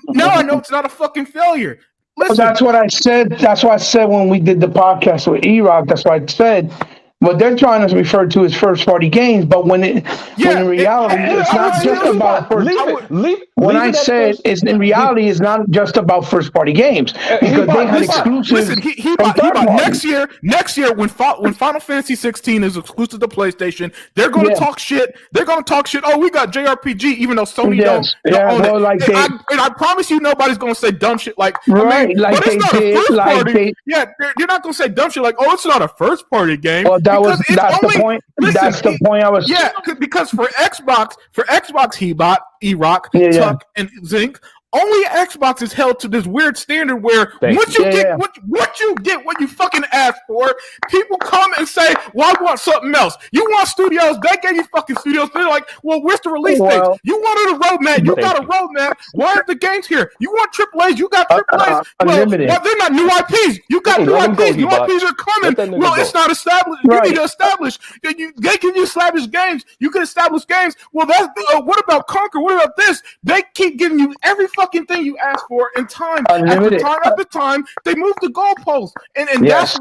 [SPEAKER 1] Now I know it's not a fucking failure. Listen.
[SPEAKER 5] That's what I said. That's what I said when we did the podcast with E-Rock. That's what I said. What they're trying to refer to as first party games, but when in reality it's not just about first. When I said it's in reality it's not just about first party games, because they had exclusives.
[SPEAKER 1] Listen, next year when Final Fantasy 16 is exclusive to PlayStation, they're going to talk shit. They're going to talk shit. Oh, we got JRPG, even though Sony don't own it. And I promise you, nobody's going to say dumb shit like
[SPEAKER 5] like they did.
[SPEAKER 1] You're not going to say dumb shit like, oh, it's not a first party game.
[SPEAKER 5] Well, that's the point.
[SPEAKER 1] Listen,
[SPEAKER 5] that's the point I was.
[SPEAKER 1] Yeah, because for Xbox, E-Rock, Tuck, and Zinc, Only Xbox is held to this weird standard where
[SPEAKER 3] Thank
[SPEAKER 1] once
[SPEAKER 3] you.
[SPEAKER 1] you get what you get what you fucking asked for, people come and say, "Well, I want something else." You want studios? They gave you fucking studios. They're like, "Well, where's the release dates?" You wanted a roadmap. You got a roadmap. Why aren't the games here? You want AAAs? You got AAAs.
[SPEAKER 5] Unlimited.
[SPEAKER 1] Well, they're not new IPs. You got new
[SPEAKER 3] let him go,
[SPEAKER 1] IPs. New
[SPEAKER 3] Ebot.
[SPEAKER 1] IPs are coming.
[SPEAKER 3] Let that nigga
[SPEAKER 1] Well,
[SPEAKER 3] go.
[SPEAKER 1] it's not established.
[SPEAKER 5] Right.
[SPEAKER 1] You need to establish. They can establish games. You can establish games. Well, that's what about Conquer? What about this? They keep giving you every fucking thing you ask for in time
[SPEAKER 5] Unlimited.
[SPEAKER 1] after time. They move the goalposts, and
[SPEAKER 5] Yes.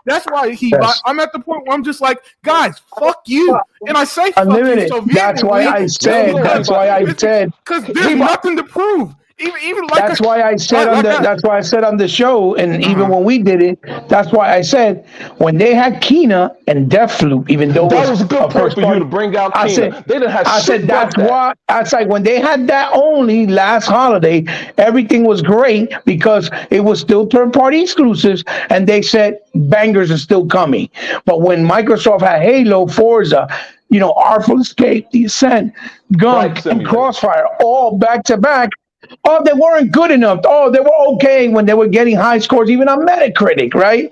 [SPEAKER 1] that's why
[SPEAKER 5] Yes.
[SPEAKER 1] I'm at the point where I'm just like, guys, fuck you, and I say fuck
[SPEAKER 5] Unlimited.
[SPEAKER 1] you. So
[SPEAKER 5] That's why I said. That's why I said.
[SPEAKER 1] because there's nothing to prove. Even like
[SPEAKER 5] That's why I said that's why I said on the show, and even when we did it, that's why I said when they had Kena and Deathloop, even though
[SPEAKER 3] That was a good point for you to bring out
[SPEAKER 5] I
[SPEAKER 3] Kena.
[SPEAKER 5] said,
[SPEAKER 3] They didn't have
[SPEAKER 5] I
[SPEAKER 3] shit
[SPEAKER 5] said that's
[SPEAKER 3] but that.
[SPEAKER 5] why I said when they had that only last holiday, everything was great because it was still third-party exclusives, and they said bangers are still coming. But when Microsoft had Halo, Forza, Artful Escape, The Ascent, Gunk,
[SPEAKER 3] Flight
[SPEAKER 5] and
[SPEAKER 3] Simulator.
[SPEAKER 5] Crossfire, all back to back. Oh, they weren't good enough. Oh, they were okay when they were getting high scores, even on Metacritic, right?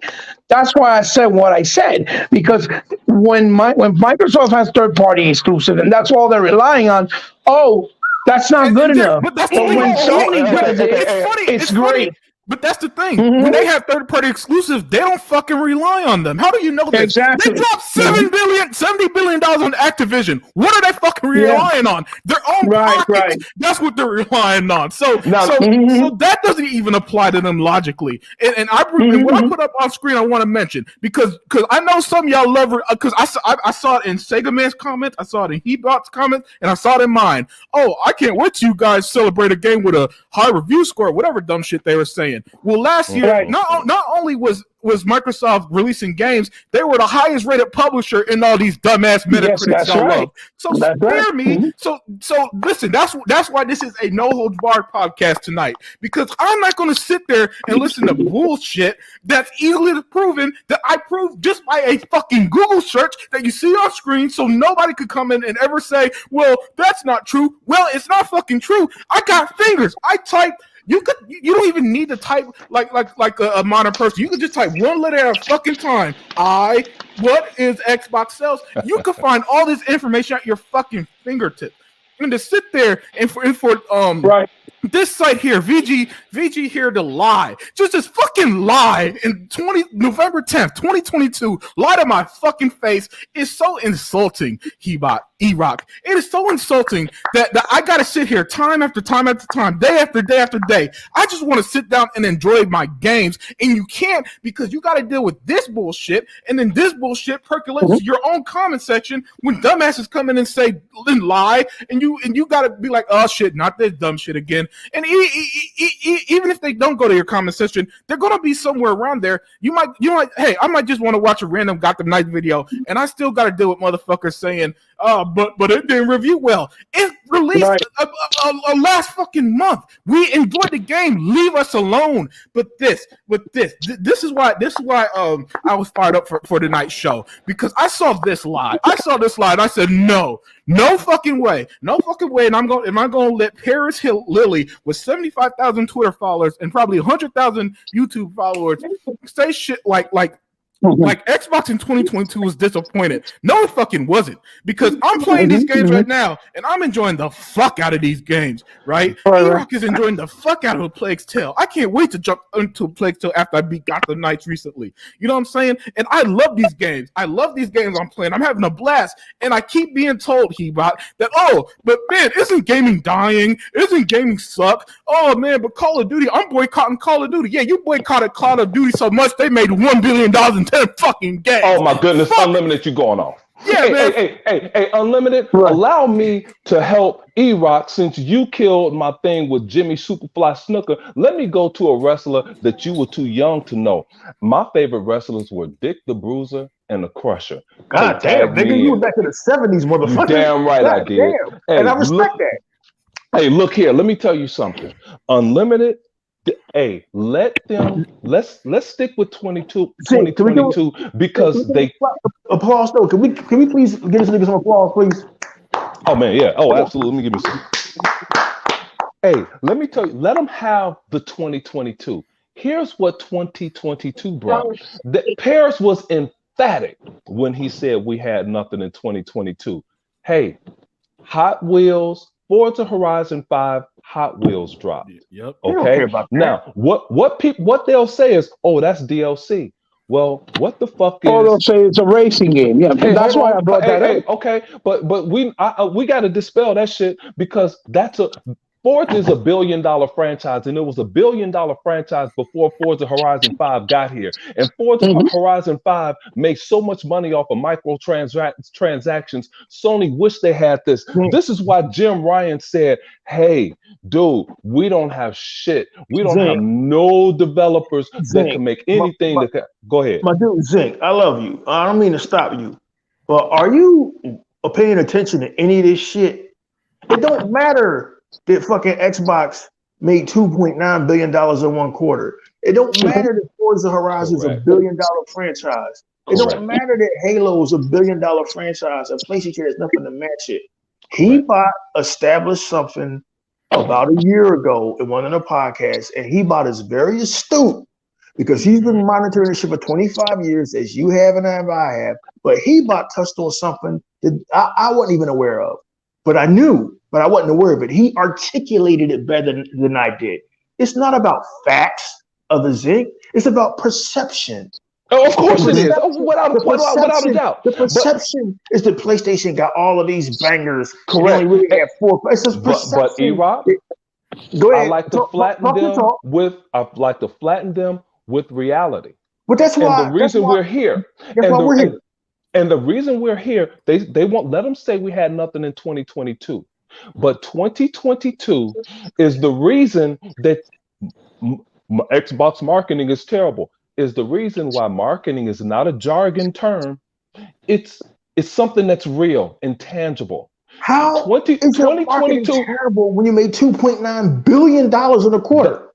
[SPEAKER 5] That's why I said what I said, because when Microsoft has third-party exclusive, and that's all they're relying on, that's not good enough.
[SPEAKER 1] But that's the
[SPEAKER 5] But
[SPEAKER 1] thing.
[SPEAKER 5] when Sony does it,
[SPEAKER 1] It's funny.
[SPEAKER 5] it's great.
[SPEAKER 1] Funny. But that's the thing. When they have third-party exclusives, they don't fucking rely on them. How do you know this?
[SPEAKER 5] Exactly.
[SPEAKER 1] They dropped $70 billion on Activision. What are they fucking relying on? Their own pockets.
[SPEAKER 5] Right.
[SPEAKER 1] That's what they're relying on. So that doesn't even apply to them logically. And what I put up on screen, I want to mention because I know some of y'all love it because I saw it in Sega Man's comments, I saw it in Hebot's comments, and I saw it in mine. Oh, I can't wait till you guys celebrate a game with a high review score, whatever dumb shit they were saying. Well, last year, not only was Microsoft releasing games, they were the highest rated publisher in all these dumbass Metacritic love. So spare me. So listen, that's why this is a no holds barred podcast tonight, because I'm not going to sit there and listen to bullshit that's easily proven that I proved just by a fucking Google search that you see on screen, so nobody could come in and ever say, well, that's not true. Well, it's not fucking true. I got fingers. I type. You don't even need to type like a modern person. You can just type one letter at a fucking time. What is Xbox sales? You can find all this information at your fucking fingertips. And to sit there and for this site here, VG here to lie. Just fucking lie in November 10th, 2022. Lie to my fucking face is so insulting, E-Rock. It is so insulting that I gotta sit here time after time after time, day after day after day. I just want to sit down and enjoy my games, and you can't because you gotta deal with this bullshit, and then this bullshit percolates to your own comment section when dumbasses come in and say and lie, and you gotta be like, oh shit, not this dumb shit again. And even if they don't go to your comment section, they're gonna be somewhere around there. You might, hey, I might just want to watch a random Gotham Knights video, and I still got to deal with motherfuckers saying, but it didn't review well. It released last fucking month. We enjoyed the game. Leave us alone. But this is why I was fired up for tonight's show, because I saw this live. And I said, no fucking way. And am I going to let Paris Hill Lily with 75,000 Twitter followers and probably 100,000 YouTube followers say shit like Xbox in 2022 was disappointed? No, it fucking wasn't, because I'm playing these games right now and I'm enjoying the fuck out of these games, right? E-Rock is enjoying the fuck out of A Plague's Tale. I can't wait to jump into A Plague's Tale after I beat Gotham Knights recently. You know what I'm saying? And I love these games. I'm playing. I'm having a blast. And I keep being told, Hebot, that, but man, isn't gaming dying? Isn't gaming suck? Oh man, but Call of Duty, I'm boycotting Call of Duty. Yeah, you boycotted Call of Duty so much they made $1 billion in 10 fucking games.
[SPEAKER 3] Oh my goodness, Unlimited, you going off.
[SPEAKER 1] Yeah, man.
[SPEAKER 3] Hey, Unlimited, allow me to help E-Rock, since you killed my thing with Jimmy Superfly Snooker. Let me go to a wrestler that you were too young to know. My favorite wrestlers were Dick the Bruiser and the Crusher.
[SPEAKER 2] God damn, nigga, you were back in the 70s, motherfucker.
[SPEAKER 3] Damn right I did.
[SPEAKER 2] Hey, and I respect that.
[SPEAKER 3] Hey, look here, let me tell you something. Unlimited, hey, let's stick with 2022 because they
[SPEAKER 2] applause though. Can we please give this nigga some applause, please?
[SPEAKER 3] Oh man, yeah. Oh, absolutely. Let me give me some. Hey, let me tell you, let them have the 2022. Here's what 2022 brought. Paris was emphatic when he said we had nothing in 2022. Hey, Hot Wheels, Forza Horizon 5, Hot Wheels dropped.
[SPEAKER 1] Yep.
[SPEAKER 2] They don't
[SPEAKER 3] Okay.
[SPEAKER 2] care about that.
[SPEAKER 3] Now, what they'll say is, oh, that's DLC. Well, what the fuck
[SPEAKER 5] Oh, they'll
[SPEAKER 3] is?
[SPEAKER 5] say it's a racing game. Yeah,
[SPEAKER 3] Hey,
[SPEAKER 5] that's
[SPEAKER 3] hold
[SPEAKER 5] why
[SPEAKER 3] on.
[SPEAKER 5] I brought that
[SPEAKER 3] Hey,
[SPEAKER 5] up.
[SPEAKER 3] okay, but we got to dispel that shit because Forza is $1 billion franchise, and it was $1 billion franchise before Forza Horizon 5 got here. And Forza
[SPEAKER 5] Mhm.
[SPEAKER 3] Horizon 5 makes so much money off of transactions. Sony wish they had this.
[SPEAKER 5] Mhm.
[SPEAKER 3] This is why Jim Ryan said, "Hey, dude, we don't have shit. We don't have
[SPEAKER 2] Zink,
[SPEAKER 3] no developers that
[SPEAKER 2] Zink,
[SPEAKER 3] can make
[SPEAKER 2] my,
[SPEAKER 3] anything
[SPEAKER 2] my,
[SPEAKER 3] that can." Go ahead.
[SPEAKER 2] my dude, Zink, I love you. I don't mean to stop you, but are you paying attention to any of this shit? It don't matter that fucking Xbox made $2.9 billion in one quarter. It don't matter that Forza Horizon is a
[SPEAKER 3] Correct.
[SPEAKER 2] $1 billion franchise. It
[SPEAKER 3] Correct.
[SPEAKER 2] don't matter that Halo is a $1 billion franchise and PlayStation has nothing to match it.
[SPEAKER 3] Correct.
[SPEAKER 2] Established something about a year ago in one of the podcasts, and Hebot is very astute because he's been monitoring this shit for 25 years, as you have and I have. But Hebot touched on something that I wasn't even aware of. But I knew, but I wasn't aware of it. He articulated it better than I did. It's not about facts of the Zinc. It's about perception.
[SPEAKER 3] Oh, of course it is.
[SPEAKER 2] Perception.
[SPEAKER 3] Oh, without a doubt.
[SPEAKER 2] The
[SPEAKER 3] But
[SPEAKER 2] perception is that PlayStation got all of these bangers. And they
[SPEAKER 3] correct.
[SPEAKER 2] only really have 4. It's just
[SPEAKER 3] But
[SPEAKER 2] perception.
[SPEAKER 3] E-Rock,
[SPEAKER 2] Go
[SPEAKER 3] I
[SPEAKER 2] ahead.
[SPEAKER 3] like to
[SPEAKER 2] Talk
[SPEAKER 3] flatten
[SPEAKER 2] your
[SPEAKER 3] them
[SPEAKER 2] talk.
[SPEAKER 3] with reality.
[SPEAKER 2] But that's
[SPEAKER 3] And the
[SPEAKER 2] why.
[SPEAKER 3] reason we're here,
[SPEAKER 2] That's why we're here.
[SPEAKER 3] and the reason we're here, they won't let them say we had nothing in 2022. But 2022 is the reason that Xbox marketing is terrible. Is the reason why marketing is not a jargon term. It's something that's real and tangible.
[SPEAKER 2] How is your marketing
[SPEAKER 3] 2022
[SPEAKER 2] terrible when you made $2.9 billion in a quarter?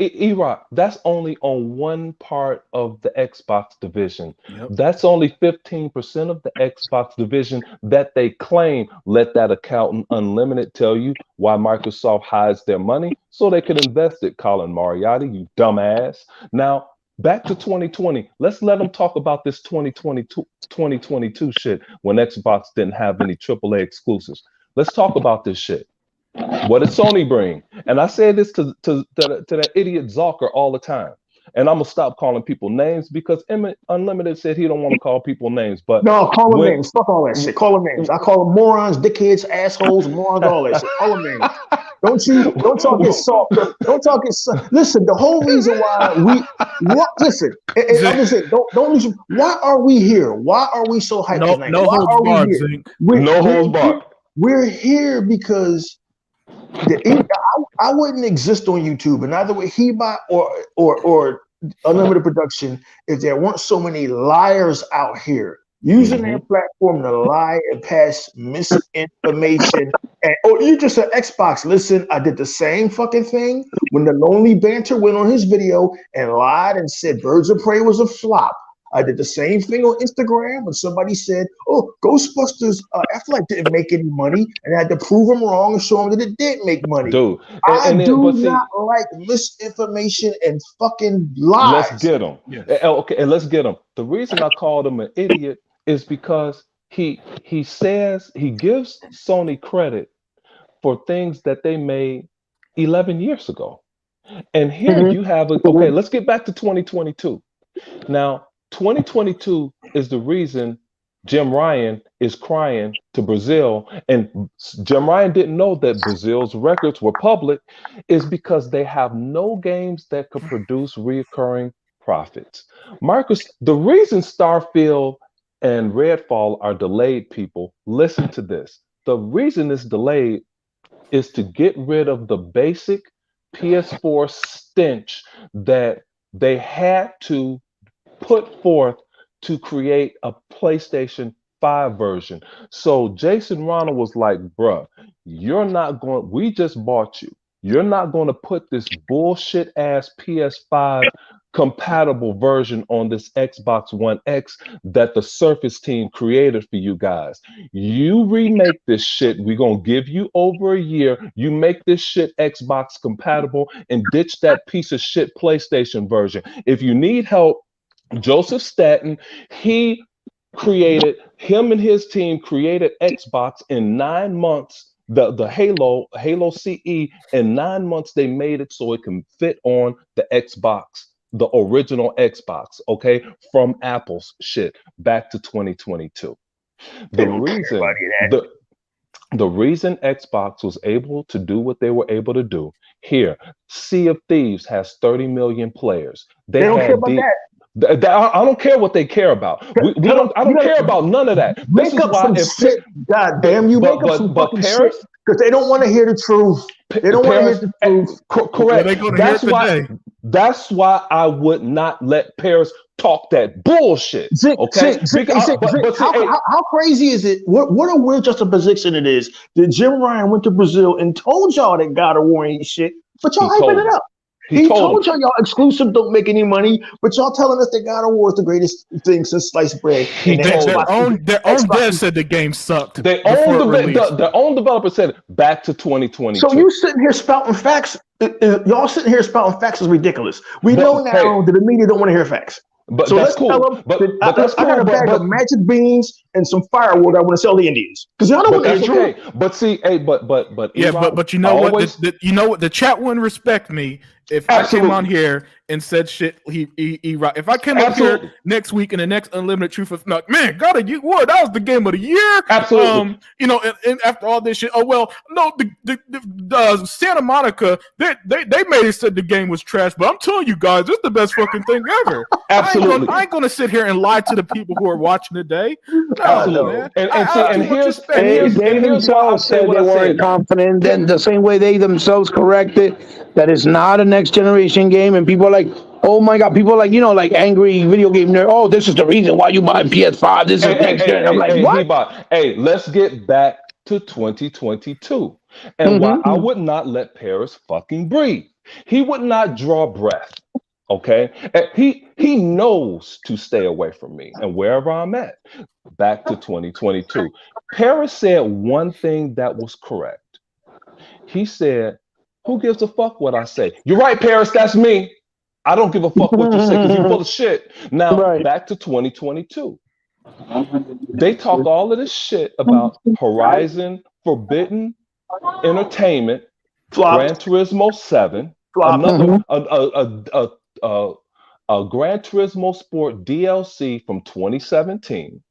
[SPEAKER 3] E-Rock, that's only on one part of the Xbox division.
[SPEAKER 1] Yep.
[SPEAKER 3] That's only 15% of the Xbox division that they claim. Let that accountant Unlimited tell you why Microsoft hides their money so they can invest it. Colin Moriarty, you dumbass. Now, back to 2020. Let's let them talk about this 2022 shit when Xbox didn't have any AAA exclusives. Let's talk about this shit. What did Sony bring? And I say this to that idiot Zucker all the time. And I'm gonna stop calling people names because Unlimited said he don't want to call people names. But
[SPEAKER 2] No, call them names. Fuck all that shit. Call them names. I call them morons, dickheads, assholes, morons, all that shit. Call them names. Don't talk it soft. Don't talk it soft. Listen, the whole reason why listen, and I'm just saying, don't listen. Why are we here? Why are we so hyped tonight?
[SPEAKER 1] No
[SPEAKER 2] Why
[SPEAKER 1] holds
[SPEAKER 2] are we
[SPEAKER 1] barred,
[SPEAKER 2] here?
[SPEAKER 1] Zink.
[SPEAKER 3] No holds barred.
[SPEAKER 2] We're here because I wouldn't exist on YouTube, and either way Hebot or Unlimited Production if there weren't so many liars out here using their platform to lie and pass misinformation. And you just said Xbox. Listen, I did the same fucking thing when the Lonely Banter went on his video and lied and said Birds of Prey was a flop. I did the same thing on Instagram when somebody said, "Oh, Ghostbusters Afterlife didn't make any money," and I had to prove them wrong and show them that it did make money.
[SPEAKER 3] Dude,
[SPEAKER 2] I do not like misinformation and fucking lies.
[SPEAKER 3] Let's get him.
[SPEAKER 1] Yes.
[SPEAKER 3] Okay, and let's get him. The reason I called him an idiot is because he says he gives Sony credit for things that they made 11 years ago. And here you have okay, let's get back to 2022. Now, 2022 is the reason Jim Ryan is crying to Brazil, and Jim Ryan didn't know that Brazil's records were public, is because they have no games that could produce reoccurring profits. Marcus, the reason Starfield and Redfall are delayed, people, listen to this. The reason it's delayed is to get rid of the basic PS4 stench that they had to put forth to create a PlayStation 5 version. So Jason Ronald was like, bruh, we just bought you. You're not going to put this bullshit ass PS5 compatible version on this Xbox One X that the Surface team created for you guys. You remake this shit. We're going to give you over a year. You make this shit Xbox compatible and ditch that piece of shit PlayStation version. If you need help, Joseph Staten, him and his team created Xbox in 9 months. The Halo CE, in 9 months they made it so it can fit on the Xbox, the original Xbox, okay, from Apple's shit back to 2022. The reason Xbox was able to do what they were able to do here, Sea of Thieves has 30 million players.
[SPEAKER 2] They don't care about that.
[SPEAKER 3] I don't care what they care about. I don't care about none of that.
[SPEAKER 2] Make up some shit. God damn, you make up some fucking shit because they don't want to hear the truth. They don't want to hear the truth.
[SPEAKER 3] Correct. That's why I would not let Paris talk that bullshit. Okay.
[SPEAKER 2] How crazy is it? What a weird juxtaposition it is that Jim Ryan went to Brazil and told y'all that God of War ain't shit, but y'all hyping it up. He told y'all exclusive don't make any money, but y'all telling us that God of War is the greatest thing since sliced bread.
[SPEAKER 1] Their own dev said the game sucked.
[SPEAKER 3] Their own developer said back to 2022.
[SPEAKER 2] So you sitting here spouting facts. Y'all sitting here spouting facts is ridiculous. We know now that the media don't want to hear facts.
[SPEAKER 3] But
[SPEAKER 2] so
[SPEAKER 3] that's cool.
[SPEAKER 2] Tell them I got a bag of magic beans and some firewood I want to sell the Indians because y'all know what that's
[SPEAKER 3] okay. But see, hey, but
[SPEAKER 1] yeah,
[SPEAKER 3] Elon,
[SPEAKER 1] but you know what? You know what? The chat wouldn't respect me if I came on here and said shit. If I came up here next week in the next Unlimited Truth of man, God of War, that was the game of the year.
[SPEAKER 3] Absolutely.
[SPEAKER 1] And after all this shit, the Santa Monica, they made it said the game was trash, but I'm telling you guys, it's the best fucking thing ever.
[SPEAKER 3] Absolutely.
[SPEAKER 1] I ain't gonna sit here and lie to the people who are watching today.
[SPEAKER 3] Absolutely.
[SPEAKER 1] Man.
[SPEAKER 3] And here's
[SPEAKER 5] they themselves said they weren't confident. Then the same way they themselves corrected that it's not a next generation game, and people are like, oh my god, people are like, like angry video game nerd. Oh, this is the reason why you buy PS5. This is next gen. I'm like, what?
[SPEAKER 3] Hey, let's get back to 2022 and why I would not let Paris fucking breathe. He would not draw breath. Okay, and he knows to stay away from me and wherever I'm at. Back to 2022, Paris said one thing that was correct. He said, "Who gives a fuck what I say?" You're right, Paris. That's me. I don't give a fuck what you say because you're full of shit. Now back to 2022. They talk all of this shit about Horizon Forbidden Entertainment, Gran Turismo 7, a Gran Turismo Sport DLC from 2017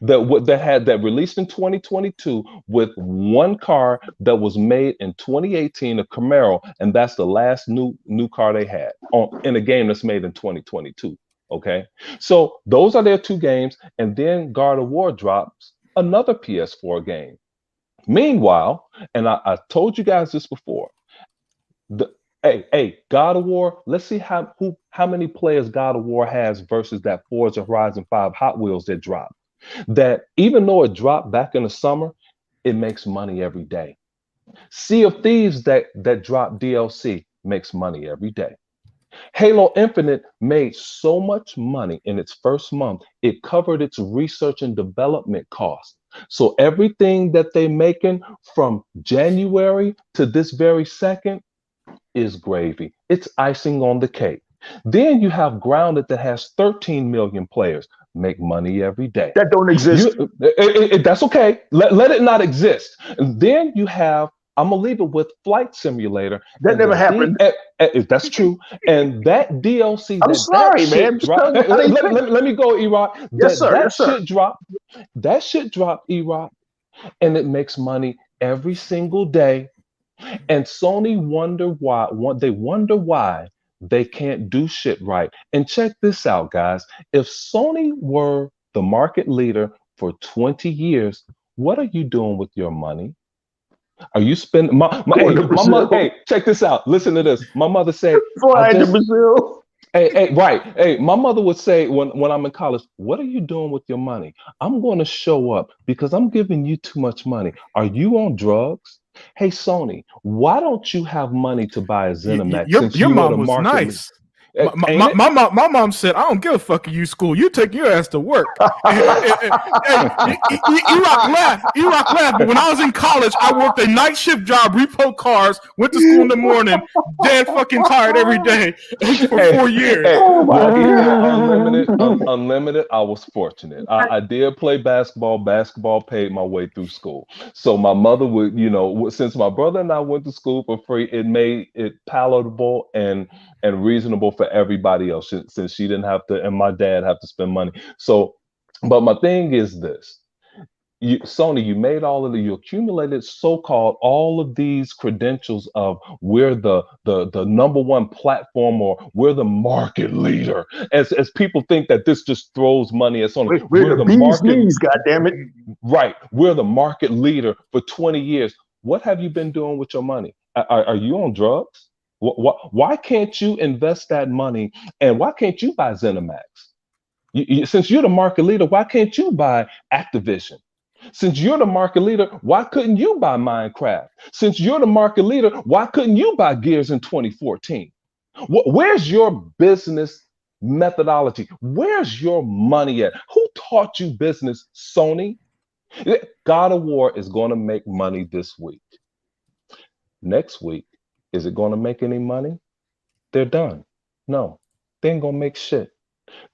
[SPEAKER 3] that released in 2022 with one car that was made in 2018, a Camaro, and that's the last new car they had in a game that's made in 2022. Okay, so those are their two games, and then God of War drops another PS4 game. Meanwhile, and I told you guys this before, Hey, God of War, let's see how many players God of War has versus that Forza Horizon 5 Hot Wheels that dropped. That even though it dropped back in the summer, it makes money every day. Sea of Thieves that dropped DLC makes money every day. Halo Infinite made so much money in its first month, it covered its research and development costs. So everything that they're making from January to this very second is gravy. It's icing on the cake. Then you have Grounded that has 13 million players, make money every day.
[SPEAKER 2] That don't exist.
[SPEAKER 3] That's okay. Let it not exist. And then you have, I'm gonna leave it with Flight Simulator.
[SPEAKER 2] That never happened.
[SPEAKER 3] That's true. And that DLC.
[SPEAKER 2] I'm sorry, man.
[SPEAKER 3] Let me go, E-Rock.
[SPEAKER 2] Yes, sir.
[SPEAKER 3] That shit dropped, E-Rock, and it makes money every single day. And Sony wonder why they can't do shit right. And check this out, guys. If Sony were the market leader for 20 years, what are you doing with your money? Are you spending my mother? Hey, check this out. Listen to this. My mother said,
[SPEAKER 2] "Fly to Brazil."
[SPEAKER 3] Hey, right. Hey, my mother would say when I'm in college, "What are you doing with your money?" I'm going to show up because I'm giving you too much money. Are you on drugs? Hey, Sony, why don't you have money to buy a ZeniMax?
[SPEAKER 1] Your mom was nice. My mom said, "I don't give a fuck you school. You take your ass to work." E-Rock laughed. But when I was in college, I worked a night shift job, repo cars, went to school in the morning, dead fucking tired every day for 4 years.
[SPEAKER 3] Unlimited. I was fortunate. I did play basketball. Basketball paid my way through school. So my mother would, since my brother and I went to school for free, it made it palatable and reasonable for everybody else, since she didn't have to, and my dad have to spend money. So, but my thing is this. Sony, you made you accumulated so-called all of these credentials of we're the number one platform, or we're the market leader. As people think that this just throws money at Sony.
[SPEAKER 2] We're the market, God damn it.
[SPEAKER 3] Right. We're the market leader for 20 years. What have you been doing with your money? Are you on drugs? Why can't you invest that money, and why can't you buy ZeniMax? Since you're the market leader, why can't you buy Activision? Since you're the market leader, why couldn't you buy Minecraft? Since you're the market leader, why couldn't you buy Gears in 2014? Where's your business methodology? Where's your money at? Who taught you business, Sony? God of War is going to make money this week. Next week, is it going to make any money? They're done. No, they ain't going to make shit.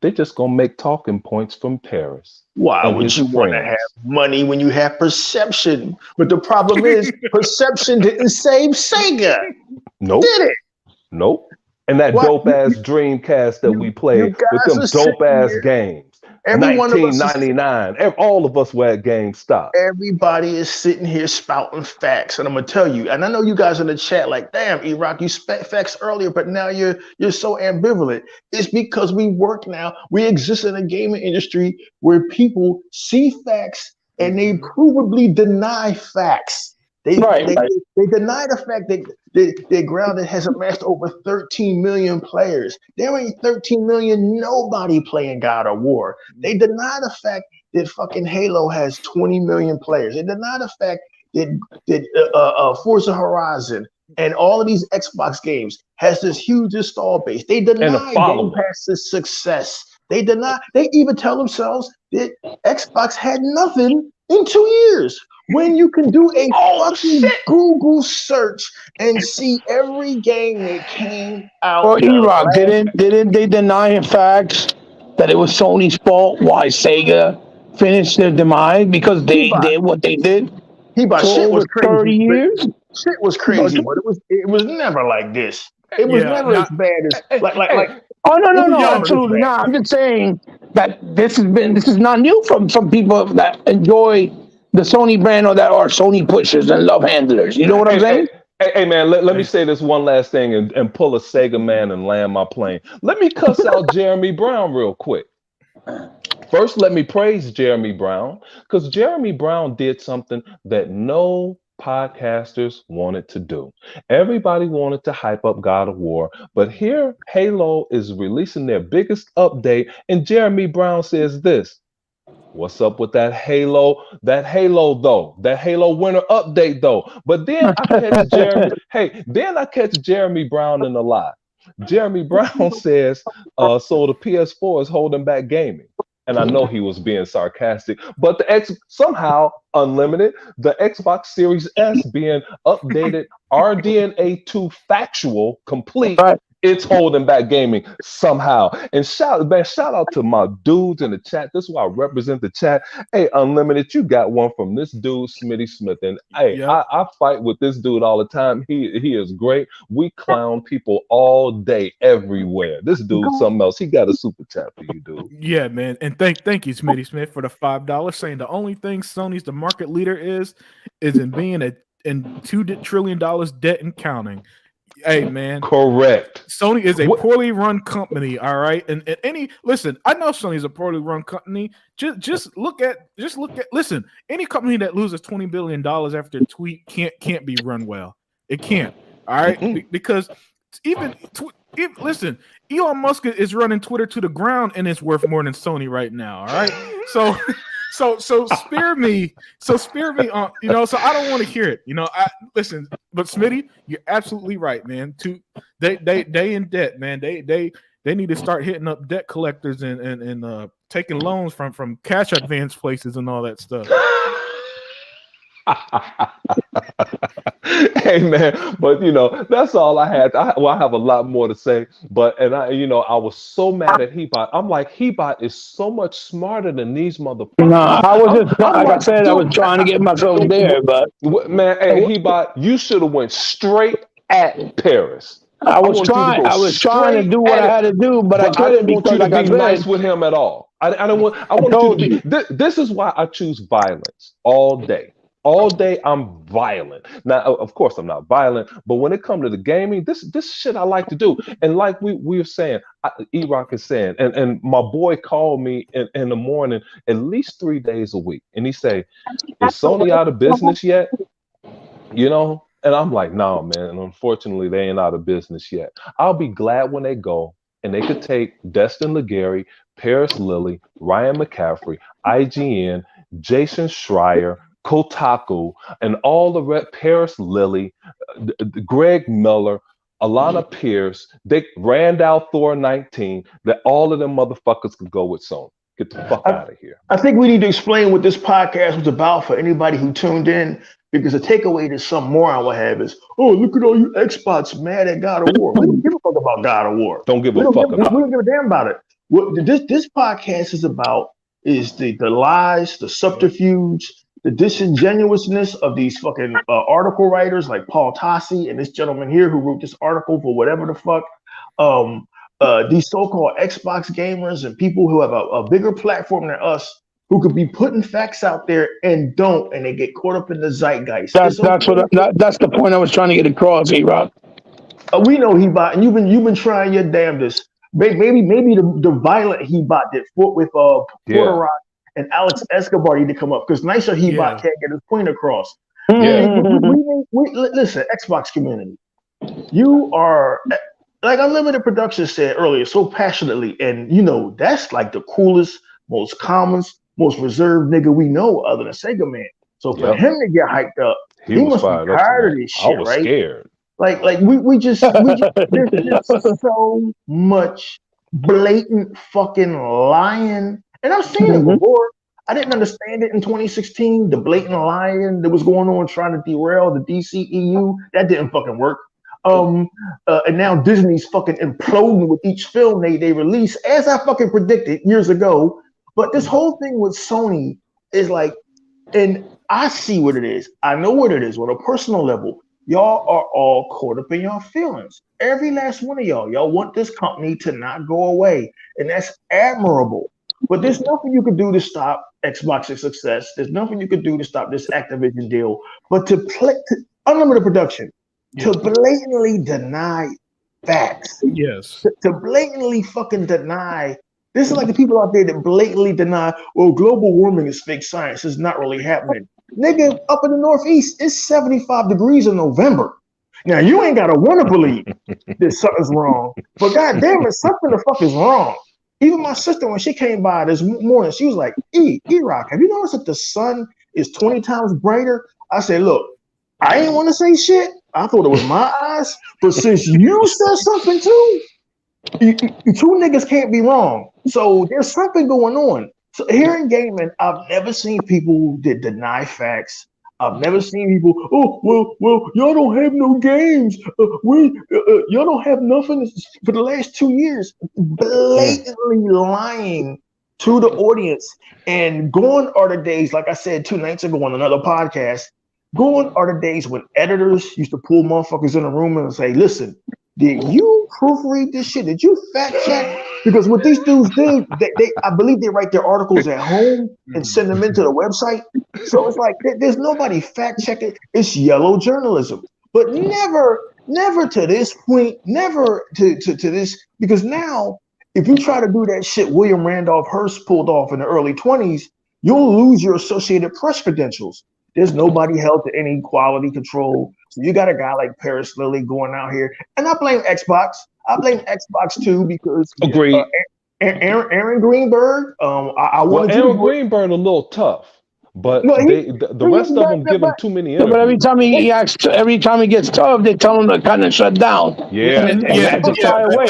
[SPEAKER 3] They're just going to make talking points from Paris.
[SPEAKER 2] Why would you want to have money when you have perception? But the problem is, perception didn't save Sega.
[SPEAKER 3] Nope.
[SPEAKER 2] Did it?
[SPEAKER 3] Nope. And that dope-ass Dreamcast that we played with them dope-ass games. 1999. All of us were at GameStop.
[SPEAKER 2] Everybody is sitting here spouting facts, and I'm gonna tell you. And I know you guys in the chat like, "Damn, E-Rock, you spat facts earlier, but now you're so ambivalent." It's because we work now. We exist in a gaming industry where people see facts and they provably deny facts. They deny the fact that their grounded has amassed over 13 million players. There ain't 13 million nobody playing God of War. They deny the fact that fucking Halo has 20 million players. They deny the fact that Forza Horizon and all of these Xbox games has this huge install base. They deny Game Pass's success. They even tell themselves that Xbox had nothing in 2 years. When you can do a fucking Google search and see every game that came out.
[SPEAKER 5] Well, E-Rock, didn't they deny in fact that it was Sony's fault why Sega finished their demise because they did what they did?
[SPEAKER 2] Shit was crazy.
[SPEAKER 5] 30 years?
[SPEAKER 2] Shit was crazy, but it was never like this. It was never as bad as like.
[SPEAKER 5] Oh no, absolutely not. I'm just saying that this is not new from some people that enjoy the Sony brand or that are Sony pushers and love handlers. You know what I'm saying?
[SPEAKER 3] Hey man, let me say this one last thing and pull a Sega man and land my plane. Let me cuss out Jeremy Brown real quick. First, let me praise Jeremy Brown, because Jeremy Brown did something that no podcasters wanted to do. Everybody wanted to hype up God of War, but here Halo is releasing their biggest update, and Jeremy Brown says this: "What's up with that Halo though? That Halo winter update though." But then I catch Jeremy Brown in a lie. Jeremy Brown says, "So the PS4 is holding back gaming." And I know he was being sarcastic, but somehow Unlimited, the Xbox Series S being updated, RDNA 2 factual complete. It's holding back gaming somehow. And shout out to my dudes in the chat. This is why I represent the chat. Hey, Unlimited, you got one from this dude, Smitty Smith. And hey, I fight with this dude all the time. He is great. We clown people all day, everywhere. This dude's something else. He got a super chat for you, dude.
[SPEAKER 1] Yeah, man. And thank you, Smitty Smith, for the $5, saying the only thing Sony's the market leader is in being in $2 trillion debt and counting. Hey man,
[SPEAKER 3] correct.
[SPEAKER 1] Sony is a poorly run company, all right. And listen, I know Sony's a poorly run company. Just look at listen. Any company that loses $20 billion after a tweet can't be run well. It can't, all right, because listen, Elon Musk is running Twitter to the ground and it's worth more than Sony right now, all right. So spare me on, so I don't want to hear it. Listen, but Smitty, you're absolutely right, man. They in debt, man. They They need to start hitting up debt collectors and taking loans from cash advance places and all that stuff.
[SPEAKER 3] Hey man, but that's all I had. I have a lot more to say, but I was so mad at Hebot. I'm like, Hebot is so much smarter than these motherfuckers.
[SPEAKER 5] No, I was just
[SPEAKER 3] I'm
[SPEAKER 5] like I
[SPEAKER 3] like,
[SPEAKER 5] said, I was
[SPEAKER 3] dude,
[SPEAKER 5] trying to get myself there, but
[SPEAKER 3] man, hey Hebot, you should have went straight at Paris.
[SPEAKER 5] I was
[SPEAKER 3] wanted you to go
[SPEAKER 5] trying to
[SPEAKER 3] straight
[SPEAKER 5] do what
[SPEAKER 3] at
[SPEAKER 5] I
[SPEAKER 3] it,
[SPEAKER 5] had to do, but I
[SPEAKER 3] but I
[SPEAKER 5] couldn't
[SPEAKER 3] didn't want you
[SPEAKER 5] because,
[SPEAKER 3] to
[SPEAKER 5] like I
[SPEAKER 3] be nice
[SPEAKER 5] said,
[SPEAKER 3] with him at all. I wanted
[SPEAKER 5] told
[SPEAKER 3] you to be. This is why I choose violence all day. All day I'm violent. Now, of course, I'm not violent, but when it comes to the gaming, this shit I like to do. And like we were saying, E-Rock is saying, and my boy called me in the morning at least 3 days a week, and he say, "Is Sony out of business yet?" And I'm like, "No, man. And unfortunately, they ain't out of business yet. I'll be glad when they go, and they could take Destin Legary, Paris Lilly, Ryan McCaffrey, IGN, Jason Schreier, Kotaku, and all the Paris Lilly, Greg Miller, Alana Pierce, Randall Thor 19, that all of them motherfuckers could go with Sony. Get the fuck out of here."
[SPEAKER 2] I think we need to explain what this podcast was about for anybody who tuned in, because the takeaway that some moron will have is, "Oh, look at all you Xbox mad at God of War." We don't give a fuck about God of War.
[SPEAKER 3] Don't give
[SPEAKER 2] We
[SPEAKER 3] a
[SPEAKER 2] don't
[SPEAKER 3] fuck
[SPEAKER 2] give,
[SPEAKER 3] about
[SPEAKER 2] we
[SPEAKER 3] it.
[SPEAKER 2] don't give a damn about it. What this podcast is about is the lies, the subterfuge, the disingenuousness of these fucking article writers like Paul Tassi and this gentleman here who wrote this article for whatever the fuck. These so-called Xbox gamers and people who have a bigger platform than us, who could be putting facts out there and don't, and they get caught up in the zeitgeist.
[SPEAKER 5] that's the point I was trying to get across, E-Rock.
[SPEAKER 2] We know Hebot, and you've been trying your damnedest. Maybe the violent Hebot that fought with Porter Rock and Alex Escobar need to come up, because nicer Hebot can't get his point across. Listen, Xbox community, you are, like Unlimited Production said earlier so passionately, and that's like the coolest, most calmest, most reserved nigga we know other than Sega Man. So for him to get hyped up, he must be tired of this shit,
[SPEAKER 3] I was
[SPEAKER 2] right?
[SPEAKER 3] scared.
[SPEAKER 2] Like we just there's just so much blatant fucking lying, and I've seen it before. I didn't understand it in 2016. The blatant lying that was going on trying to derail the DCEU, that didn't fucking work. And now Disney's fucking imploding with each film they release, as I fucking predicted years ago. But this whole thing with Sony is like, and I see what it is. I know what it is on a personal level. Y'all are all caught up in your feelings. Every last one of y'all want this company to not go away, and that's admirable. But there's nothing you could do to stop Xbox's success. There's nothing you could do to stop this Activision deal. But to Unlimited Production, to blatantly deny facts.
[SPEAKER 1] Yes.
[SPEAKER 2] To blatantly fucking deny. This is like the people out there that blatantly deny, well, global warming is fake science. It's not really happening. Nigga, up in the Northeast, it's 75 degrees in November. Now, you ain't got to want to believe that something's wrong. But goddamn it, something the fuck is wrong. Even my sister, when she came by this morning, she was like, E-Rock, have you noticed that the sun is 20 times brighter? I said, look, I ain't want to say shit. I thought it was my eyes. But since you said something too, you two niggas can't be wrong. So there's something going on. So here in gaming, I've never seen people that deny facts. I've never seen people, well, y'all don't have no games. Y'all don't have nothing for the last 2 years. Blatantly lying to the audience. And gone are the days, like I said 2 nights ago on another podcast, gone are the days when editors used to pull motherfuckers in a room and say, listen, did you proofread this shit? Did you fact check? Because what these dudes do, I believe they write their articles at home and send them into the website. So it's like there's nobody fact checking. It's yellow journalism. But never to this point, never to this, because now if you try to do that shit William Randolph Hearst pulled off in the early 20s, you'll lose your Associated Press credentials. There's nobody held to any quality control. So you got a guy like Paris Lilly going out here. And I blame Xbox. I blame Xbox too, because
[SPEAKER 3] Agreed.
[SPEAKER 2] Aaron Greenberg.
[SPEAKER 3] Aaron Greenberg a little tough. but
[SPEAKER 2] No,
[SPEAKER 3] the rest of them give him too many
[SPEAKER 5] But every
[SPEAKER 3] interviews.
[SPEAKER 5] time he acts, every time he gets tough, they tell him to kind of shut down.
[SPEAKER 3] Yeah,
[SPEAKER 5] and
[SPEAKER 1] Yeah,
[SPEAKER 5] to shy away.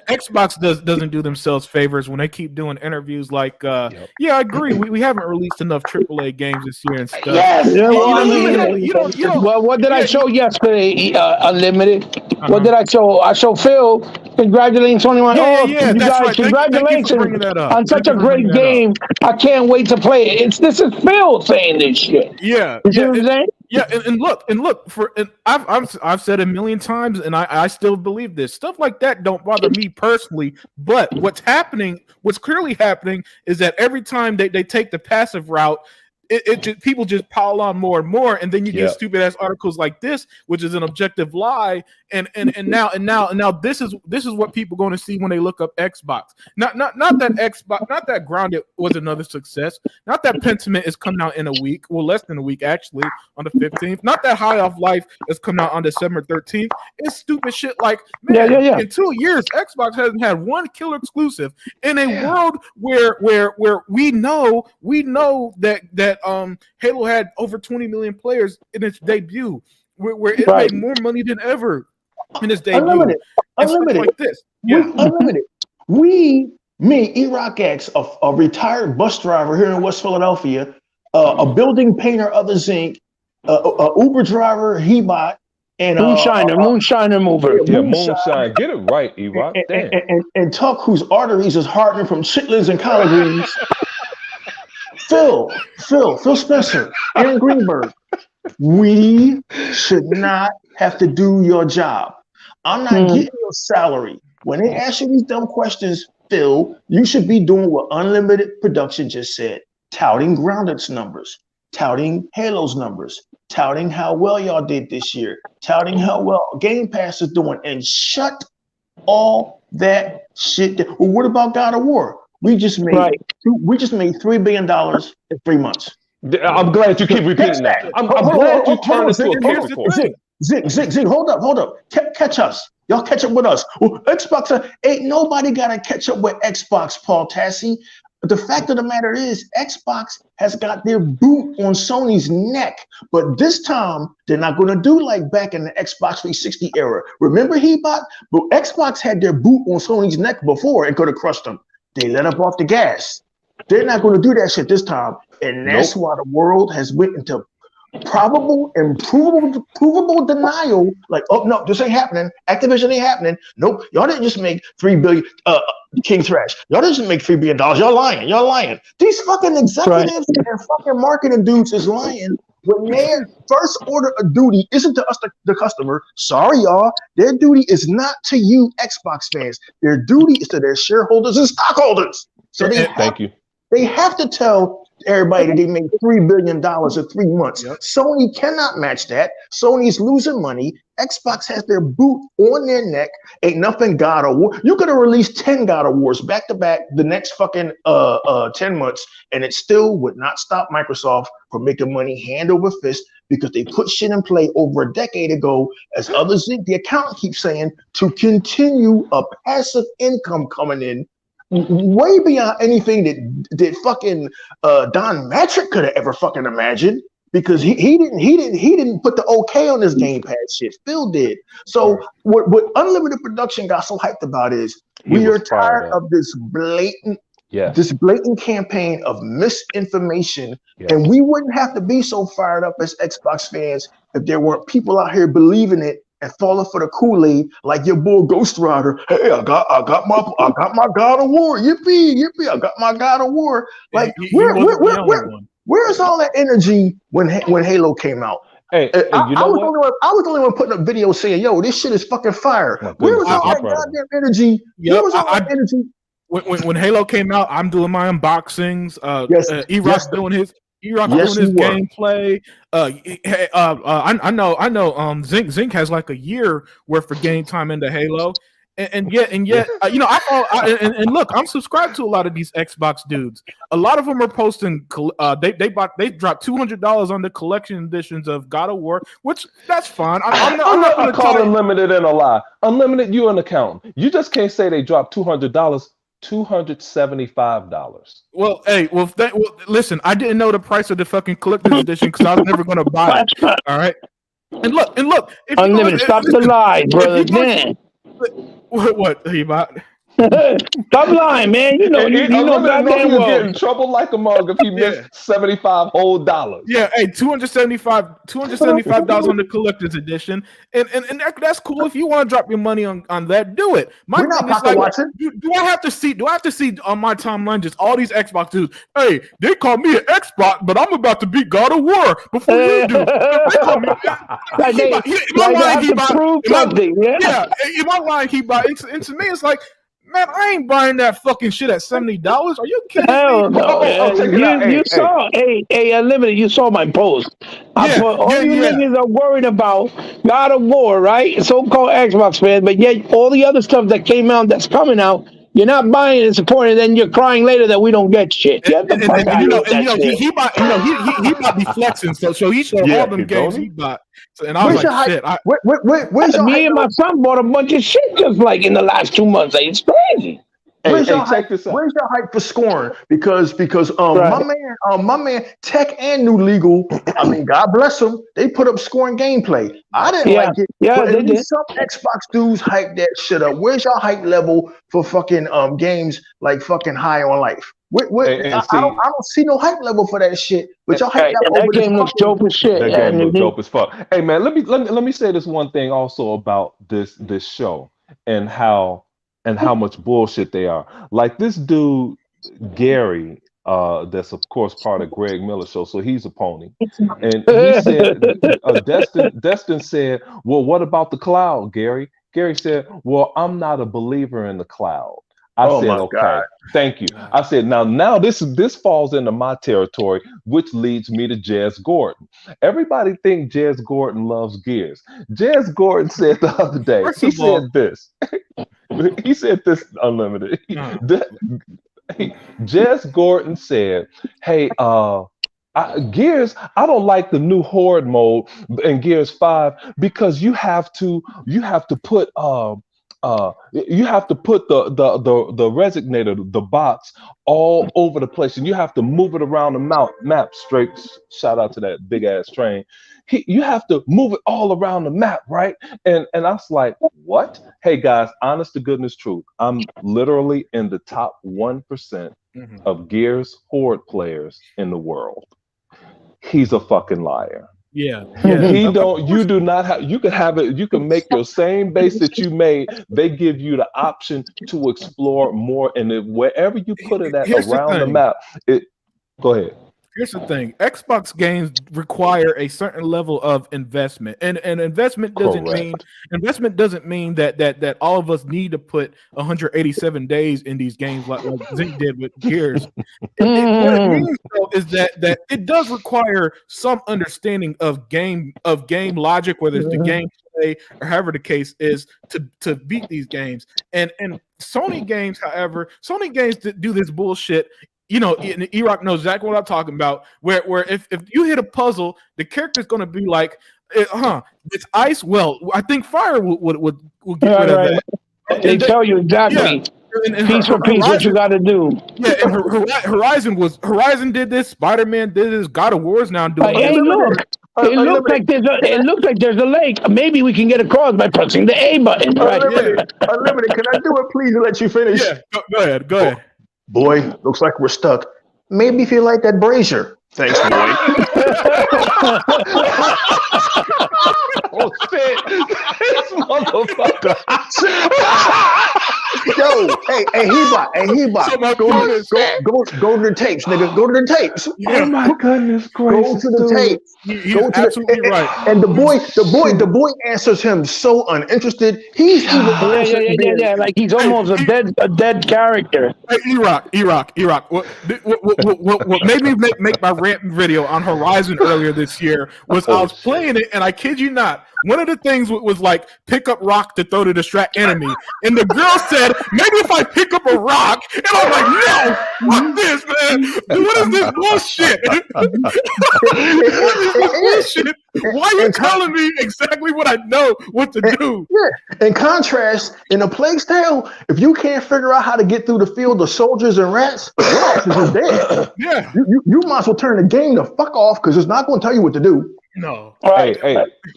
[SPEAKER 1] Xbox doesn't do themselves favors when they keep doing interviews like,
[SPEAKER 3] Yep.
[SPEAKER 1] yeah, I agree. We haven't released enough AAA games this year and stuff.
[SPEAKER 2] Yes.
[SPEAKER 5] Yeah, well,
[SPEAKER 1] You
[SPEAKER 5] I mean,
[SPEAKER 1] you don't-
[SPEAKER 5] well, what did I
[SPEAKER 1] yeah,
[SPEAKER 5] show yesterday? Unlimited.
[SPEAKER 1] Uh-huh.
[SPEAKER 5] What did I show? I showed Phil congratulating 21.
[SPEAKER 1] Yeah,
[SPEAKER 5] oh,
[SPEAKER 1] yeah,
[SPEAKER 5] you
[SPEAKER 1] that's
[SPEAKER 5] guys,
[SPEAKER 1] right. Thank you for
[SPEAKER 5] congratulations
[SPEAKER 1] bringing that up.
[SPEAKER 5] on such
[SPEAKER 1] Thank
[SPEAKER 5] a
[SPEAKER 1] you for
[SPEAKER 5] great
[SPEAKER 1] bringing that
[SPEAKER 5] game. I can't wait to play it. This is Phil saying this shit.
[SPEAKER 1] Yeah,
[SPEAKER 5] You see what I'm saying?
[SPEAKER 1] yeah, and look for, and I've said it a million times, and I still believe this. Stuff like that don't bother me personally, but what's clearly happening is that every time they take the passive route, people just pile on more and more, and then you get
[SPEAKER 3] Yeah.
[SPEAKER 1] stupid ass articles like this, which is an objective lie. And now this is what people are going to see when they look up Xbox. Not that Xbox, not that Grounded was another success. Not that Pentiment is coming out in a week, well, less than a week actually, on the 15th. Not that High Off Life is coming out on December 13th. It's stupid shit like, man,
[SPEAKER 5] Yeah.
[SPEAKER 1] in 2 years, Xbox hasn't had one killer exclusive in a world where we know that Halo had over 20 million players in its debut, where it
[SPEAKER 5] Right.
[SPEAKER 1] made more money than ever in its debut.
[SPEAKER 2] Unlimited.
[SPEAKER 1] And stuff
[SPEAKER 2] Unlimited.
[SPEAKER 1] like this. Yeah.
[SPEAKER 2] Unlimited. Me, E-Rock X, a retired bus driver here in West Philadelphia, a building painter, Others Inc., a Uber driver, Hebot, and
[SPEAKER 5] Moonshiner mover.
[SPEAKER 3] Yeah, Moonshine. Get it right, E-Rock. Damn.
[SPEAKER 2] and Tuck, whose arteries is hardening from chitlins and collard greens. Phil Spencer, Aaron Greenberg. We should not have to do your job. I'm not getting your salary. When they ask you these dumb questions, Phil, you should be doing what Unlimited Production just said, touting Grounded's numbers, touting Halo's numbers, touting how well y'all did this year, touting how well Game Pass is doing, and shut all that shit down. Well, what about God of War? We just made $3 billion in 3 months.
[SPEAKER 3] I'm glad you keep repeating that. I'm glad you turned it into a case report.
[SPEAKER 2] Zig, hold up. Catch us. Y'all catch up with us. Well, Xbox, ain't nobody got to catch up with Xbox, Paul Tassi. But the fact of the matter is, Xbox has got their boot on Sony's neck. But this time, they're not going to do like back in the Xbox 360 era. Remember, Hebot? But Xbox had their boot on Sony's neck before and could have crushed them. They let up off the gas. They're not going to do that shit this time. And that's why the world has went into probable and provable denial. Like, oh no, this ain't happening. Activision ain't happening. Nope, y'all didn't just make $3 billion. King Thrash, y'all didn't just make $3 billion. Y'all lying. These fucking executives and fucking marketing dudes is lying. When their first order of duty isn't to us, the customer. Sorry, y'all. Their duty is not to you, Xbox fans. Their duty is to their shareholders and stockholders. So they have to tell everybody that they made $3 billion in 3 months. Yep. Sony cannot match that. Sony's losing money. Xbox has their boot on their neck. Ain't nothing God of War. You could have released 10 God of Wars back to back the next fucking 10 months, and it still would not stop Microsoft from making money hand over fist because they put shit in play over a decade ago, as others think the accountant keeps saying, to continue a passive income coming in way beyond anything that fucking Don Matrick could have ever fucking imagined, because he didn't put the okay on this Game Pass shit. Phil did. So what Unlimited Production got so hyped about is we are tired of this blatant campaign of misinformation, and we wouldn't have to be so fired up as Xbox fans if there weren't people out here believing it and falling for the Kool-Aid like your boy Ghost Rider. Hey, I got my God of War. Yippee! I got my God of War. Like where's all that energy when Halo came out?
[SPEAKER 3] Hey,
[SPEAKER 2] I was the only one putting up videos saying, "Yo, this shit is fucking fire." Where was all that goddamn energy? Where was all that energy?
[SPEAKER 1] When Halo came out, I'm doing my unboxings. E-Rock's doing his. E-Rock doing his gameplay. I know. Zink has like a year worth of game time into Halo, and yet, you know, and look, I'm subscribed to a lot of these Xbox dudes. A lot of them are posting. They dropped $200 on the collection editions of God of War, which that's fine. I'm not going to
[SPEAKER 3] call Unlimited and a lie. Unlimited, you an accountant. You just can't say they dropped $200 $275.
[SPEAKER 1] Well, hey, listen, I didn't know the price of the fucking collector's edition because I was never gonna buy it. All right. And look, if you
[SPEAKER 5] Unlimited. Stop the lie, brother. Damn.
[SPEAKER 1] What he bought?
[SPEAKER 5] Stop lying, man. You know goddamn
[SPEAKER 3] He'll get
[SPEAKER 5] well.
[SPEAKER 3] in trouble like a mug if he missed $75 whole dollars.
[SPEAKER 1] Yeah, hey, $275 on the collector's edition, and that's cool. If you want to drop your money on that, do it. My
[SPEAKER 2] We're not
[SPEAKER 1] thing is
[SPEAKER 2] pocket
[SPEAKER 1] like,
[SPEAKER 2] watching.
[SPEAKER 1] do I have to see on my timeline just all these Xbox dudes? Hey, they call me an Xbox, but I'm about to beat God of War before you do. They call me. In my line, he bought. And to me, it's like, man, I ain't buying that fucking shit at $70. Are you kidding
[SPEAKER 5] Hell
[SPEAKER 1] me?
[SPEAKER 5] no. You saw, hey, Unlimited, you saw my post. I put all you niggas are worried about God of War, right? So-called Xbox fans, but yet all the other stuff that came out, that's coming out, you're not buying and supporting, and then you're crying later that we don't get shit. Get the fuck out of here.
[SPEAKER 1] He might be flexing, so he showed all them games he bought. So, and I was like, shit.
[SPEAKER 2] Where's your
[SPEAKER 5] Me and my son bought a bunch of shit just like in the last 2 months. Like, it's crazy.
[SPEAKER 3] Check this out.
[SPEAKER 2] Where's your hype for scoring? Because my man Tech and New Legal, I mean, God bless them, they put up scoring gameplay. I didn't like it.
[SPEAKER 5] Yeah,
[SPEAKER 2] but
[SPEAKER 5] they
[SPEAKER 2] at least some Xbox dudes hype that shit up. Where's your hype level for fucking games like fucking High on Life? I don't see no hype level for that shit. But y'all hype
[SPEAKER 5] that game looks dope as shit.
[SPEAKER 3] That game looks dope as fuck. Hey man, let me say this one thing also about this show and how much bullshit they are. Like this dude Gary, that's of course part of Greg Miller show, so he's a pony. And he said, Destin said, "Well, what about the cloud, Gary?" Gary said, "Well, I'm not a believer in the cloud." I said, "Okay, God. Thank you." I said, "Now this falls into my territory, which leads me to Jez Gordon. Everybody think Jez Gordon loves Gears. Jez Gordon said the other day, he said this. He said this, Unlimited. Jez Gordon said, "Hey, Gears, I don't like the new Horde mode in Gears 5 because you have to put the resonator, the box, all over the place, and you have to move it around the map straight." Shout out to that big ass train. You have to move it all around the map, right? And I was like, what? Hey guys, honest to goodness truth, I'm literally in the top 1% of Gears Horde players in the world. He's a fucking liar.
[SPEAKER 1] Yeah.
[SPEAKER 3] You do not have, you can have it, you can make your same base that you made. They give you the option to explore more, and wherever you put it at around the map, go ahead.
[SPEAKER 1] Here's the thing: Xbox games require a certain level of investment, and investment doesn't mean that all of us need to put 187 days in these games like Zink did with Gears. What it means though is that it does require some understanding of game logic, whether it's the gameplay or however the case is, to beat these games. And Sony games, however, that do this bullshit. You know, E-Rock knows exactly what I'm talking about. Where if you hit a puzzle, the character's going to be like, it's ice. Well, I think fire would get rid of that.
[SPEAKER 5] They tell you exactly. Yeah. Piece for piece, what you got to do.
[SPEAKER 1] Yeah, and Horizon did this. Spider-Man did this. God of War is now doing this.
[SPEAKER 5] It looks like there's a lake. Maybe we can get across by pressing the A button. Right?
[SPEAKER 2] Unlimited, can I do it, please, and let you finish?
[SPEAKER 1] Yeah, go ahead.
[SPEAKER 2] Boy, looks like we're stuck. Maybe if you like that brazier. Thanks, boy.
[SPEAKER 3] Oh shit! This motherfucker.
[SPEAKER 2] Yo, hey, Hebot. Go to the tapes, nigga. Go to the tapes.
[SPEAKER 3] Oh my goodness gracious!
[SPEAKER 2] Go to the tapes.
[SPEAKER 1] He's absolutely right.
[SPEAKER 2] And the boy answers him so uninterested. He's
[SPEAKER 5] yeah. Like he's almost a dead character.
[SPEAKER 1] Hey, E-Rock. What made me make my rant video on Horizon earlier this year was I was playing it, and I kid you not, one of the things was like pick up rock to throw to distract enemy, and the girl said maybe if I pick up a rock, and I'm like, no, fuck this, man. What is this bullshit? What is this bullshit? Why are you telling me exactly what I know what to do?
[SPEAKER 2] Yeah. In contrast, in a Plague Tale, if you can't figure out how to get through the field of soldiers and rats, your ass is dead.
[SPEAKER 1] Yeah.
[SPEAKER 2] You might as well turn the game the fuck off because it's not going to tell you what to do.
[SPEAKER 1] No.
[SPEAKER 3] Hey,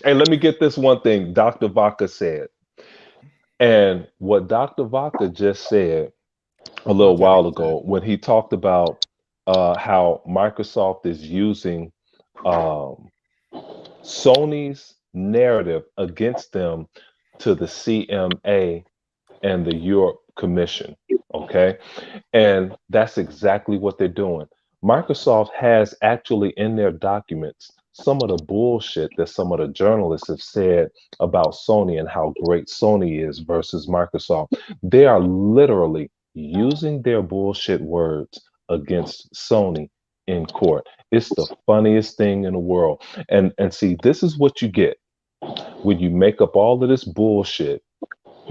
[SPEAKER 3] let me get this one thing Dr. Vaca said. And what Dr. Vaca just said a little while ago when he talked about how Microsoft is using Sony's narrative against them to the CMA and the Europe Commission, okay? And that's exactly what they're doing. Microsoft has actually in their documents some of the bullshit that some of the journalists have said about Sony and how great Sony is versus Microsoft. They are literally using their bullshit words against Sony in court. It's the funniest thing in the world. And see, this is what you get when you make up all of this bullshit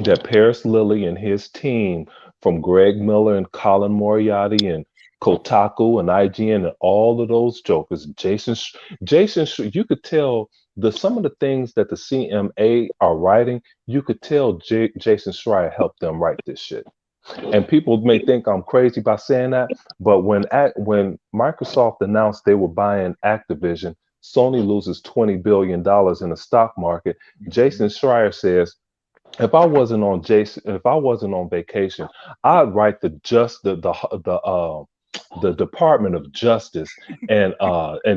[SPEAKER 3] that Paris Lilly and his team from Greg Miller and Colin Moriarty and Kotaku and IGN and all of those jokers, Jason, you could tell some of the things that the CMA are writing, you could tell Jason Schreier helped them write this shit. And people may think I'm crazy by saying that, but when Microsoft announced they were buying Activision, Sony loses $20 billion in the stock market. Jason Schreier says, if I wasn't on vacation, I'd write the Department of Justice and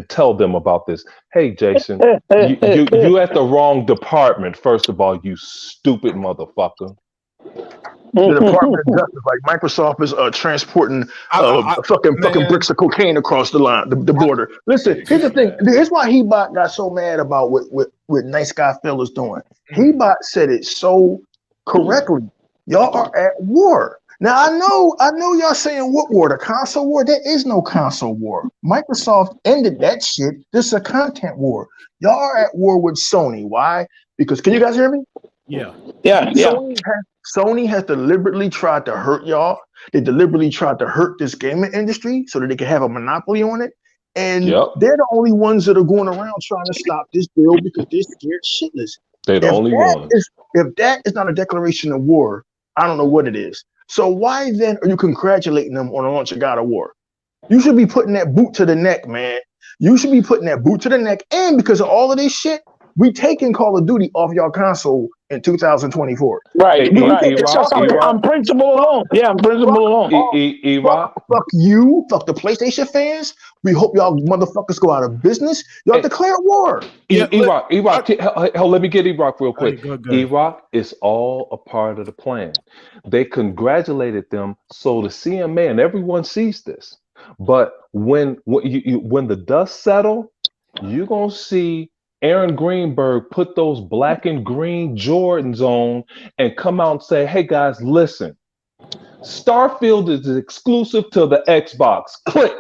[SPEAKER 3] tell them about this. Hey, Jason, you at the wrong department. First of all, you stupid motherfucker.
[SPEAKER 2] The Department of Justice, like Microsoft is transporting fucking bricks of cocaine across the line, the border. Listen, here's the thing. Here's why Hebot got so mad about what Nice Guy Phil is doing. Hebot said it so correctly. Y'all are at war. Now I know y'all saying what war? The console war? There is no console war. Microsoft ended that shit. This is a content war. Y'all are at war with Sony. Why? Because can you guys hear me?
[SPEAKER 1] Yeah.
[SPEAKER 2] Sony has deliberately tried to hurt y'all. They deliberately tried to hurt this gaming industry so that they can have a monopoly on it. And they're the only ones that are going around trying to stop this deal because they're scared shitless.
[SPEAKER 3] They're the only ones.
[SPEAKER 2] If that is not a declaration of war, I don't know what it is. So why then are you congratulating them on the launch of God of War? You should be putting that boot to the neck, man. You should be putting that boot to the neck. And because of all of this shit, we taking Call of Duty off your console in 2024.
[SPEAKER 5] Right. On principle alone. Yeah, on principle alone.
[SPEAKER 2] Fuck you. Fuck the PlayStation fans. We hope y'all motherfuckers go out of business. Y'all declare war.
[SPEAKER 3] E-Rock, let me get E-Rock real quick. E-Rock is all a part of the plan. They congratulated them so the CMA and everyone sees this. But when the dust settle, you're going to see Aaron Greenberg put those black and green Jordans on and come out and say, hey guys, listen, Starfield is exclusive to the Xbox. Click.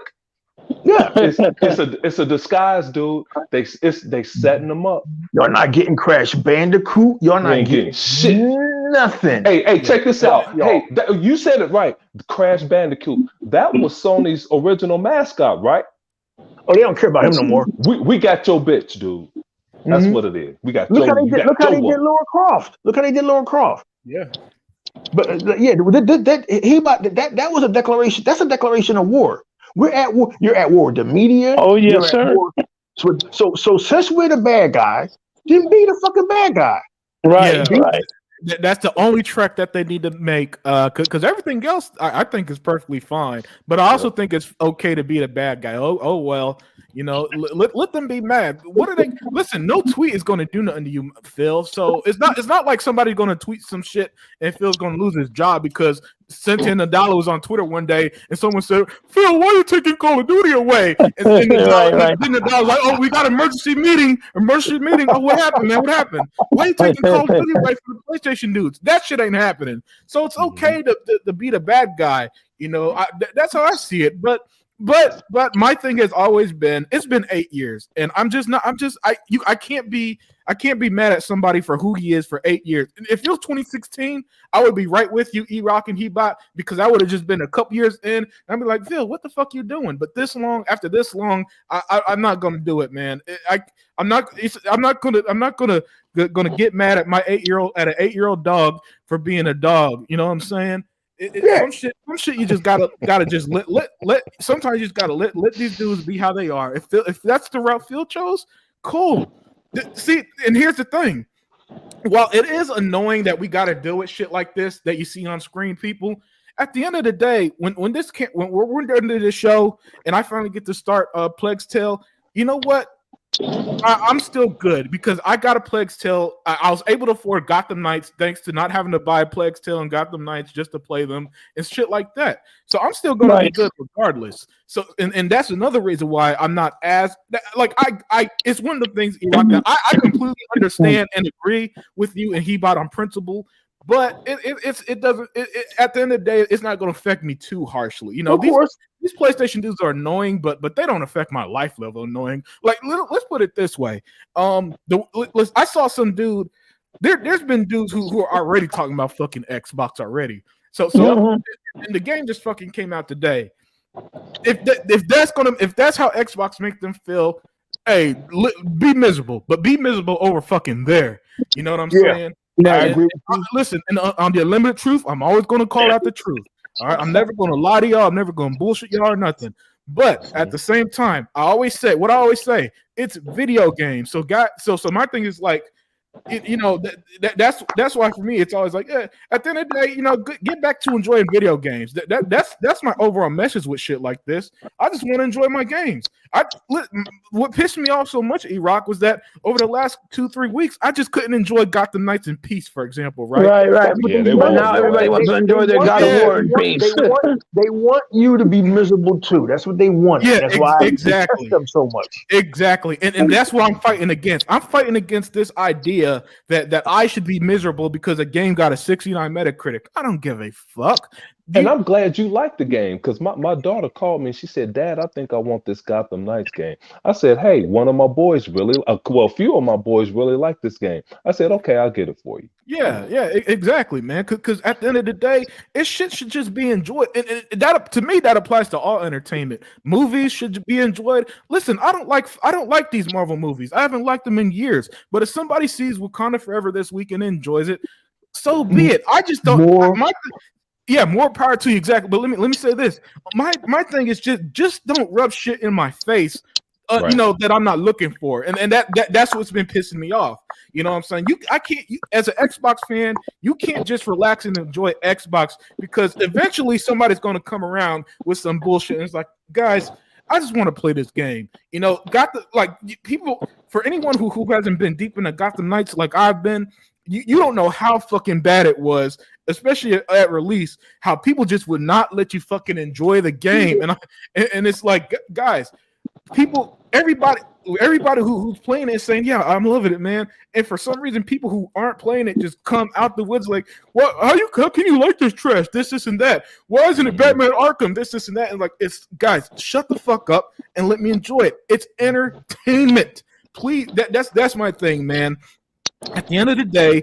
[SPEAKER 3] Yeah, it's a disguise, dude. They setting them up.
[SPEAKER 2] Y'all not getting Crash Bandicoot. Y'all not getting shit. Nothing.
[SPEAKER 3] Hey, check this out. Hey, you said it right. Crash Bandicoot. That was Sony's original mascot, right?
[SPEAKER 2] Oh, they don't care about him no more.
[SPEAKER 3] We got your bitch, dude. That's what it is. We got.
[SPEAKER 2] Look how they did Lara Croft. Look how they did Lara Croft.
[SPEAKER 1] Yeah.
[SPEAKER 2] But that was a declaration. That's a declaration of war. We're at war. You're at war with the media.
[SPEAKER 5] Oh yes, sir.
[SPEAKER 2] So since we're the bad guys, then be the fucking bad guy.
[SPEAKER 5] Right. Yeah, right.
[SPEAKER 1] That's the only trek that they need to make, because everything else I think is perfectly fine. But I also think it's okay to be the bad guy. Oh well, let them be mad. What are they? Listen, no tweet is going to do nothing to you, Phil. So it's not like somebody's going to tweet some shit and Phil's going to lose his job because Satya Nadella was on Twitter one day and someone said, Phil, why are you taking Call of Duty away? And then Nadella was like, oh, we got emergency meeting. Oh, what happened, man? What happened? Why are you taking Call of Duty away from the PlayStation dudes? That shit ain't happening. So it's okay to be the bad guy. That's how I see it. But but my thing has always been, it's been 8 years, and I can't be mad at somebody for who he is for 8 years. If it was 2016, I would be right with you, E-Rock and He-Bot, because I would have just been a couple years in, and I'd be like, Phil, what the fuck you doing? But after this long, I'm not gonna do it, man. I'm not gonna get mad at my 8-year-old dog for being a dog. You know what I'm saying? Some shit you just gotta just let. Sometimes you just gotta let these dudes be how they are. If that's the route Phil chose, cool. See, and here's the thing. While it is annoying that we gotta deal with shit like this that you see on screen, people, at the end of the day, when we're done to this show and I finally get to start Plague's Tale, you know what? I'm still good because I got a Plague's Tale. I was able to afford Gotham Knights thanks to not having to buy Plague's Tale and Gotham Knights just to play them and shit like that. So I'm still gonna be good regardless. So and that's another reason why I'm not as like I it's one of the things that I completely understand and agree with you and He-Bot on principle. But it doesn't. At the end of the day, it's not going to affect me too harshly. You know, these PlayStation dudes are annoying, but they don't affect my life level annoying. Like, let's put it this way. I saw some dude. There's been dudes who are already talking about fucking Xbox already. So and the game just fucking came out today. If that's how Xbox make them feel, hey, be miserable, but be miserable over fucking there. You know what I'm saying?
[SPEAKER 2] I agree.
[SPEAKER 1] Listen, and on the Unlimited Truth, I'm always going to call out the truth. All right, I'm never going to lie to y'all. I'm never going to bullshit y'all or nothing. But at the same time, I always say, it's video games. So my thing is like, that's why for me it's always like, yeah, at the end of the day, get back to enjoying video games. That's my overall message with shit like this. I just want to enjoy my games. What pissed me off so much, E-Rock, was that over the last 2-3 weeks I just couldn't enjoy Gotham Knights in peace, for example, right?
[SPEAKER 3] Yeah,
[SPEAKER 5] But now everybody wants to enjoy their God of War in peace.
[SPEAKER 2] They want you to be miserable too. That's what they want.
[SPEAKER 1] Yeah,
[SPEAKER 2] that's why I
[SPEAKER 1] exactly.
[SPEAKER 2] detest them so much.
[SPEAKER 1] Exactly, and that's what I'm fighting against. I'm fighting against this idea that I should be miserable because a game got a 69 Metacritic. I don't give a fuck.
[SPEAKER 3] And I'm glad you like the game because my daughter called me and she said, Dad, I think I want this Gotham Knights game. I said, hey, one of my boys a few of my boys really like this game. I said, okay, I'll get it for you.
[SPEAKER 1] Yeah, exactly, man. Because at the end of the day, shit should just be enjoyed. And that, to me, that applies to all entertainment. Movies should be enjoyed. Listen, I don't like these Marvel movies. I haven't liked them in years. But if somebody sees Wakanda Forever this week and enjoys it, so be it. I just don't. More power to you, exactly. But let me say this. My thing is just don't rub shit in my face, that I'm not looking for, and that's what's been pissing me off. You know what I'm saying? I can't. As an Xbox fan, you can't just relax and enjoy Xbox because eventually somebody's going to come around with some bullshit, and it's like, guys, I just want to play this game. People. For anyone who hasn't been deep into Gotham Knights like I've been. You don't know how fucking bad it was, especially at release, how people just would not let you fucking enjoy the game. And it's like, guys, everybody who's playing it is saying, yeah, I'm loving it, man. And for some reason, people who aren't playing it just come out the woods like, what? How can you like this trash? This and that. Why isn't it Batman Arkham? This and that. And like, it's guys, shut the fuck up and let me enjoy it. It's entertainment. Please, that's my thing, man. At the end of the day,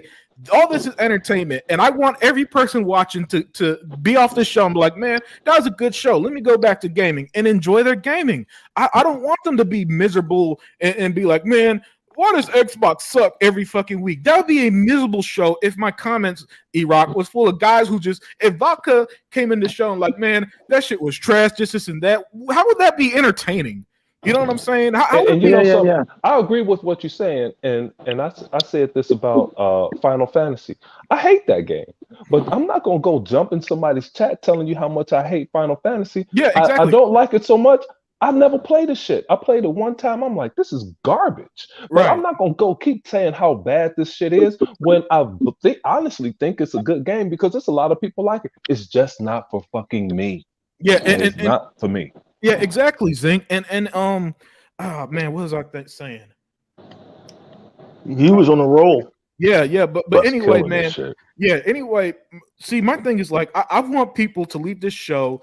[SPEAKER 1] all this is entertainment, and I want every person watching to be off the show and be like, man, that was a good show. Let me go back to gaming and enjoy their gaming. I don't want them to be miserable and be like, man, why does Xbox suck every fucking week? That would be a miserable show if my comments, E-Rock, was full of guys who if Vodka came in the show and like, man, that shit was trash, this and that, how would that be entertaining? You know what I'm saying?
[SPEAKER 3] I agree with what you're saying, and I said this about Final Fantasy. I hate that game, but I'm not gonna go jump in somebody's chat telling you how much I hate Final Fantasy.
[SPEAKER 1] Yeah, exactly.
[SPEAKER 3] I don't like it so much. I never played this shit. I played it one time. I'm like, this is garbage. But I'm not gonna go keep saying how bad this shit is when I honestly think it's a good game because there's a lot of people like it. It's just not for fucking me.
[SPEAKER 1] Yeah,
[SPEAKER 3] it's not for me.
[SPEAKER 1] Yeah, exactly, Zink. And oh man, what was I saying?
[SPEAKER 2] He was on a roll.
[SPEAKER 1] Yeah, but anyway, man. Yeah, anyway, see, my thing is like I want people to leave this show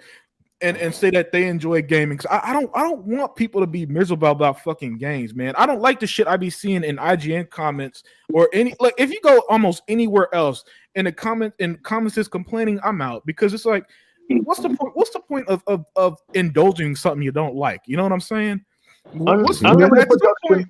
[SPEAKER 1] and say that they enjoy gaming. 'Cause I don't want people to be miserable about fucking games, man. I don't like the shit I be seeing in IGN comments or any, like, if you go almost anywhere else and the comments is complaining, I'm out, because it's like, what's the point? What's the point of indulging something you don't like? You know what I'm saying? What's
[SPEAKER 2] Unlimited
[SPEAKER 1] that's the
[SPEAKER 2] production.
[SPEAKER 1] point.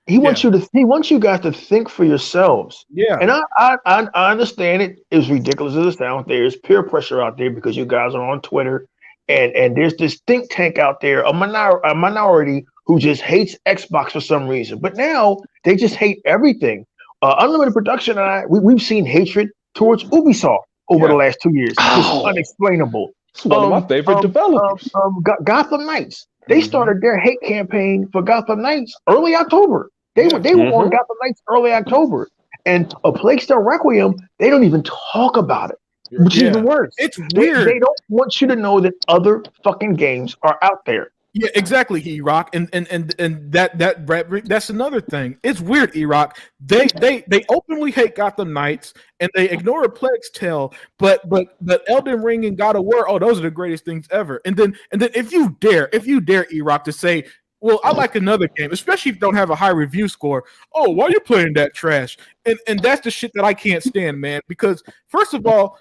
[SPEAKER 2] He wants he wants you guys to think for yourselves.
[SPEAKER 1] Yeah.
[SPEAKER 2] And I understand it. As ridiculous as it sounds, there's peer pressure out there because you guys are on Twitter, and there's this think tank out there, a minority who just hates Xbox for some reason. But now they just hate everything. Unlimited Production and we've seen hatred towards Ubisoft over the last 2 years. It's unexplainable.
[SPEAKER 3] It's one of my favorite developers.
[SPEAKER 2] Gotham Knights. They started their hate campaign for Gotham Knights early October. They were on Gotham Knights early October. And A Plague Tale Requiem, they don't even talk about it, which is even worse.
[SPEAKER 1] It's weird.
[SPEAKER 2] They don't want you to know that other fucking games are out there.
[SPEAKER 1] Yeah, exactly, E-Rock, and that's another thing. It's weird, E-Rock. They openly hate Gotham Knights and they ignore A Plague Tale, but Elden Ring and God of War, oh, those are the greatest things ever. And then if you dare, E-Rock, to say, well, I like another game, especially if you don't have a high review score. Oh, why are you playing that trash? And that's the shit that I can't stand, man. Because first of all,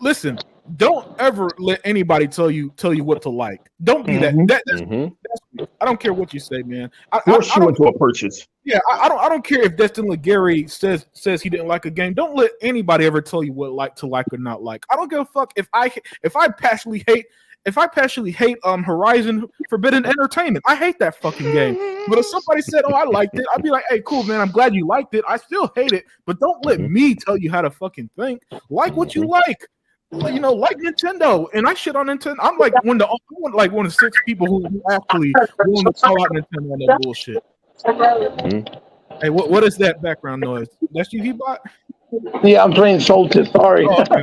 [SPEAKER 1] listen. Don't ever let anybody tell you what to like. Don't do that. That's I don't care what you say, man.
[SPEAKER 2] Force you into a purchase.
[SPEAKER 1] Yeah, I don't care if Destin Legary says he didn't like a game. Don't let anybody ever tell you what to like or not like. I don't give a fuck if I passionately hate Horizon Forbidden Entertainment. I hate that fucking game. But if somebody said, "Oh, I liked it," I'd be like, "Hey, cool, man. I'm glad you liked it. I still hate it, but don't let me tell you how to fucking think. Like what you like." You know, like Nintendo, and I shit on Nintendo. I'm like one of the 6 people who actually want to call out Nintendo on that bullshit. Hey, what is that background noise? That's you, Hebot?
[SPEAKER 5] Yeah, I'm playing Solstice. Sorry.
[SPEAKER 1] Oh, okay.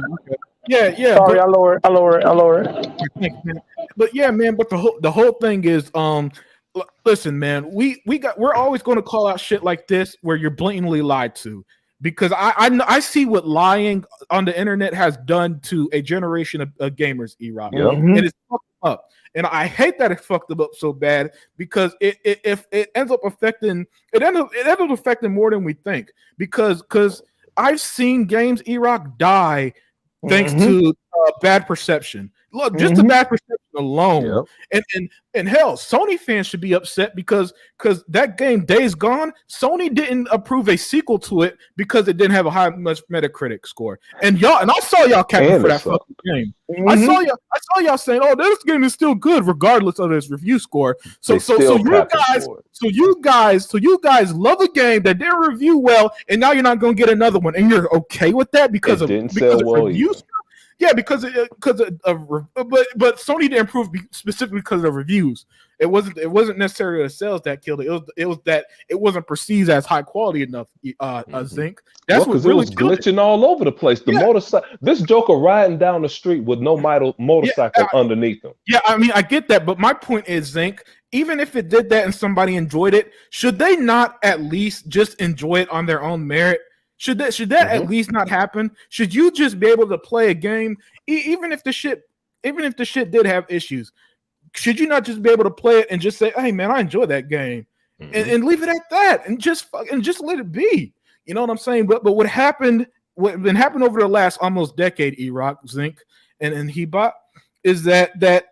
[SPEAKER 1] Yeah.
[SPEAKER 5] Sorry, I lower it.
[SPEAKER 1] But yeah, man. But the whole thing is, listen, man. We're always going to call out shit like this where you're blatantly lied to. Because I see what lying on the internet has done to a generation of gamers, E-Rock. And it's fucked up. And I hate that it fucked them up so bad because it ends up affecting more than we think. Because I've seen games, E-Rock, die thanks to bad perception. Look, just the bad perception alone, and hell, Sony fans should be upset because that game Days Gone, Sony didn't approve a sequel to it because it didn't have a much Metacritic score. And I saw y'all capping for that fucking game. I saw y'all saying, "Oh, this game is still good regardless of its review score." So you guys love a game that didn't review well, and now you're not going to get another one, and you're okay with that because of reviews. Yeah, but Sony didn't improve specifically because of reviews. It wasn't necessarily the sales that killed it. It was that it wasn't perceived as high quality enough. Zinc. That's what really
[SPEAKER 3] it was glitching all over the place. The motorcycle. This Joker riding down the street with no motorcycle underneath him. Yeah, I mean, I get that, but my point is, Zinc. Even if it did that and somebody enjoyed it, should they not at least just enjoy it on their own merit? Should that at least not happen? Should you just be able to play a game, even if the shit did have issues? Should you not just be able to play it and just say, "Hey, man, I enjoy that game," and leave it at that, and just let it be? You know what I'm saying? But what happened over the last almost decade, E-Rock, Zinc, and Hebot, is that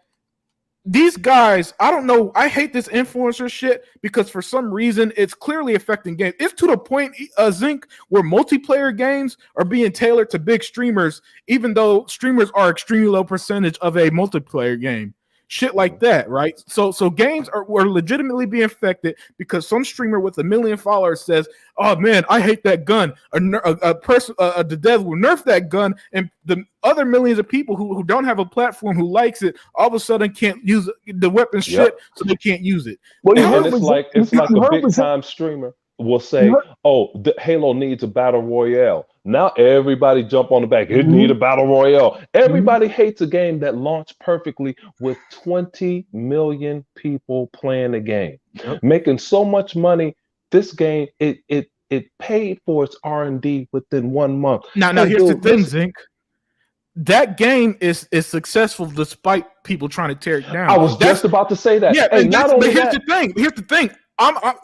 [SPEAKER 3] these guys, I don't know. I hate this influencer shit because for some reason it's clearly affecting games. It's to the point, Zinc, where multiplayer games are being tailored to big streamers, even though streamers are extremely low percentage of a multiplayer game. Shit like that, right? So games were legitimately being affected because some streamer with 1 million followers says, "Oh man, I hate that gun." The dev will nerf that gun, and the other millions of people who don't have a platform who likes it all of a sudden can't use the weapon shit, so they can't use it. Well, and it's like a big time streamer will say, "Oh, Halo needs a battle royale." Now everybody jump on the back. It need a battle royale. Everybody hates a game that launched perfectly with 20 million people playing the game, making so much money. This game, it paid for its R&D within 1 month.
[SPEAKER 1] Now here's the thing, Zinc. that game is successful despite people trying to tear it down.
[SPEAKER 3] I was just about to say that.
[SPEAKER 1] Yeah,
[SPEAKER 3] Hey,
[SPEAKER 1] and
[SPEAKER 3] not
[SPEAKER 1] but
[SPEAKER 3] only
[SPEAKER 1] here's
[SPEAKER 3] that,
[SPEAKER 1] the thing. Here's the thing.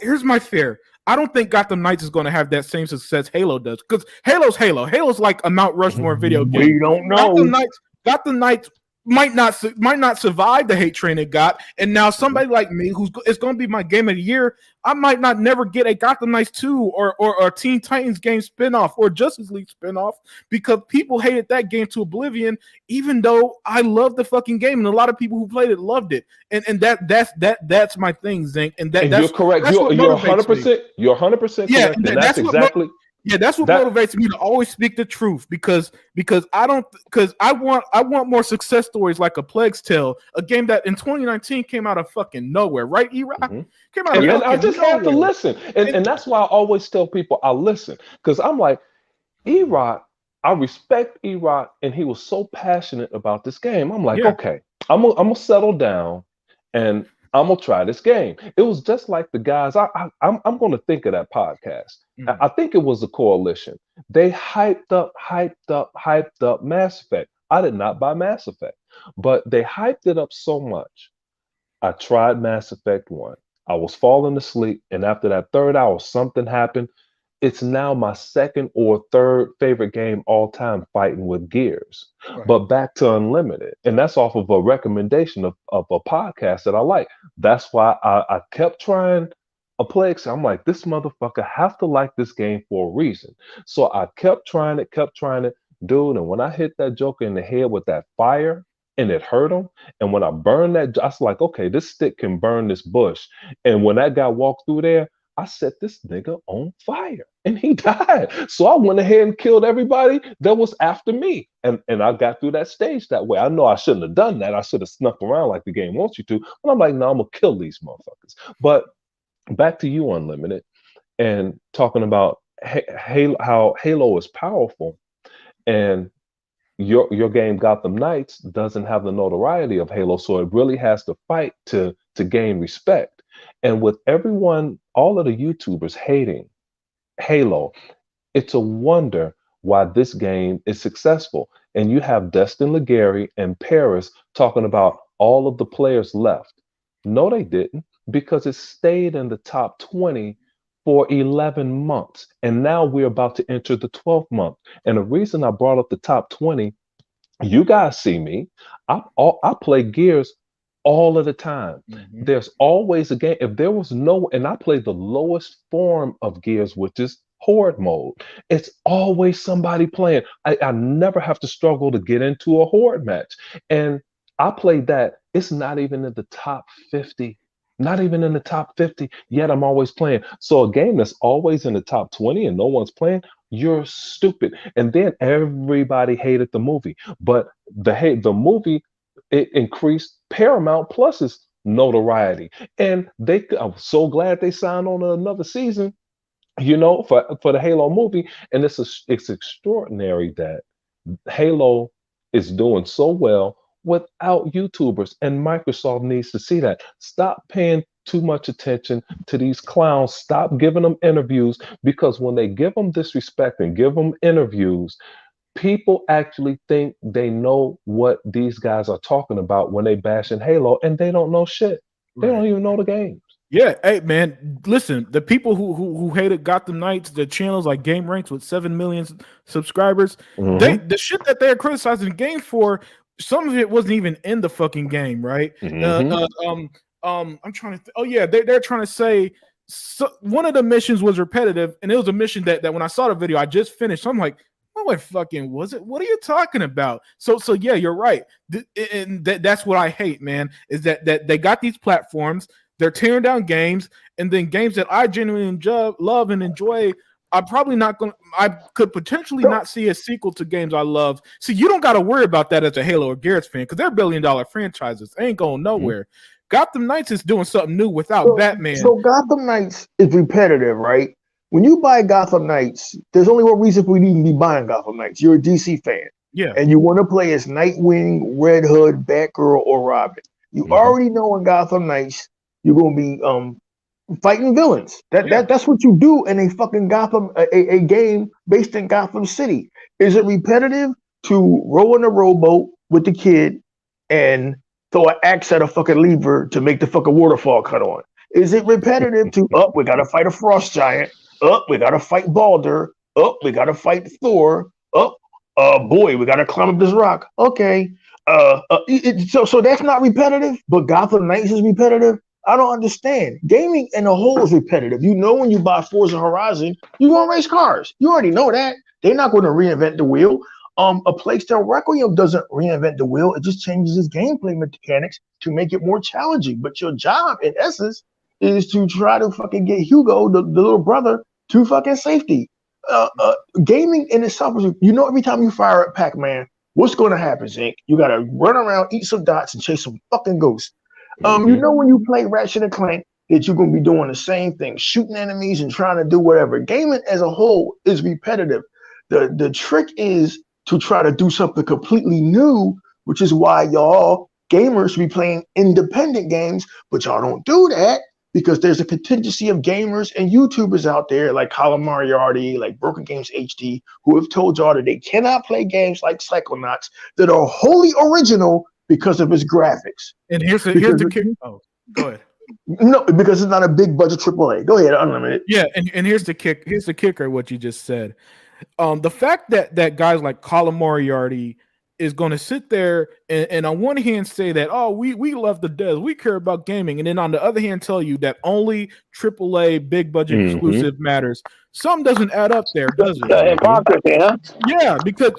[SPEAKER 1] Here's my fear. I don't think Gotham Knights is going to have that same success Halo does, because Halo's Halo. Halo's like a Mount Rushmore video game.
[SPEAKER 2] We don't know.
[SPEAKER 1] Gotham Knights might not survive the hate train it got, and now somebody like me, it's going to be my game of the year, I might not never get a Gotham Knights 2 or Teen Titans game spinoff or Justice League spinoff because people hated that game to oblivion, even though I love the fucking game and a lot of people who played it loved it. And that's my thing, Zink. And that's
[SPEAKER 3] you're correct. You're 100%. You're 100% correct.
[SPEAKER 1] Yeah,
[SPEAKER 3] and that's exactly.
[SPEAKER 1] That's what motivates me to always speak the truth because I want more success stories like A Plague's Tale, a game that in 2019 came out of fucking nowhere, right, E-Rock? Came out of
[SPEAKER 3] and I just have to listen, and that's why I always tell people I listen, because I'm like, E-Rock, I respect E-Rock, and he was so passionate about this game. I'm like, okay, I'm gonna settle down and I'm gonna try this game. It was just like the guys. I'm gonna think of that podcast. I think it was a coalition. They hyped up Mass Effect. I did not buy Mass Effect, but they hyped it up so much. I tried Mass Effect 1. I was falling asleep, and after that third hour, something happened. It's now my second or third favorite game all time, fighting with Gears. Right. But back to Unlimited, and that's off of a recommendation of a podcast that I like. That's why I kept trying A Plague. I'm like, this motherfucker have to like this game for a reason. So I kept trying it, dude. And when I hit that Joker in the head with that fire, and it hurt him, and when I burned that, I was like, okay, this stick can burn this bush. And when that guy walked through there, I set this nigga on fire and he died. So I went ahead and killed everybody that was after me. And I got through that stage that way. I know I shouldn't have done that. I should have snuck around like the game wants you to. But I'm like, no, I'm going to kill these motherfuckers. But back to you, Unlimited, and talking about how Halo is powerful. And your game, Gotham Knights, doesn't have the notoriety of Halo. So it really has to fight to gain respect. And with everyone, all of the YouTubers hating Halo, it's a wonder why this game is successful. And you have Destin Legary and Paris talking about all of the players left. No, they didn't, because it stayed in the top 20 for 11 months. And now we're about to enter the 12th month. And the reason I brought up the top 20, you guys see me, I play Gears all of the time. There's always a game. If there was no, and I play the lowest form of Gears, which is Horde mode. It's always somebody playing. I never have to struggle to get into a Horde match. And I played that. It's not even in the top 50. Not even in the top 50, yet I'm always playing. So a game that's always in the top 20 and no one's playing, you're stupid. And then everybody hated the movie. But the movie, it increased Paramount Plus's notoriety. And I'm so glad they signed on to another season, for the Halo movie. And it's extraordinary that Halo is doing so well without YouTubers, and Microsoft needs to see that. Stop paying too much attention to these clowns. Stop giving them interviews, because when they give them disrespect and give them interviews, people actually think they know what these guys are talking about when they bashing Halo, and they don't know shit. They don't even know the games.
[SPEAKER 1] Yeah, hey man, listen, the people who hated Gotham Knights, the channels like Game Ranks with 7 million subscribers, the shit that they're criticizing the game for, some of it wasn't even in the fucking game, right? I'm trying to they're trying to say one of the missions was repetitive, and it was a mission that when I saw the video I just finished, I'm like, what fucking was it? What are you talking about? So yeah, you're right. And that's what I hate, man, is that they got these platforms, they're tearing down games, and then games that I genuinely love and enjoy, I'm probably not going to, I could potentially not see a sequel to games I love. See, you don't got to worry about that as a Halo or Gears fan, because they're $1 billion franchises. They ain't going nowhere. Gotham Knights is doing something new without Batman.
[SPEAKER 2] So Gotham Knights is repetitive, right? When you buy Gotham Knights, there's only one reason for you to even be buying Gotham Knights. You're a DC fan.
[SPEAKER 1] Yeah.
[SPEAKER 2] And you want to play as Nightwing, Red Hood, Batgirl, or Robin. You already know in Gotham Knights, you're going to be fighting villains. That's what you do in a fucking Gotham, a game based in Gotham City. Is it repetitive? to row in a rowboat with the kid and throw an axe at a fucking lever to make the fucking waterfall cut on? Is it repetitive to we gotta fight a frost giant, we gotta fight Balder, we gotta fight Thor, boy, we gotta climb up this rock. Okay. So that's not repetitive, but Gotham Knights is repetitive. I don't understand. Gaming in a whole is repetitive. You know, when you buy Forza Horizon, you're gonna race cars. You already know that. They're not going to reinvent the wheel. A Plague Tale Requiem doesn't reinvent the wheel. It just changes its gameplay mechanics to make it more challenging. But your job, in essence, is to try to fucking get Hugo, the little brother, to fucking safety. Gaming in itself is, you know, every time you fire up Pac-Man, what's going to happen, Zink? You got to run around, eat some dots, and chase some fucking ghosts. You know, when you play Ratchet and Clank, that you're going to be doing the same thing, shooting enemies and trying to do whatever. Gaming as a whole is repetitive. The trick is to try to do something completely new, which is why y'all gamers be playing independent games, but y'all don't do that because there's a contingency of gamers and YouTubers out there like Colin Moriarty, like Broken Games HD, who have told y'all that they cannot play games like Psychonauts that are wholly original because of its graphics.
[SPEAKER 1] And here's the kick. Oh, go ahead.
[SPEAKER 2] No, because it's not a big budget AAA. Go ahead, Unlimited.
[SPEAKER 1] Yeah, and here's the kick. Here's the kicker. What you just said. The fact that guys like Colin Moriarty is going to sit there and on one hand say that, oh, we love the devs, we care about gaming, and then on the other hand tell you that only AAA big budget exclusive matters. Something doesn't add up there, does it?
[SPEAKER 5] Hypocrisy, huh?
[SPEAKER 1] Yeah, because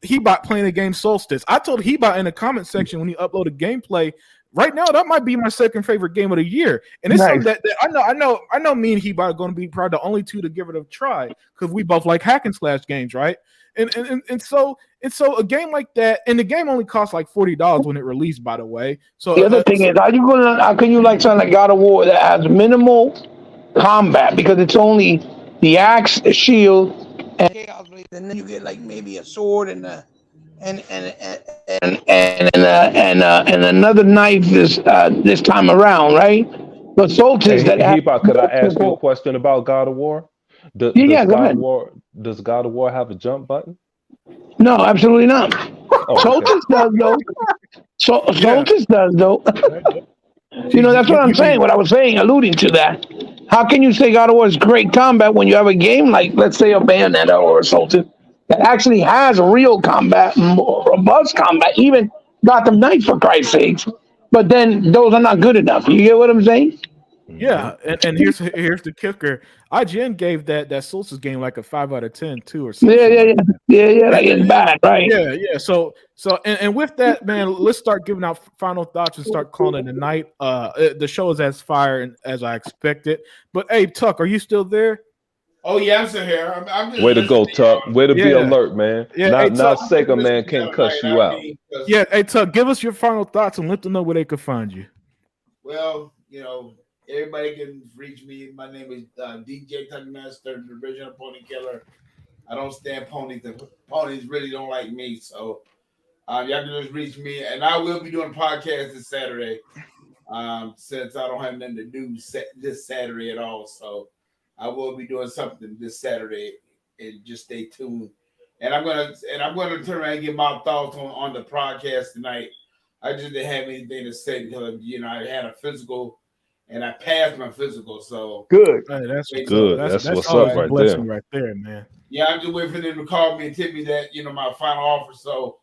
[SPEAKER 1] Hebot playing the game Solstice. I told Hebot in the comment section when he uploaded gameplay. Right now, that might be my second favorite game of the year, and it's something that I know. Me and Hebot are going to be probably the only two to give it a try because we both like hack and slash games, right? And so a game like that, and the game only costs like $40 when it released, by the way. So
[SPEAKER 5] the other thing is, how can you like something like God of War that has minimal combat because it's only the axe, the shield, and chaos blade, and then you get like maybe a sword and another knife this time around, right? But Solstice
[SPEAKER 3] could I ask you a question about God of War? Does God of War have a jump button?
[SPEAKER 5] No, absolutely not. Solstice does though. Solstice does though. You know, that's what I'm saying. What I was saying, alluding to that. How can you say God of War is great combat when you have a game like, let's say, a Bayonetta or a Solstice that actually has real combat, more robust combat, even Gotham Knights, for Christ's sakes. But then those are not good enough. You get what I'm saying?
[SPEAKER 1] Yeah, and here's the kicker. IGN gave that Solstice game like a 5 out of 10 too, or something.
[SPEAKER 5] Yeah. Like it's bad, right?
[SPEAKER 1] Yeah. So and with that, man, let's start giving out final thoughts and start calling it a night. The show is as fire as I expected. But hey, Tuck, are you still there?
[SPEAKER 4] Oh yeah, I'm still here. I'm just
[SPEAKER 3] way to go, Tuck. Way to be alert, man.
[SPEAKER 1] Yeah,
[SPEAKER 3] not Sega man can't cuss you out.
[SPEAKER 1] Yeah, hey Tuck, give us your final thoughts and let them know where they can find you.
[SPEAKER 4] Well, you know, everybody can reach me. My name is DJ Tuck Master, the original Pony Killer. I don't stand ponies. The ponies really don't like me, so y'all can just reach me, and I will be doing a podcast this Saturday. Since I don't have nothing to do this Saturday at all, so I will be doing something this Saturday, and just stay tuned. And I'm gonna turn around and get my thoughts on the podcast tonight. I just didn't have anything to say because I had a physical, and I passed my physical. So
[SPEAKER 2] good.
[SPEAKER 1] Hey, that's
[SPEAKER 3] good. That's what's up
[SPEAKER 1] right there, man.
[SPEAKER 4] Yeah, I'm just waiting for them to call me and tell me that my final offer, so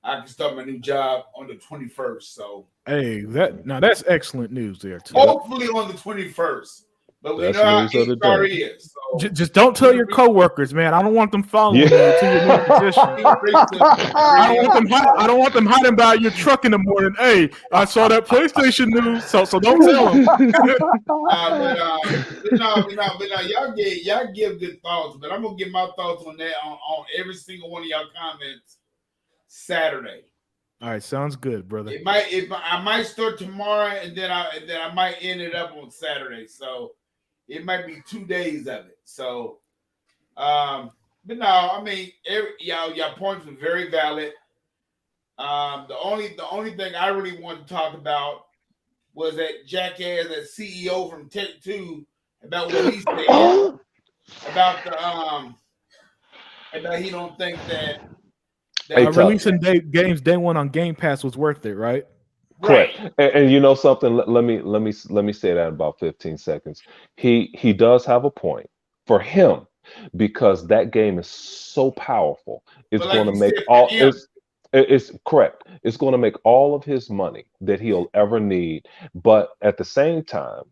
[SPEAKER 4] I can start my new job on the 21st. So
[SPEAKER 1] hey, that's excellent news there too.
[SPEAKER 4] Hopefully on the 21st. But we know how HR is. So.
[SPEAKER 1] Just don't tell your coworkers, man. I don't want them following you to your new position. I don't want them hiding by your truck in the morning. Hey, I saw that PlayStation news, so don't tell them.
[SPEAKER 4] But y'all give good thoughts, but I'm gonna give my thoughts on that on every single one of y'all comments Saturday.
[SPEAKER 1] All right, sounds good, brother.
[SPEAKER 4] I might start tomorrow, and then I might end it up on Saturday. So. It might be 2 days of it. So, but no, I mean, y'all points were very valid. The only thing I really wanted to talk about was that jackass, that CEO from Tech2, about what he said about the about he don't think that
[SPEAKER 3] Hey, Tuck.
[SPEAKER 1] Releasing games day one on Game Pass was worth it, right?
[SPEAKER 3] Correct. And you know something? Let me say that in about 15 seconds. He does have a point for him because that game is so powerful. It's
[SPEAKER 4] But like
[SPEAKER 3] going to
[SPEAKER 4] you
[SPEAKER 3] make
[SPEAKER 4] said,
[SPEAKER 3] all
[SPEAKER 4] yeah.
[SPEAKER 3] it's correct. It's going to make all of his money that he'll ever need. But at the same time,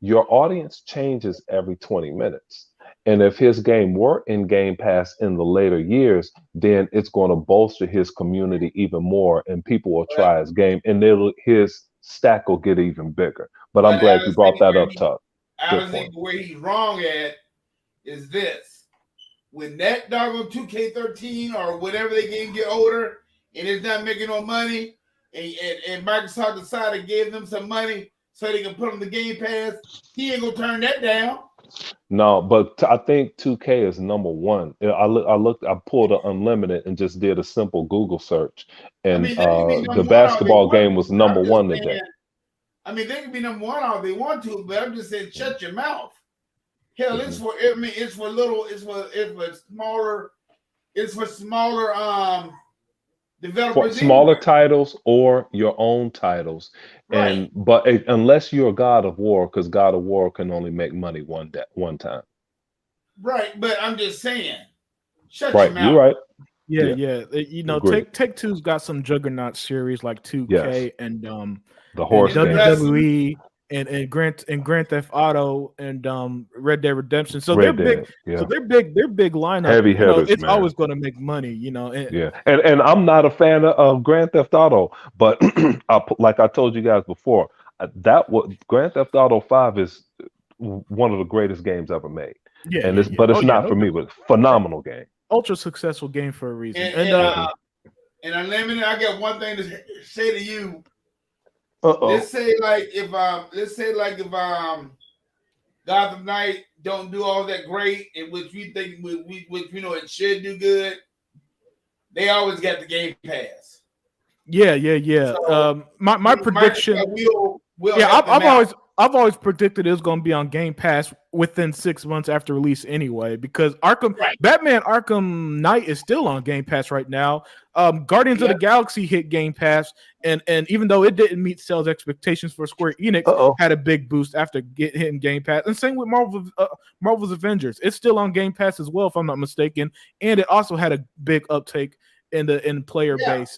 [SPEAKER 3] your audience changes every 20 minutes. And if his game were in Game Pass in the later years, then it's going to bolster his community even more, and people will try his game, and his stack will get even bigger. But I'm glad you brought that up, Tuck.
[SPEAKER 4] I think where he's wrong at is this: when that doggone 2K13 or whatever they game get older, and it's not making no money, and Microsoft decided to give them some money so they can put on the Game Pass, he ain't gonna turn that down.
[SPEAKER 3] No, but I think 2K is number one. I pulled an unlimited and just did a simple Google search, and the basketball game was number one today.
[SPEAKER 4] I mean, they can be number one all they want to, but I'm just saying, shut your mouth. Hell, it's for smaller developers,
[SPEAKER 3] for smaller titles or your own titles,
[SPEAKER 4] right.
[SPEAKER 3] But unless you're a God of War, because God of War can only make money one time.
[SPEAKER 4] Right, but I'm just saying, shut
[SPEAKER 3] Right,
[SPEAKER 4] your mouth.
[SPEAKER 3] you're right.
[SPEAKER 1] Yeah. You know, Take Two's got some juggernaut series like 2K and
[SPEAKER 3] the horse
[SPEAKER 1] and
[SPEAKER 3] game.
[SPEAKER 1] WWE and Grand Theft Auto and Red Dead Redemption. So they're big. So they're big lineup.
[SPEAKER 3] Heavy hitters,
[SPEAKER 1] it's
[SPEAKER 3] man.
[SPEAKER 1] always going to make money, you know.
[SPEAKER 3] And I'm not a fan of Grand Theft Auto, but like I told you guys before, Grand Theft Auto 5 is one of the greatest games ever made.
[SPEAKER 1] Yeah,
[SPEAKER 3] and it's not for me, but phenomenal game.
[SPEAKER 1] Ultra successful game for a reason.
[SPEAKER 4] And Unlimited, I got one thing to say to you. Let's say if Gotham Knight don't do all that great, and which we think which you know it should do good, they always got the Game Pass.
[SPEAKER 1] Yeah. So, my prediction. I've always predicted it was going to be on Game Pass within 6 months after release anyway, because Batman Arkham Knight is still on Game Pass right now. Guardians of the Galaxy hit Game Pass, and even though it didn't meet sales expectations for Square Enix, had a big boost after hitting Game Pass. And same with Marvel's Avengers. It's still on Game Pass as well, if I'm not mistaken, and it also had a big uptake in player base.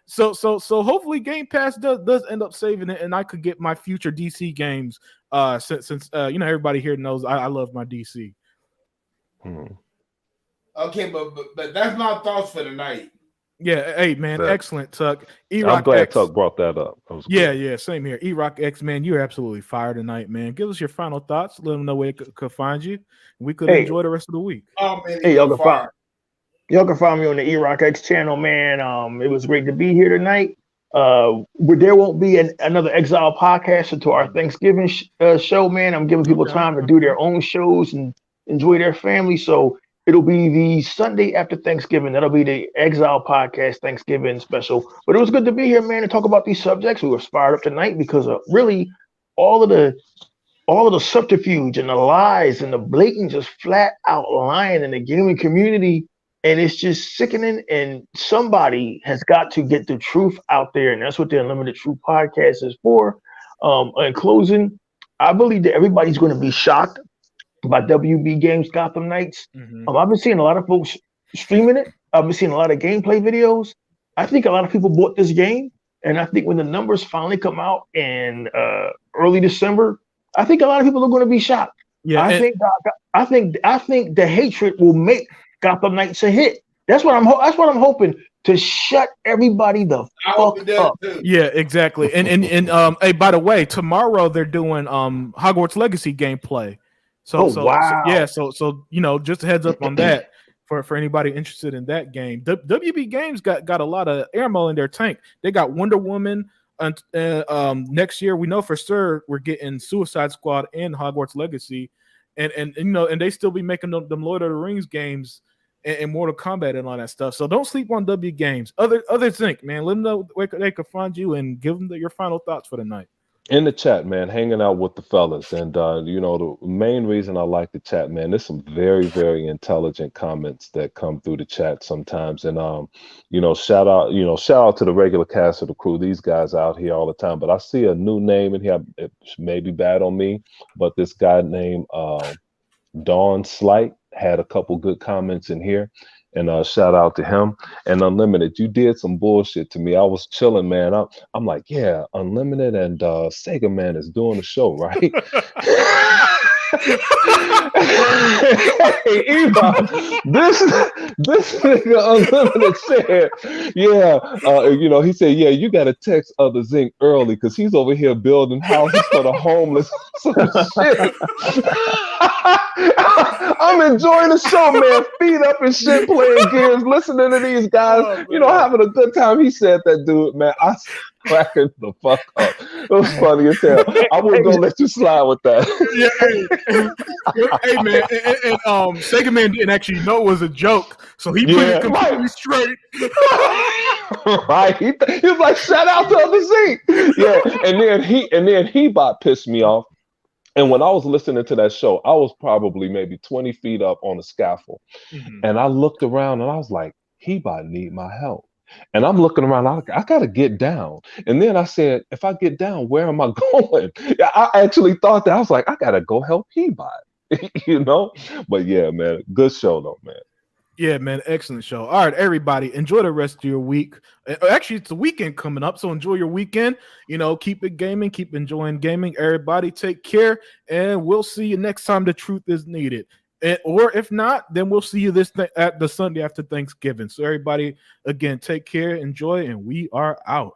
[SPEAKER 1] So hopefully Game Pass does end up saving it, and I could get my future DC games. Since you know, everybody here knows I love my DC.
[SPEAKER 4] Okay, but that's my thoughts for tonight.
[SPEAKER 1] Yeah, hey man, excellent, Tuck.
[SPEAKER 3] I'm glad Tuck brought that up.
[SPEAKER 1] Yeah, same here. E-Rock X, man, you're absolutely fired tonight, man. Give us your final thoughts. Let them know where they could find you. We could enjoy the rest of the week.
[SPEAKER 4] Oh man,
[SPEAKER 2] hey, y'all can find me on the E-Rock X channel, man. It was great to be here tonight. There won't be another Exile podcast until our Thanksgiving show, man. I'm giving people time to do their own shows and enjoy their family. So it'll be the Sunday after Thanksgiving. That'll be the Exile podcast Thanksgiving special. But it was good to be here, man, and talk about these subjects. We were fired up tonight because of really all of the subterfuge and the lies and the blatant, just flat out lying in the gaming community. And it's just sickening, and somebody has got to get the truth out there, and that's what the Unlimited Truth podcast is for. In closing, I believe that everybody's going to be shocked by WB Games Gotham Knights. I've been seeing a lot of folks streaming it. I've been seeing a lot of gameplay videos. I think a lot of people bought this game, and I think when the numbers finally come out in early December, I think a lot of people are going to be shocked. Yeah, I think the hatred will make Gotham Knights a hit. That's what I'm hoping, to shut everybody the fuck up.
[SPEAKER 1] Yeah, exactly. And hey, by the way, tomorrow they're doing Hogwarts Legacy gameplay. So you know, just a heads up on that for anybody interested in that game. WB Games got a lot of ammo in their tank. They got Wonder Woman. And next year we know for sure we're getting Suicide Squad and Hogwarts Legacy, and you know, and they still be making them Lord of the Rings games and Mortal Kombat and all that stuff. So don't sleep on W Games. Other Zinc, man, let them know where they can find you and give them your final thoughts for the night.
[SPEAKER 3] in the chat, man, hanging out with the fellas. And you know, the main reason I like the chat, man, there's some very, very intelligent comments that come through the chat sometimes. And you know, shout out to the regular cast of the crew. These guys out here all the time. But I see a new name in here. It may be bad on me, but this guy named Dawn Slight had a couple good comments in here. And shout out to him. And Unlimited, you did some bullshit to me. I was chilling, man. I'm like, yeah, Unlimited and Sega Man is doing the show, right? Hey, Eva, this nigga Unlimited said, yeah, you know, he said, yeah, you got to text Other Zinc early because he's over here building houses for the homeless. Some shit. I'm enjoying the show, man. Feet up and shit, playing games, listening to these guys, you know, having a good time. He said that, dude, man. I was cracking the fuck up. It was funny as hell. I wasn't gonna let you slide with that.
[SPEAKER 1] Hey man, and Sega Man didn't actually know it was a joke, so he put it completely straight.
[SPEAKER 3] Right, he was like, shout out to Other Zinc. Yeah, and then he bot pissed me off. And when I was listening to that show, I was probably maybe 20 feet up on the scaffold. Mm-hmm. And I looked around and I was like, he about need my help. And I'm looking around, I got to get down. And then I said, if I get down, where am I going? I actually thought that. I was like, I got to go help He-Bot, you know? But yeah, man, good show though, man.
[SPEAKER 1] Yeah, man, excellent show. All right, everybody, enjoy the rest of your week. Actually, it's the weekend coming up, so enjoy your weekend. You know, keep it gaming, keep enjoying gaming. Everybody, take care, and we'll see you next time the truth is needed. Or if not, then we'll see you at the Sunday after Thanksgiving. So everybody, again, take care, enjoy, and we are out.